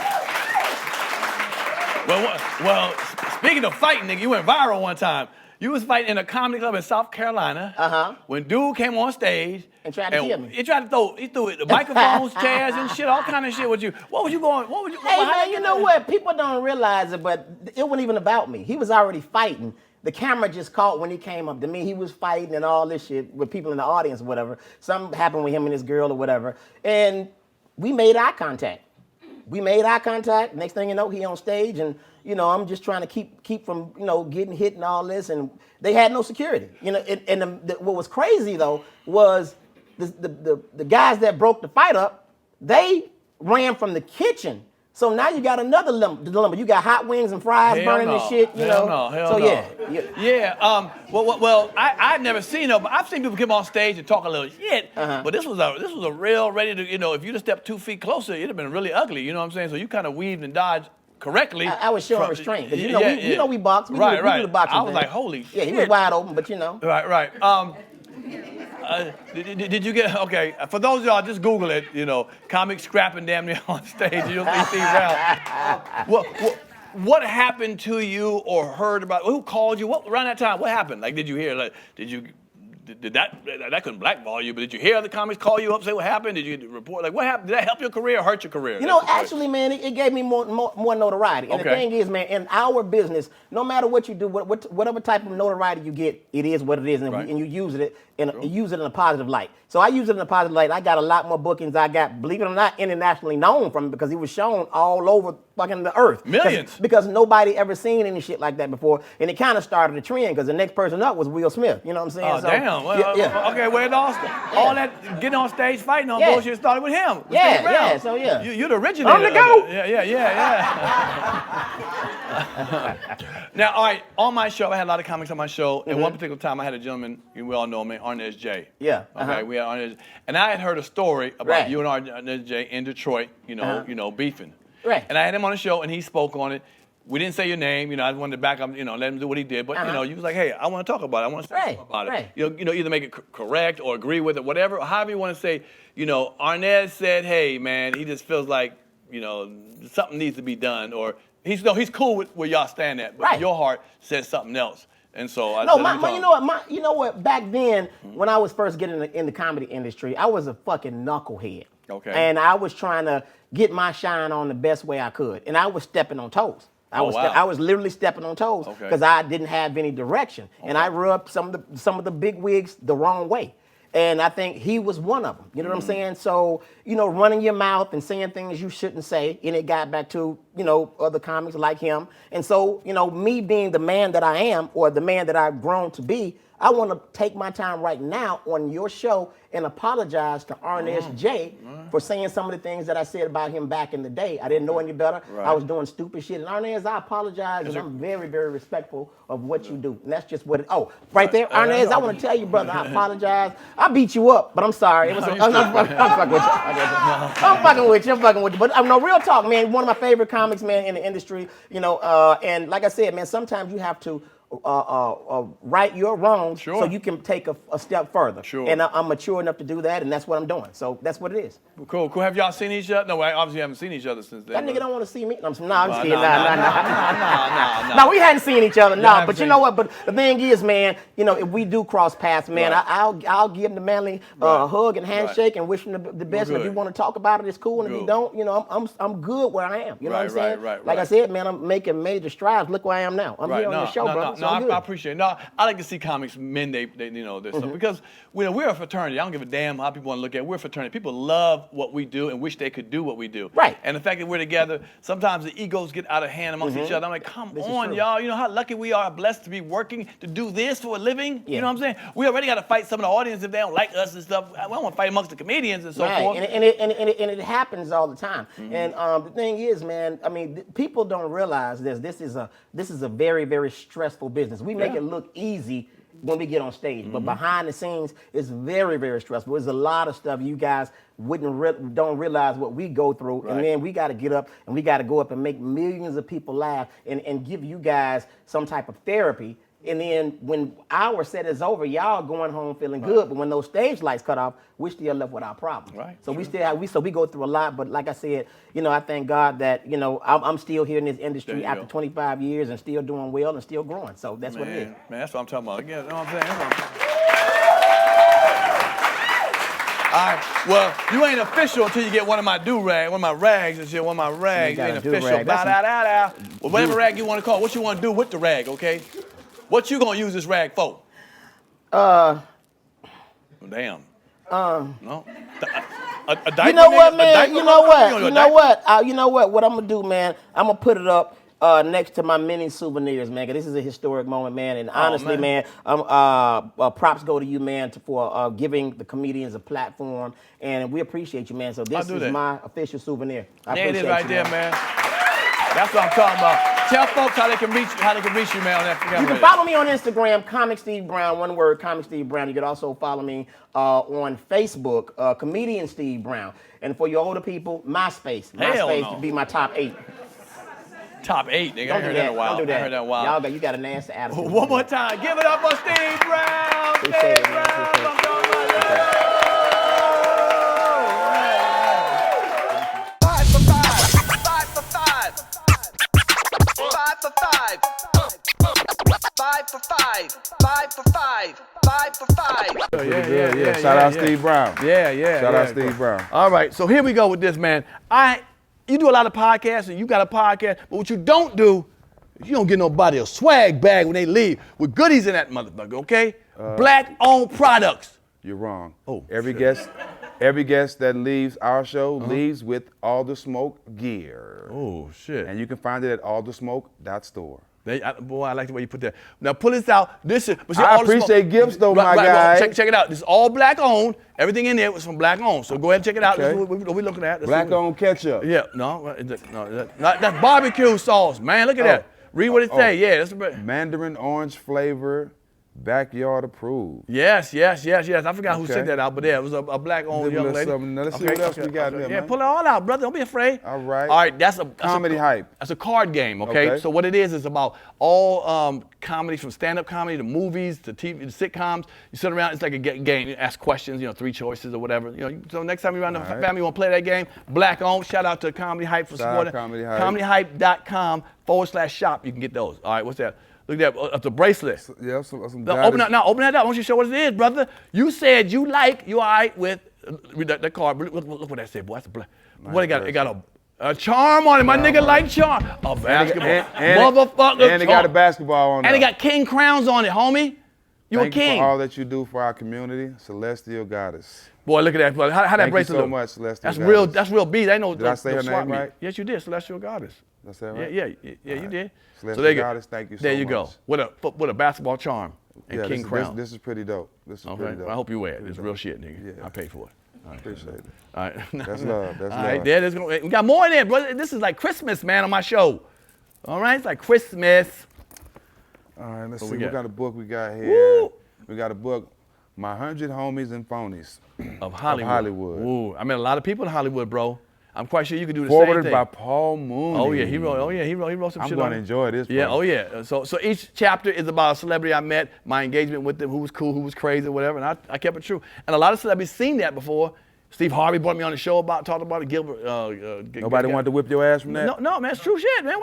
Well, speaking of fighting, nigga, you went viral one time. You was fighting in a comedy club in South Carolina. When dude came on stage and tried to kill me. He threw it, the microphones, chairs, and shit, all kind of shit with you. What was you going? Hey man, you know what? People don't realize it, but it wasn't even about me. He was already fighting. The camera just caught when he came up to me. He was fighting and all this shit with people in the audience or whatever. Something happened with him and his girl or whatever. And we made eye contact. Next thing you know, he on stage, and you know, I'm just trying to keep from, you know, getting hit and all this. And they had no security. You know, what was crazy though was the guys that broke the fight up, they ran from the kitchen. So now you got another dilemma. You got hot wings and fries burning and shit, you know. Yeah. Well, I've never seen it, but I've seen people come on stage and talk a little shit. But this was a real ready to, you know, if you'd have stepped 2 feet closer, it'd have been really ugly. You know what I'm saying? So you kind of weaved and dodged correctly. I was showing restraint. You know, we box. We do the boxing. I was like, holy shit. Yeah, he was wide open, but you know. Right. Did you get, okay, for those of y'all, just Google it, you know, comics scrapping damn near on stage, you'll see Steve Brown. What happened to you or heard about, who called you, around that time, what happened? Like, did you hear, like, did that couldn't blackball you, but did you hear other comics call you up, say what happened? Did you report, like, what happened? Did that help your career or hurt your career? You know, actually, man, it gave me more notoriety. And the thing is, man, in our business, no matter what you do, whatever type of notoriety you get, it is what it is, and you use it in a positive light. So I use it in a positive light. I got a lot more bookings. I got, believe it or not, internationally known from it because he was shown all over fucking the earth. Millions. Because nobody ever seen any shit like that before. And it kind of started a trend because the next person up was Will Smith. You know what I'm saying? Oh, so, damn. Well, okay, where it all getting on stage fighting on bullshit started with him. So You're the originator. On the go. Yeah. Now, all right, on my show, I had a lot of comics on my show. And one particular time, I had a gentleman, we all know him, Arnez J. Yeah. Okay, we had Arnez. And I had heard a story about you and Arnez J in Detroit, you know, beefing. Right. And I had him on the show, and he spoke on it. We didn't say your name, you know, I wanted to back up, you know, let him do what he did. But, you know, you was like, hey, I want to talk about it. I want to say something about it. You know, either make it correct or agree with it, whatever, or however you want to say, you know, Arnez said, hey, man, he just feels like, you know, something needs to be done, or he's cool with where y'all stand at, but your heart says something else. And so you know what? Back then, when I was first getting in the comedy industry, I was a fucking knucklehead. Okay. And I was trying to get my shine on the best way I could, and I was stepping on toes. I was literally stepping on toes because I didn't have any direction, and I rubbed some of the big wigs the wrong way. And I think he was one of them. You know what I'm saying? So, you know, running your mouth and saying things you shouldn't say, and it got back to, you know, other comics like him. And so, you know, me being the man that I am, or the man that I've grown to be, I want to take my time right now on your show and apologize to Arnez J for saying some of the things that I said about him back in the day. I didn't know any better. I was doing stupid shit. And Arnez, I apologize, and I'm very, very respectful of what you do. And that's just what it, right there. Arnez, I want to tell you, brother, I apologize. I beat you up, but I'm sorry. It was I'm fucking with you. I'm fucking with you. But no, real talk, man. One of my favorite comics, man, in the industry, you know, and like I said, man, sometimes you have to right your wrongs so you can take a step further. And I'm mature enough to do that, and that's what I'm doing. So that's what it is. Cool. Have y'all seen each other? No, I obviously haven't seen each other since then. That nigga don't want to see me. I'm just kidding. No, we hadn't seen each other. No, but you know what? But the thing is, man, you know, if we do cross paths, man, I'll give him the manly hug and handshake and wish him the best. And if you want to talk about it, it's cool. And if you don't, you know, I'm good where I am. You know what I'm saying? Like I said, man, I'm making major strides. Look where I am now. I'm here on the show, brother. No, I appreciate it. No, I like to see comics men, they you know, this stuff, because we're a fraternity. I don't give a damn how people want to look at it. We're a fraternity. People love what we do and wish they could do what we do. Right. And the fact that we're together, sometimes the egos get out of hand amongst each other. I'm like, come on, y'all. You know how lucky we are, blessed to be working to do this for a living. You know what I'm saying? We already got to fight some of the audience if they don't like us and stuff. I don't want to fight amongst the comedians and so forth. And it happens all the time. And the thing is, man, I mean, people don't realize this. This is a very, very stressful business. We make it look easy, when we get on stage. But behind the scenes, it's very, very stressful. There's a lot of stuff you guys don't realize what we go through. Right. And then we got to get up and we got to go up and make millions of people laugh and give you guys some type of therapy. And then when our set is over, y'all going home feeling good. But when those stage lights cut off, we're still left with our problems. Right. So we go through a lot. But like I said, I thank God that I'm still here in this industry after 25 years and still doing well and still growing. So that's what it is. Man, that's what I'm talking about. Again, you know what I'm saying? All right. Well, you ain't official until you get one of my rags and shit. One of my rags. You ain't official. Well, whatever rag you want to call it. What you want to do with the rag, okay? What you gonna use this rag for? Damn. No. A diaper. You know what, nigga? man? You know what? What I'm gonna do, man? I'm gonna put it up next to my many souvenirs, man. 'Cause this is a historic moment, man. And honestly, man, props go to you, man, for giving the comedians a platform, and we appreciate you, man. So this is my official souvenir. There it is, right there, man. That's what I'm talking about. Tell folks how they can reach you, man, on that. You can follow me on Instagram, Comic Steve Brown, one word, Comic Steve Brown. You can also follow me on Facebook, Comedian Steve Brown. And for your older people, MySpace. MySpace would be my top 8. Top 8, nigga. I heard that in a while. Don't do that. I heard that in a while. You got a nasty attitude. One more time. Give it up for Steve Brown. Appreciate it, man. Appreciate it. 5 for 5. 5 for 5. 5 for 5. 5 for 5. 5 for 5. 5 for 5. Yeah. Shout out Steve Brown. Yeah. Shout out Steve Brown. All right, so here we go with this, man. You do a lot of podcasts, and you got a podcast, but what you don't do, you don't get nobody a swag bag when they leave with goodies in that motherfucker, okay? Black-owned products. You're wrong. Oh, every guest that leaves our show leaves with All the Smoke gear. Oh, shit. And you can find it at allthesmoke.store. Boy, I like the way you put that. Now pull this out. This is. But see, I appreciate gifts though, my guy. Well, check it out. This is all black owned. Everything in there was from black owned. So go ahead and check it out. Okay. This is what we're looking at. Black owned ketchup. Yeah. No. That's barbecue sauce, man. Look at that. Read what it say. Yeah. That's Mandarin orange flavor. Backyard approved. Yes. I forgot who sent that out, but yeah, it was a black-owned young lady. Now let's see what else we got there, man. Pull it all out, brother. Don't be afraid. All right. All right, that's Comedy Hype. That's a card game, okay? So what it is about all comedy, from stand-up comedy to movies to TV, to sitcoms. You sit around, it's like a game. You ask questions, 3 choices or whatever. So next time you're around the family, you want to play that game, black-owned. Shout out to Comedy Hype for supporting. Comedy Hype. ComedyHype.com/shop. You can get those. All right, what's that? Look at that, the bracelet. Yeah, some open that up. Why don't you show what it is, brother? You said you all right with that card. Look what that said, boy. That's a black. What it got? It got a charm on it. My nigga like charm. A basketball. Motherfucker. And it got a basketball on it. And it got king crowns on it, homie. You a king. Thank you for all that you do for our community, Celestial Goddess. Boy, look at that, brother. How that bracelet look? Thank you so much, Celestial That's Goddess. real. That's real beat. I know. Did I say her name right? Yes, you did. Celestial Goddess. Did I say it right? Yeah, you did. Celestial there you Goddess, thank you so much. There you go. With a basketball charm and king crown. This is pretty dope. This is pretty dope. I hope you wear it. It's real shit, nigga. Yeah. I paid for it. All right. Appreciate it. All right. That's love. That's all love. right, we got more in there, brother. This is like Christmas, man, on my show. All right, it's like Christmas. All right, let's see what kind of book we got here. Woo! We got a book, My 100 Homies and Phonies of Hollywood. Ooh, I met a lot of people in Hollywood, bro. I'm quite sure you could do the same thing. Forwarded by Paul Mooney. Oh yeah, he wrote some shit on it. I'm gonna enjoy this. Yeah, bro. oh yeah. So each chapter is about a celebrity I met, my engagement with them, who was cool, who was crazy, whatever, and I kept it true. And a lot of celebrities seen that before. Steve Harvey brought me on the show talked about it. Gilbert. Nobody wanted to whip your ass from that? No, man, it's true shit, man.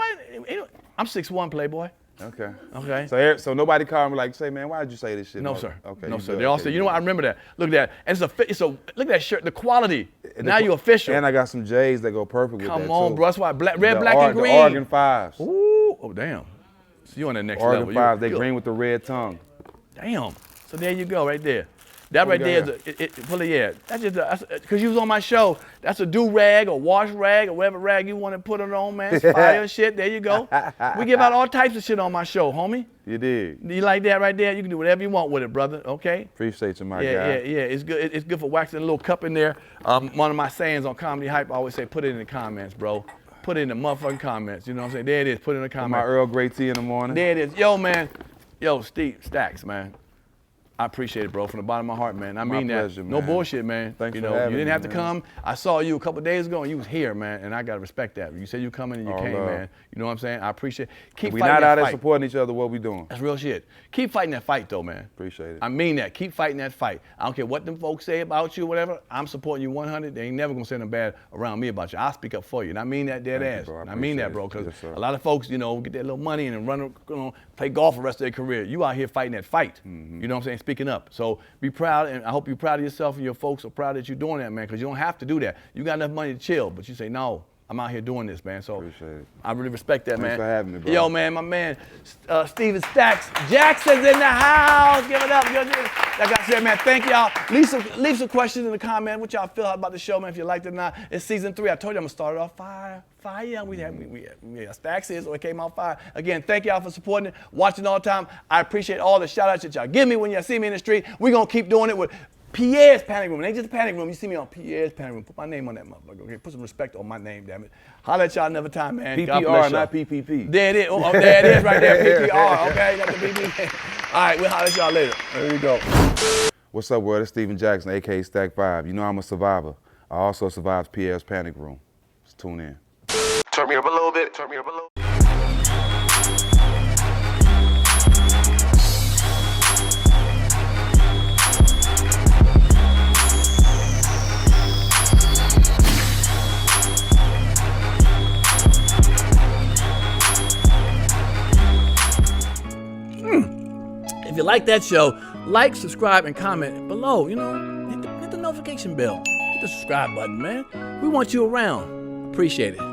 I'm 6'1", playboy. Okay. Okay. So nobody called me like, say, man, why did you say this shit? No, sir. Okay. No, sir. They all said, you know what? I remember that. Look at that. And look at that shirt. The quality. Now you're official. And I got some J's that go perfect with that. Come on, too. bro. That's why red, black, and green. The Oregon 5s. Ooh. Oh, damn. So you on that next level. Oregon 5s. They green with the red tongue. Damn. So there you go, right there. That right there is that's just because you was on my show. That's a do-rag or wash rag or whatever rag you want to put it on, man. It's fire shit. There you go. We give out all types of shit on my show, homie. You did. You like that right there? You can do whatever you want with it, brother. Okay. Appreciate you, my guy. Yeah. It's good. It's good for waxing a little cup in there. One of my sayings on Comedy Hype, I always say, put it in the comments, bro. Put it in the motherfucking comments. You know what I'm saying? There it is. Put it in the comments. My Earl Grey tea in the morning. There it is. Yo, man. Yo, Steve Stacks, man. I appreciate it, bro, from the bottom of my heart, man. I My mean pleasure, that. No man. bullshit, man. Thanks you for know, having you didn't me, have to man. come. I saw you a couple of days ago, and you was here, man, and I gotta respect that. You said you coming and you All came, love. man. You know what I'm saying? I appreciate. Keep We fighting not that out there fight. supporting each other. What we doing? That's real shit. Keep fighting that fight, though, man. Appreciate it. I mean that. Keep fighting that fight. I don't care what them folks say about you, whatever. I'm supporting you 100. They ain't never gonna say nothing bad around me about you. I'll speak up for you, and I mean that dead Thank you, ass. bro. I And I mean that, appreciate bro, it. because Yes, sir. a lot of folks, you know, get that little money and then run, play golf the rest of their career. You out here fighting that fight. Mm-hmm. You know what I'm saying? Speaking up. So be proud, and I hope you're proud of yourself and your folks are proud that you're doing that, man, because you don't have to do that. You got enough money to chill, but you say, no, I'm out here doing this, man. So Appreciate it. I really respect that, man. Thanks for having me, bro. Yo, man, my man, Steven Stacks Jackson's in the house. Give it up. Like I said, man, thank y'all. Leave some questions in the comment. What y'all feel about the show, man, if you liked it or not. It's season 3. I told you I'm going to start it off fire. Yeah, Stacks is, so it came out fire. Again, thank y'all for supporting it, watching all the time. I appreciate all the shout outs that y'all give me when y'all see me in the street. We're going to keep doing it with Pierre's Panic Room. It ain't just a panic room. You see me on Pierre's Panic Room. Put my name on that motherfucker. Okay? Put some respect on my name, damn it. Holla at y'all another time, man. God bless PPR, y'all. not PPP. There it is. Oh, there it is right there. PPR. Okay, got the PPP. All right, we'll holler at y'all later. There we go. What's up, world? It's Steven Jackson, a.k.a. Stack 5. You know I'm a survivor. I also survived Pierre's Panic Room. Just tune in. Turn me up a little bit. Turn me up a little. If you like that show, like, subscribe, and comment below. You know, hit the notification bell. Hit the subscribe button, man. We want you around. Appreciate it.